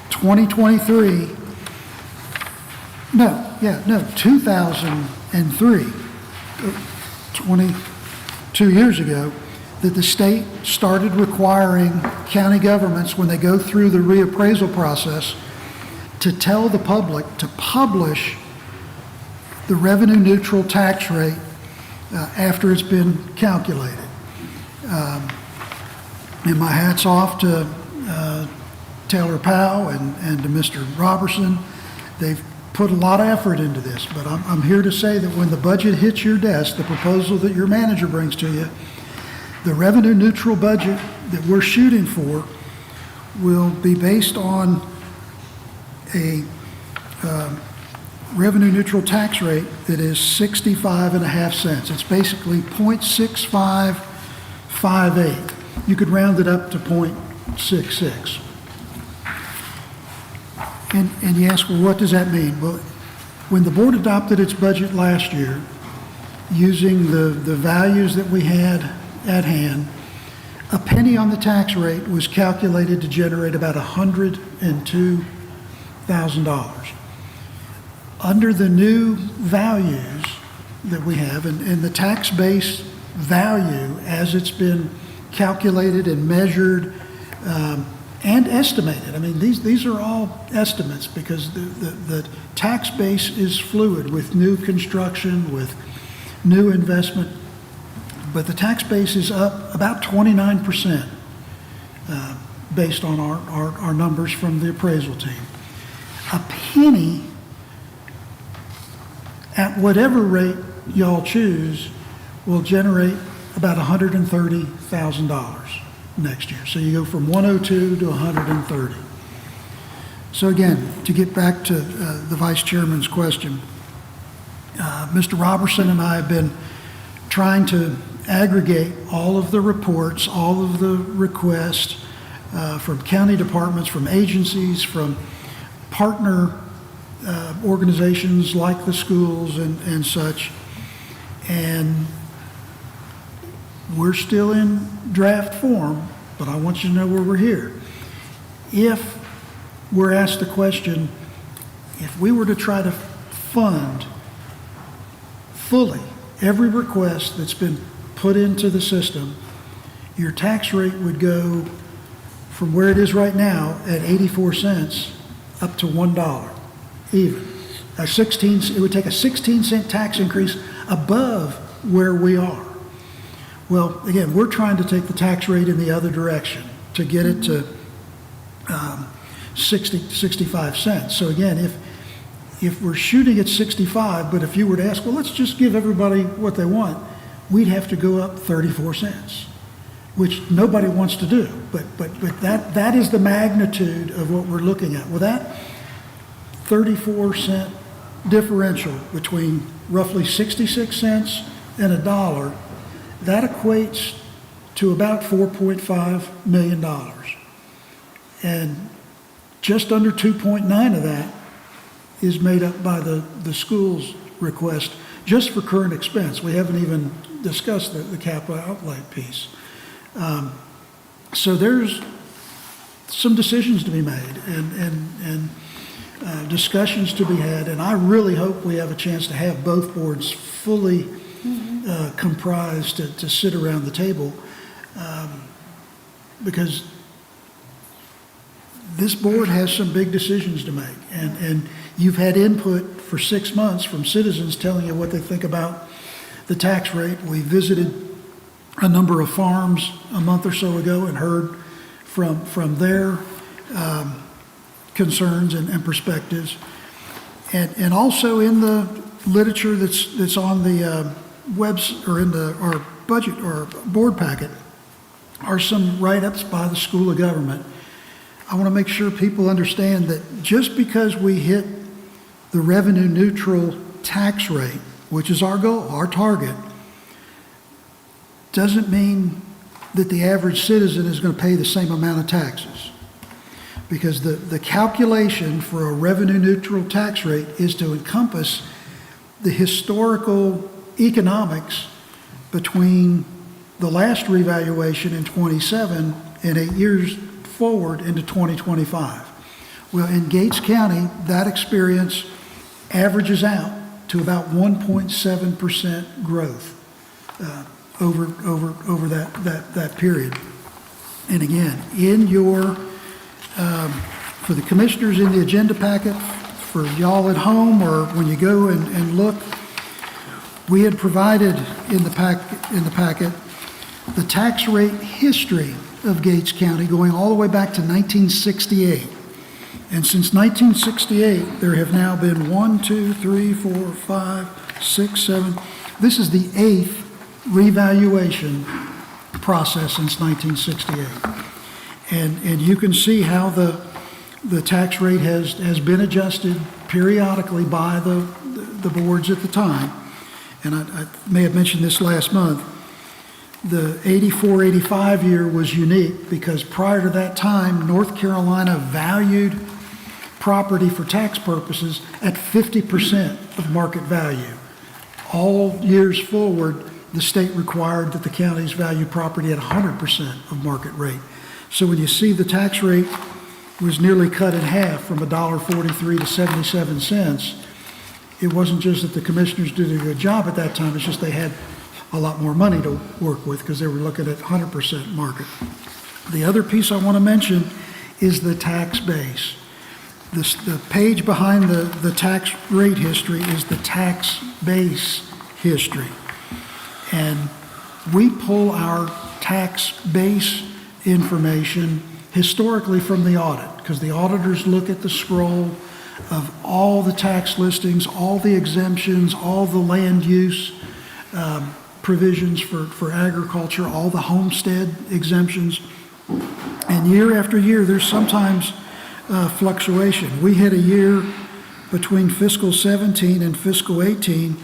2023, 2003, 22 years ago, that the state started requiring county governments, when they go through the reappraisal process, to tell the public to publish the revenue neutral tax rate after it's been calculated. And my hat's off to Taylor Powell and to Mr. Robertson. They've put a lot of effort into this, but I'm here to say that when the budget hits your desk, the proposal that your manager brings to you, the revenue neutral budget that we're shooting for will be based on a revenue neutral tax rate that is 65.5 cents. It's basically 0.6558. You could round it up to 0.66. And you ask, well, what does that mean? Well, when the board adopted its budget last year, using the values that we had at hand, a penny on the tax rate was calculated to generate about $102,000. Under the new values that we have, and the tax base value as it's been calculated and measured and estimated. I mean, these are all estimates because the tax base is fluid with new construction, with new investment, but the tax base is up about 29% based on our numbers from the appraisal team. A penny at whatever rate y'all choose will generate about $130,000 next year. So you go from 102 to 130. So again, to get back to the Vice Chairman's question, Mr. Robertson and I have been trying to aggregate all of the reports, all of the requests from county departments, from agencies, from partner organizations like the schools and such. And we're still in draft form, but I want you to know where we're here. If we're asked the question, if we were to try to fund fully every request that's been put into the system, your tax rate would go from where it is right now at 84 cents up to $1 even. It would take a 16-cent tax increase above where we are. Well, again, we're trying to take the tax rate in the other direction to get it to 65 cents. So again, if we're shooting at 65, but if you were to ask, well, let's just give everybody what they want, we'd have to go up 34 cents, which nobody wants to do. But that is the magnitude of what we're looking at. Well, that 34-cent differential between roughly 66 cents and $1, that equates to about $4.5 million. And just under 2.9 of that is made up by the school's request just for current expense. We haven't even discussed the capital outlay piece. So there's some decisions to be made and discussions to be had, and I really hope we have a chance to have both boards fully comprised to sit around the table, because this board has some big decisions to make, and you've had input for 6 months from citizens telling you what they think about the tax rate. We visited a number of farms a month or so ago and heard from their concerns and perspectives, and also in the literature that's on the webs or in our budget or board packet are some write-ups by the School of Government. I want to make sure people understand that just because we hit the revenue neutral tax rate, which is our goal, our target, doesn't mean that the average citizen is going to pay the same amount of taxes. Because the calculation for a revenue neutral tax rate is to encompass the historical economics between the last revaluation in 27 and 8 years forward into 2025. Well, in Gates County, that experience averages out to about 1.7% growth over that period. And again, in your for the commissioners in the agenda packet, for y'all at home or when you go and look, We had provided in the packet the tax rate history of Gates County going all the way back to 1968. And since 1968, there have now been 1, 2, 3, 4, 5, 6, 7. This is the 8th revaluation process since 1968. And you can see how the tax rate has been adjusted periodically by the boards at the time. And I may have mentioned this last month. The 84-85 year was unique because prior to that time, North Carolina valued property for tax purposes at 50% of market value. All years forward, the state required that the counties value property at 100% of market rate. So when you see the tax rate was nearly cut in half from $1.43 to 77 cents, it wasn't just that the commissioners did a good job at that time, it's just they had a lot more money to work with because they were looking at 100% market. The other piece I want to mention is the tax base. The page behind the tax rate history is the tax base history. And we pull our tax base information historically from the audit because the auditors look at the scroll of all the tax listings, all the exemptions, all the land use provisions for agriculture, all the homestead exemptions. And year after year, there's sometimes fluctuation. We had a year between fiscal 17 and fiscal 18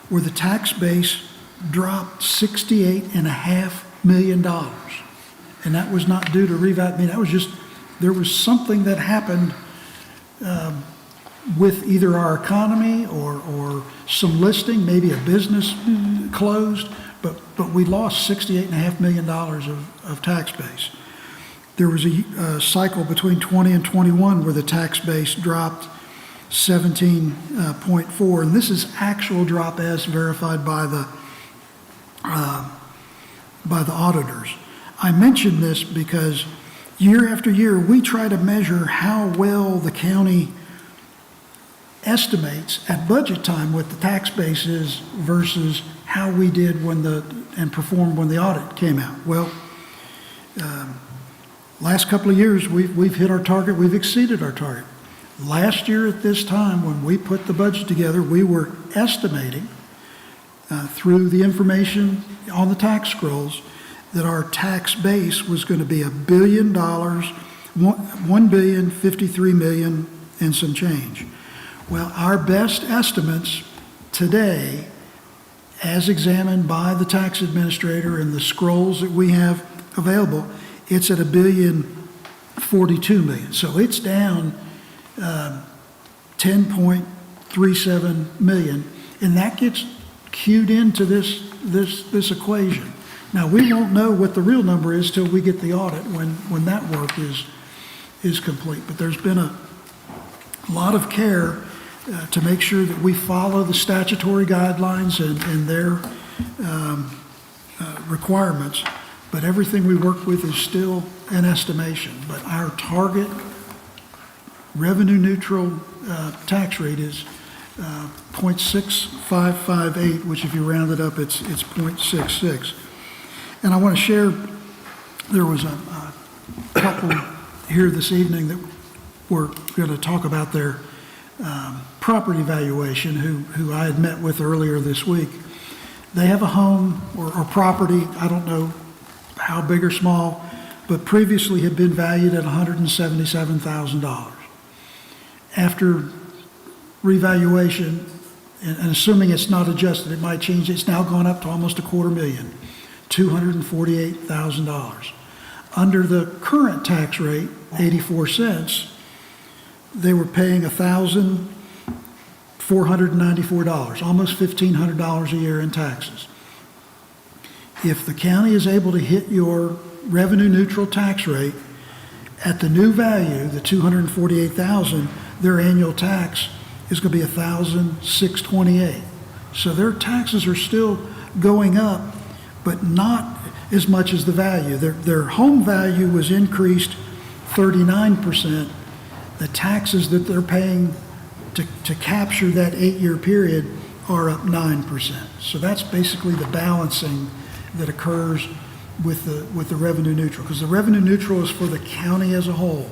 where the tax base dropped $68.5 million. And that was not due to reval. I mean, that was just, there was something that happened with either our economy or some listing, maybe a business closed, but we lost $68.5 million of tax base. There was a cycle between 20 and 21 where the tax base dropped 17.4, and this is actual drop as verified by the auditors. I mention this because year after year we try to measure how well the county estimates at budget time what the tax base is versus how we did and performed when the audit came out. Well, last couple of years we've hit our target, we've exceeded our target. Last year at this time when we put the budget together, we were estimating through the information on the tax scrolls that our tax base was going to be $1 billion, $1,053 million and some change. Well, our best estimates today, as examined by the tax administrator and the scrolls that we have available, it's at $1,042 million. So it's down 10.37 million, and that gets queued into this equation. Now, we won't know what the real number is till we get the audit when that work is complete. But there's been a lot of care to make sure that we follow the statutory guidelines and their requirements. But everything we work with is still an estimation. But our target revenue neutral tax rate is 0.6558, which if you round it up, it's 0.66. And I want to share, there was a couple here this evening that were going to talk about their property valuation who I had met with earlier this week. They have a home or property, I don't know how big or small, but previously had been valued at $177,000. After revaluation, and assuming it's not adjusted, it might change, it's now gone up to almost $250,000, $248,000. Under the current tax rate, 84 cents, they were paying $1,494, almost $1,500 a year in taxes. If the county is able to hit your revenue neutral tax rate at the new value, the $248,000, their annual tax is going to be $1,628. So their taxes are still going up, but not as much as the value. Their home value was increased 39%. The taxes that they're paying to capture that 8-year period are up 9%. So that's basically the balancing that occurs with the revenue neutral, because the revenue neutral is for the county as a whole.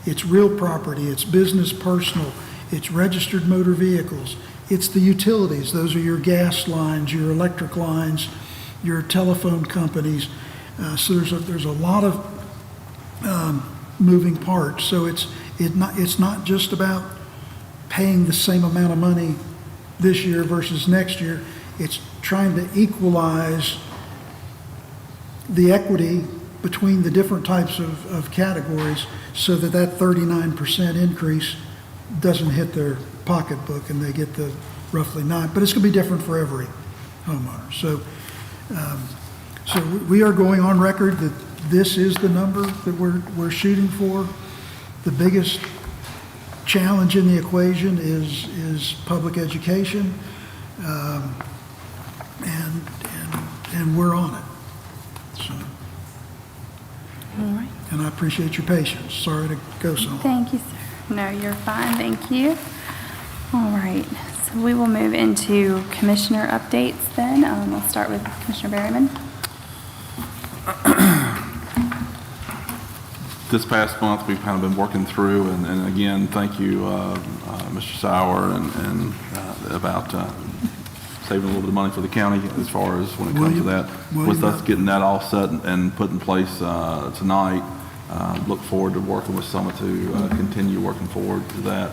It's real property, it's business, personal, it's registered motor vehicles, it's the utilities. Those are your gas lines, your electric lines, your telephone companies. So there's a lot of moving parts. So it's not just about paying the same amount of money this year versus next year. It's trying to equalize the equity between the different types of categories so that 39% increase doesn't hit their pocketbook and they get the roughly 9, but it's going to be different for every homeowner. So we are going on record that this is the number that we're shooting for. The biggest challenge in the equation is public education, and we're on it. So, All right. and I appreciate your patience. Sorry to go so long. Thank you, sir. No, you're fine. Thank you. All right. So we will move into commissioner updates then. We'll start with Commissioner Berryman. This past month, we've kind of been working through, and again, thank you, Mr. Sauer, and about saving a little bit of money for the county as far as when it comes to that. With us getting that all set and put in place tonight, look forward to working with Summit to continue working forward to that.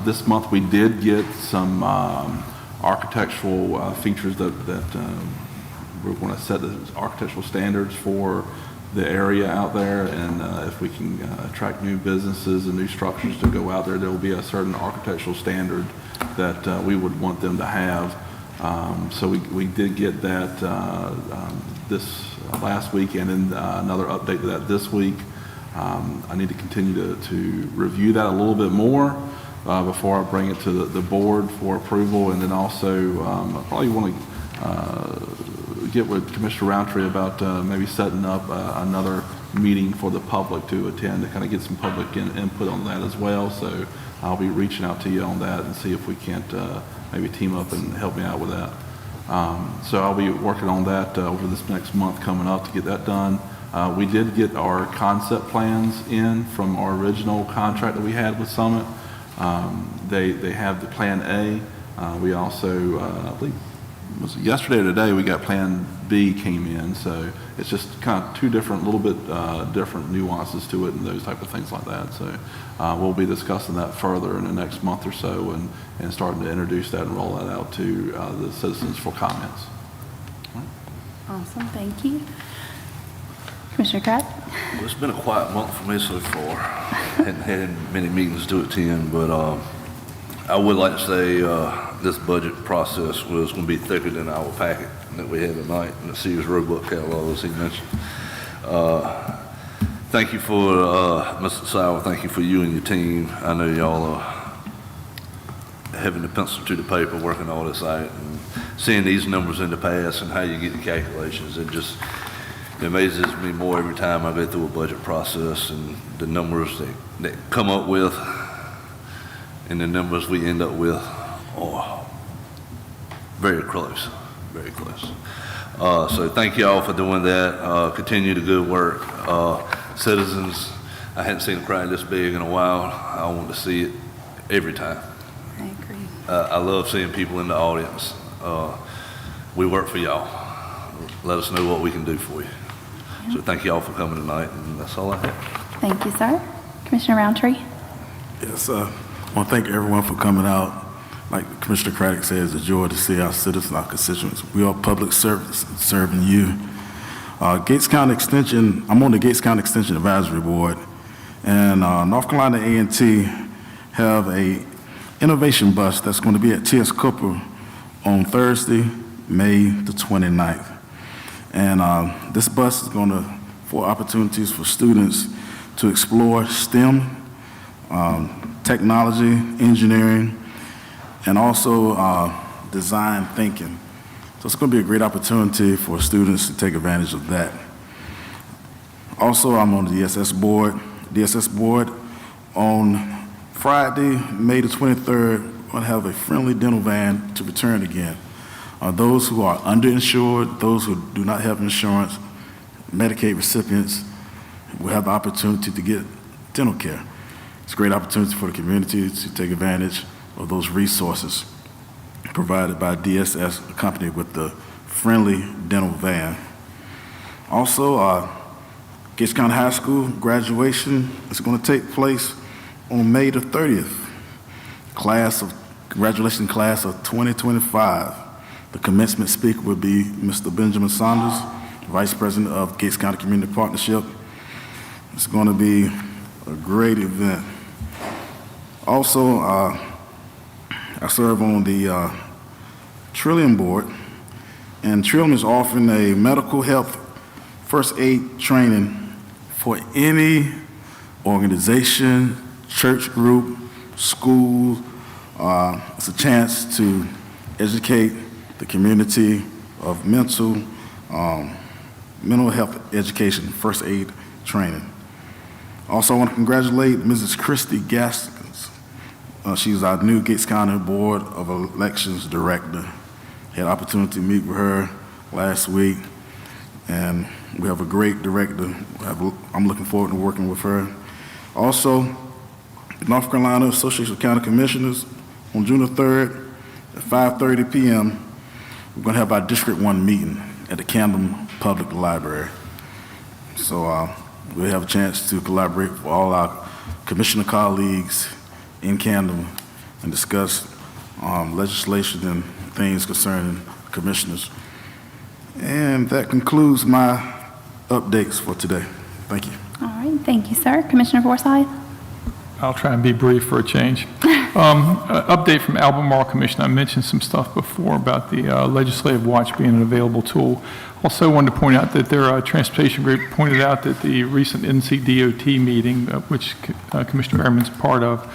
This month, we did get some architectural features that we're going to set the architectural standards for the area out there, and if we can attract new businesses and new structures to go out there, there will be a certain architectural standard that we would want them to have. So we did get that this last week, and then another update to that this week. I need to continue to review that a little bit more before I bring it to the board for approval, and then also I probably want to get with Commissioner Roundtree about maybe setting up another meeting for the public to attend to kind of get some public input on that as well. So I'll be reaching out to you on that and see if we can't maybe team up and help me out with that. So I'll be working on that over this next month coming up to get that done. We did get our concept plans in from our original contract that we had with Summit. They have the Plan A. We also, I believe, was it yesterday or today, we got Plan B came in. So it's just kind of two different, little bit different nuances to it and those type of things like that. So we'll be discussing that further in the next month or so and starting to introduce that and roll that out to the citizens for comments. Awesome. Thank you. Commissioner Kraft? Well, it's been a quiet month for me so far. Hadn't had many meetings to attend, but I would like to say this budget process was going to be thicker than our packet that we had tonight and the Sears Roebuck catalog, as he mentioned. Thank you for Mr. Sauer. Thank you for you and your team. I know y'all are having the pencil to the paper, working all this out, and seeing these numbers in the past and how you get the calculations. It amazes me more every time I go through a budget process and the numbers that come up with and the numbers we end up with are very close, very close. So thank you all for doing that. Continue the good work. Citizens, I hadn't seen a crowd this big in a while. I want to see it every time. I agree. I love seeing people in the audience. We work for y'all. Let us know what we can do for you. Yeah. So thank you all for coming tonight, and that's all I have. Thank you, sir. Commissioner Roundtree? Yes, I want to thank everyone for coming out. Like Commissioner Craddock says, it's a joy to see our citizens, our constituents. We are public service serving you. Gates County Extension, I'm on the Gates County Extension Advisory Board, and North Carolina A&T have a innovation bus that's going to be at T.S. Cooper on Thursday, May the 29th. And this bus is going to afford opportunities for students to explore STEM, technology, engineering, and also design thinking. So it's going to be a great opportunity for students to take advantage of that. Also, I'm on the DSS board. On Friday, May the 23rd, going to have a friendly dental van to return again. Those who are underinsured, those who do not have insurance, Medicaid recipients will have the opportunity to get dental care. It's a great opportunity for the community to take advantage of those resources provided by DSS, accompanied with the friendly dental van. Also, Gates County High School graduation is going to take place on May the 30th. Graduation class of 2025. The commencement speaker will be Mr. Benjamin Saunders, Vice President of Gates County Community Partnership. It's going to be a great event. Also, I serve on the Trillium Board, and Trillium is offering a medical health first aid training for any organization, church group, school. It's a chance to educate the community of mental health education, first aid training. Also, I want to congratulate Mrs. Christy Gaskins. She's our new Gates County Board of Elections Director. Had an opportunity to meet with her last week, and we have a great director. I'm looking forward to working with her. Also, the North Carolina Association of County Commissioners on June the 3rd at 5:30 p.m. We're going to have our District 1 meeting at the Camden Public Library. So we'll have a chance to collaborate with all our commissioner colleagues in Camden and discuss legislation and things concerning commissioners. And that concludes my updates for today. Thank you. All right, thank you, sir. Commissioner Forsyth? I'll try and be brief for a change. Update from Albemarle Commission. I mentioned some stuff before about the legislative watch being an available tool. Also wanted to point out that their transportation group pointed out that the recent NCDOT meeting, which Commissioner Merriman's part of,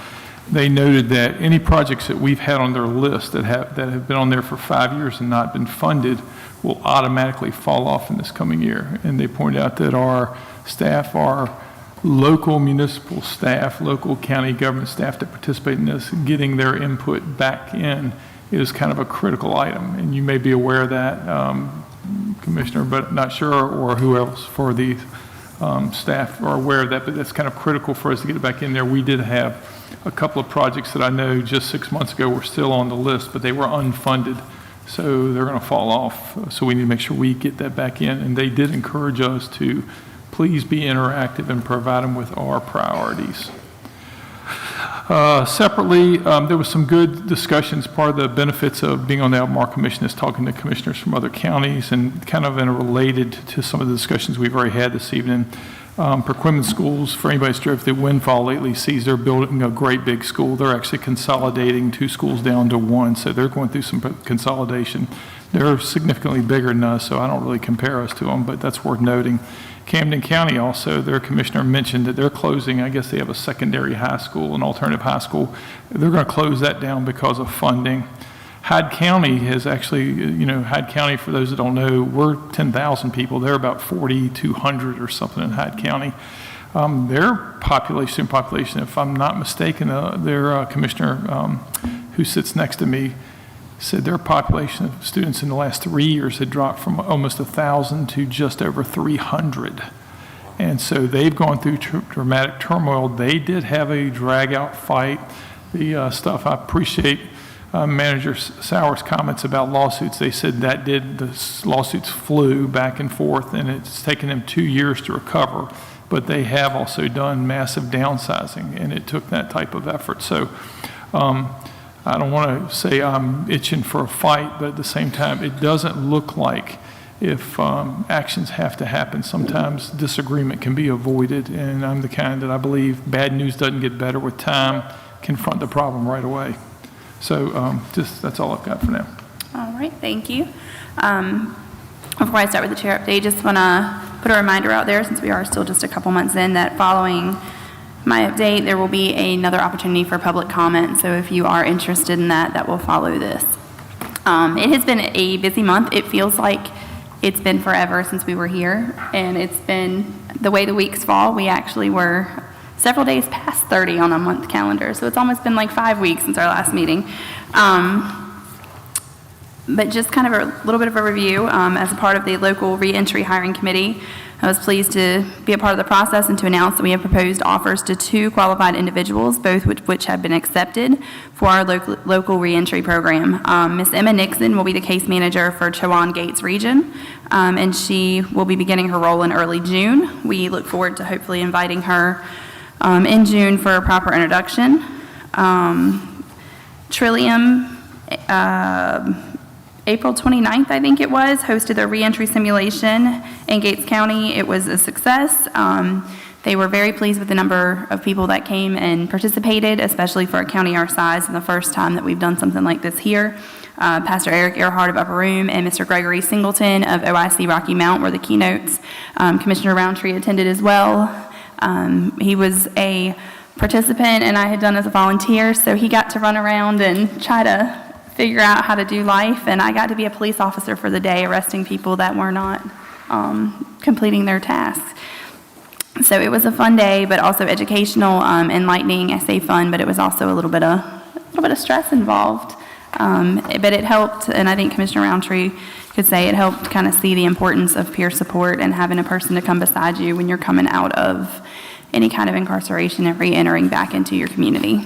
they noted that any projects that we've had on their list that have been on there for 5 years and not been funded will automatically fall off in this coming year. And they pointed out that our staff, our local municipal staff, local county government staff that participate in this, getting their input back in is kind of a critical item. And you may be aware of that, Commissioner, but not sure, or who else for the staff are aware of that, but that's kind of critical for us to get it back in there. We did have a couple of projects that I know just 6 months ago were still on the list, but they were unfunded. So they're going to fall off. So we need to make sure we get that back in. And they did encourage us to please be interactive and provide them with our priorities. Separately, there was some good discussions. Part of the benefits of being on the Albemarle Commission is talking to commissioners from other counties, and kind of related to some of the discussions we've already had this evening. Perquimans Schools, for anybody who's drove through Windfall lately, sees they're building a great big school. They're actually consolidating 2 schools down to 1, so they're going through some consolidation. They're significantly bigger than us, so I don't really compare us to them, but that's worth noting. Camden County also, their commissioner mentioned that they're closing, I guess they have a secondary high school, an alternative high school. They're going to close that down because of funding. Hyde County has actually, Hyde County, for those that don't know, we're 10,000 people. They're about 4,200 or something in Hyde County. Their population, if I'm not mistaken, their commissioner who sits next to me said their population of students in the last 3 years had dropped from almost 1,000 to just over 300. And so they've gone through dramatic turmoil. They did have a drag-out fight. The stuff, I appreciate Manager Sauer's comments about lawsuits. They said the lawsuits flew back and forth, and it's taken them 2 years to recover. But they have also done massive downsizing, and it took that type of effort. So I don't want to say I'm itching for a fight, but at the same time, it doesn't look like if actions have to happen, sometimes disagreement can be avoided. And I'm the kind that I believe bad news doesn't get better with time, confront the problem right away. So that's all I've got for now. All right, thank you. Before I start with the chair update, just want to put a reminder out there, since we are still just a couple months in, that following my update, there will be another opportunity for public comment. So if you are interested in that, that will follow this. It has been a busy month. It feels like it's been forever since we were here, and it's been the way the weeks fall. We actually were several days past 30 on a month calendar, so it's almost been like 5 weeks since our last meeting. But just kind of a little bit of a review, as a part of the local reentry hiring committee, I was pleased to be a part of the process and to announce that we have proposed offers to 2 qualified individuals, both which have been accepted for our local reentry program. Ms. Emma Nixon will be the case manager for Chowan Gates region, and she will be beginning her role in early June. We look forward to hopefully inviting her in June for a proper introduction. Trillium, April 29th, I think it was, hosted a reentry simulation in Gates County. It was a success. They were very pleased with the number of people that came and participated, especially for a county our size, and the first time that we've done something like this here. Pastor Eric Earhart of Upper Room and Mr. Gregory Singleton of OIC Rocky Mount were the keynotes. Commissioner Roundtree attended as well. He was a participant and I had done as a volunteer, so he got to run around and try to figure out how to do life, and I got to be a police officer for the day, arresting people that were not completing their tasks. So it was a fun day, but also educational, enlightening. I say fun, but it was also a little bit of stress involved. But it helped, and I think Commissioner Roundtree could say it helped kind of see the importance of peer support and having a person to come beside you when you're coming out of any kind of incarceration and re-entering back into your community.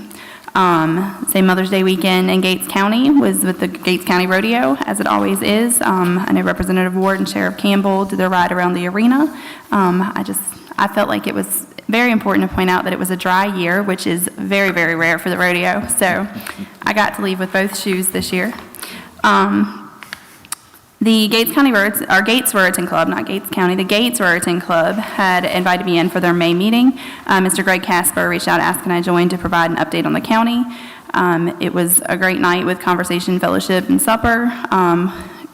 Say Mother's Day weekend in Gates County was with the Gates County Rodeo, as it always is. I know Representative Ward and Sheriff Campbell did their ride around the arena. I felt like it was very important to point out that it was a dry year, which is very, very rare for the rodeo. So I got to leave with both shoes this year. The Gates County Gates Ruritan Club, not Gates County, the Gates Ruritan Club had invited me in for their May meeting. Mr. Greg Casper reached out asking I join to provide an update on the county. It was a great night with conversation, fellowship, and supper.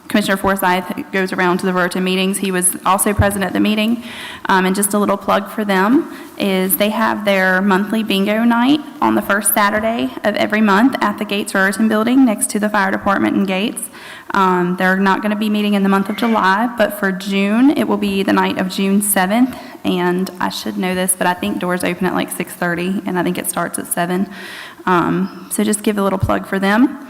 Commissioner Forsyth goes around to the Ruritan meetings. He was also present at the meeting. And just a little plug for them is they have their monthly bingo night on the first Saturday of every month at the Gates Ruritan building next to the fire department in Gates. They're not going to be meeting in the month of July, but for June, it will be the night of June 7th. And I should know this, but I think doors open at like 6:30, and I think it starts at 7. So just give a little plug for them.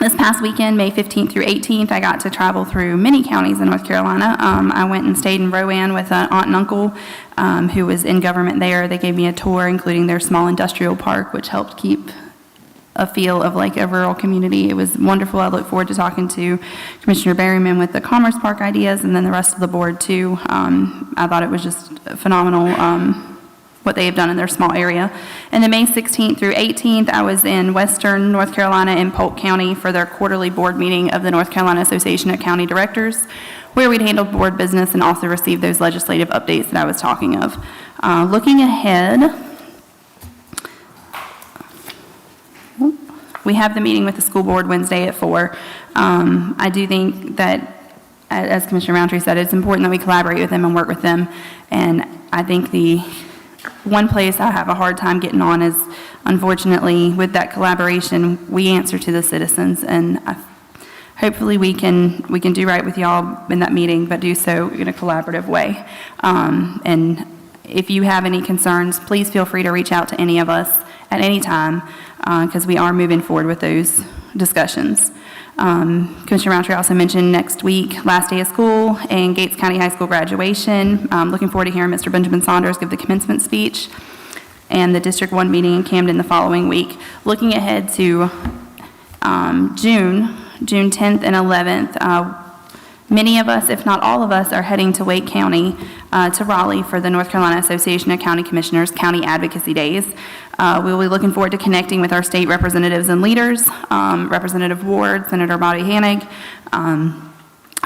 This past weekend, May 15th through 18th, I got to travel through many counties in North Carolina. I went and stayed in Rowan with an aunt and uncle who was in government there. They gave me a tour, including their small industrial park, which helped keep a feel of like a rural community. It was wonderful. I look forward to talking to Commissioner Berryman with the Commerce Park ideas and then the rest of the board too. I thought it was just phenomenal what they have done in their small area. And then May 16th through 18th, I was in Western North Carolina in Polk County for their quarterly board meeting of the North Carolina Association of County Directors, where we'd handled board business and also received those legislative updates that I was talking of. Looking ahead, we have the meeting with the school board Wednesday at 4. I do think that, as Commissioner Roundtree said, it's important that we collaborate with them and work with them. And I think the one place I have a hard time getting on is, unfortunately, with that collaboration, we answer to the citizens. And hopefully we can do right with y'all in that meeting, but do so in a collaborative way. And if you have any concerns, please feel free to reach out to any of us at any time, because we are moving forward with those discussions. Commissioner Roundtree also mentioned next week, last day of school and Gates County High School graduation. Looking forward to hearing Mr. Benjamin Saunders give the commencement speech, and the District 1 meeting in Camden the following week. Looking ahead to June 10th and 11th, many of us, if not all of us, are heading to Wake County, to Raleigh for the North Carolina Association of County Commissioners County Advocacy Days. We'll be looking forward to connecting with our state representatives and leaders, Representative Ward, Senator Bobby Hanig.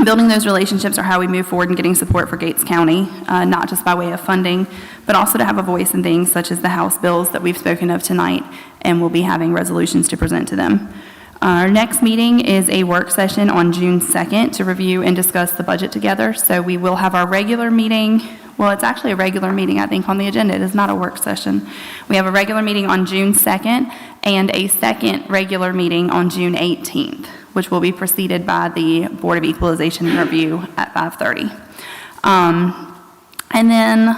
Building those relationships are how we move forward in getting support for Gates County, not just by way of funding, but also to have a voice in things such as the House bills that we've spoken of tonight, and we'll be having resolutions to present to them. Our next meeting is a work session on June 2nd to review and discuss the budget together. So we will have our regular meeting. Well, it's actually a regular meeting, I think, on the agenda. It is not a work session. We have a regular meeting on June 2nd and a second regular meeting on June 18th, which will be preceded by the Board of Equalization review at 5:30. And then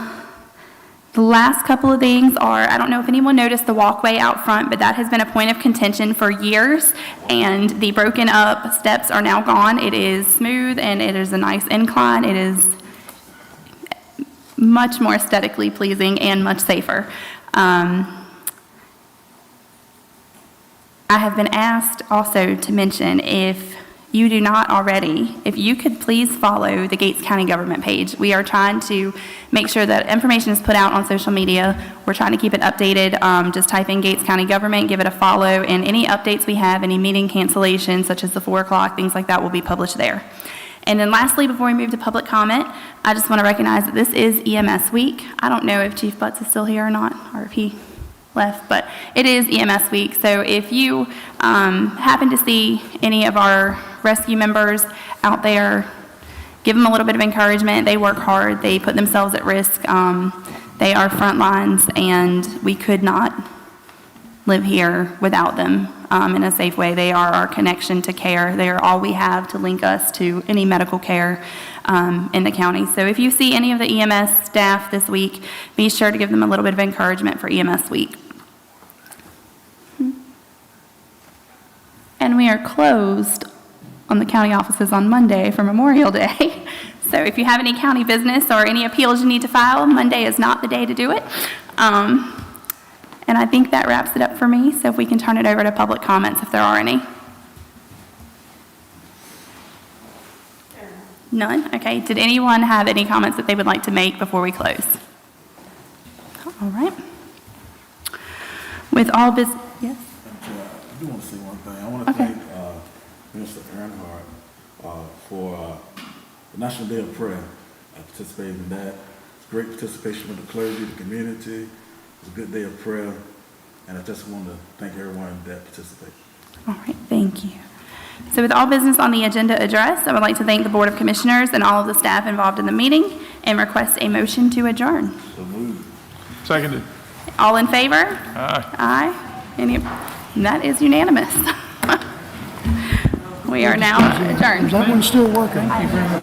The last couple of things are, I don't know if anyone noticed the walkway out front, but that has been a point of contention for years, and the broken up steps are now gone. It is smooth, and it is a nice incline. It is much more aesthetically pleasing and much safer. I have been asked also to mention, if you do not already, if you could please follow the Gates County government page. We are trying to make sure that information is put out on social media. We're trying to keep it updated. Just type in Gates County government, give it a follow, and any updates we have, any meeting cancellations, such as the 4 o'clock, things like that will be published there. And then lastly, before we move to public comment, I just want to recognize that this is EMS week. I don't know if Chief Butts is still here or not, or if he left, but it is EMS week. So if you happen to see any of our rescue members out there, give them a little bit of encouragement. They work hard. They put themselves at risk. They are front lines, and we could not live here without them in a safe way. They are our connection to care. They are all we have to link us to any medical care in the county. So if you see any of the EMS staff this week, be sure to give them a little bit of encouragement for EMS week. And we are closed on the county offices on Monday for Memorial Day. So if you have any county business or any appeals you need to file, Monday is not the day to do it. And I think that wraps it up for me. So if we can turn it over to public comments if there are any. None? Okay. Did anyone have any comments that they would like to make before we close? All right. With all business, yes? I do want to say one thing. I want to thank Minister Earnhardt for the National Day of Prayer. I participated in that. It's great participation with the clergy, the community. It's a good day of prayer, and I just want to thank everyone that participated. All right, thank you. So with all business on the agenda addressed, I would like to thank the Board of Commissioners and all of the staff involved in the meeting and request a motion to adjourn. So moved. Seconded. All in favor? Aye. Aye. And that is unanimous. We are now adjourned. Is that one still working?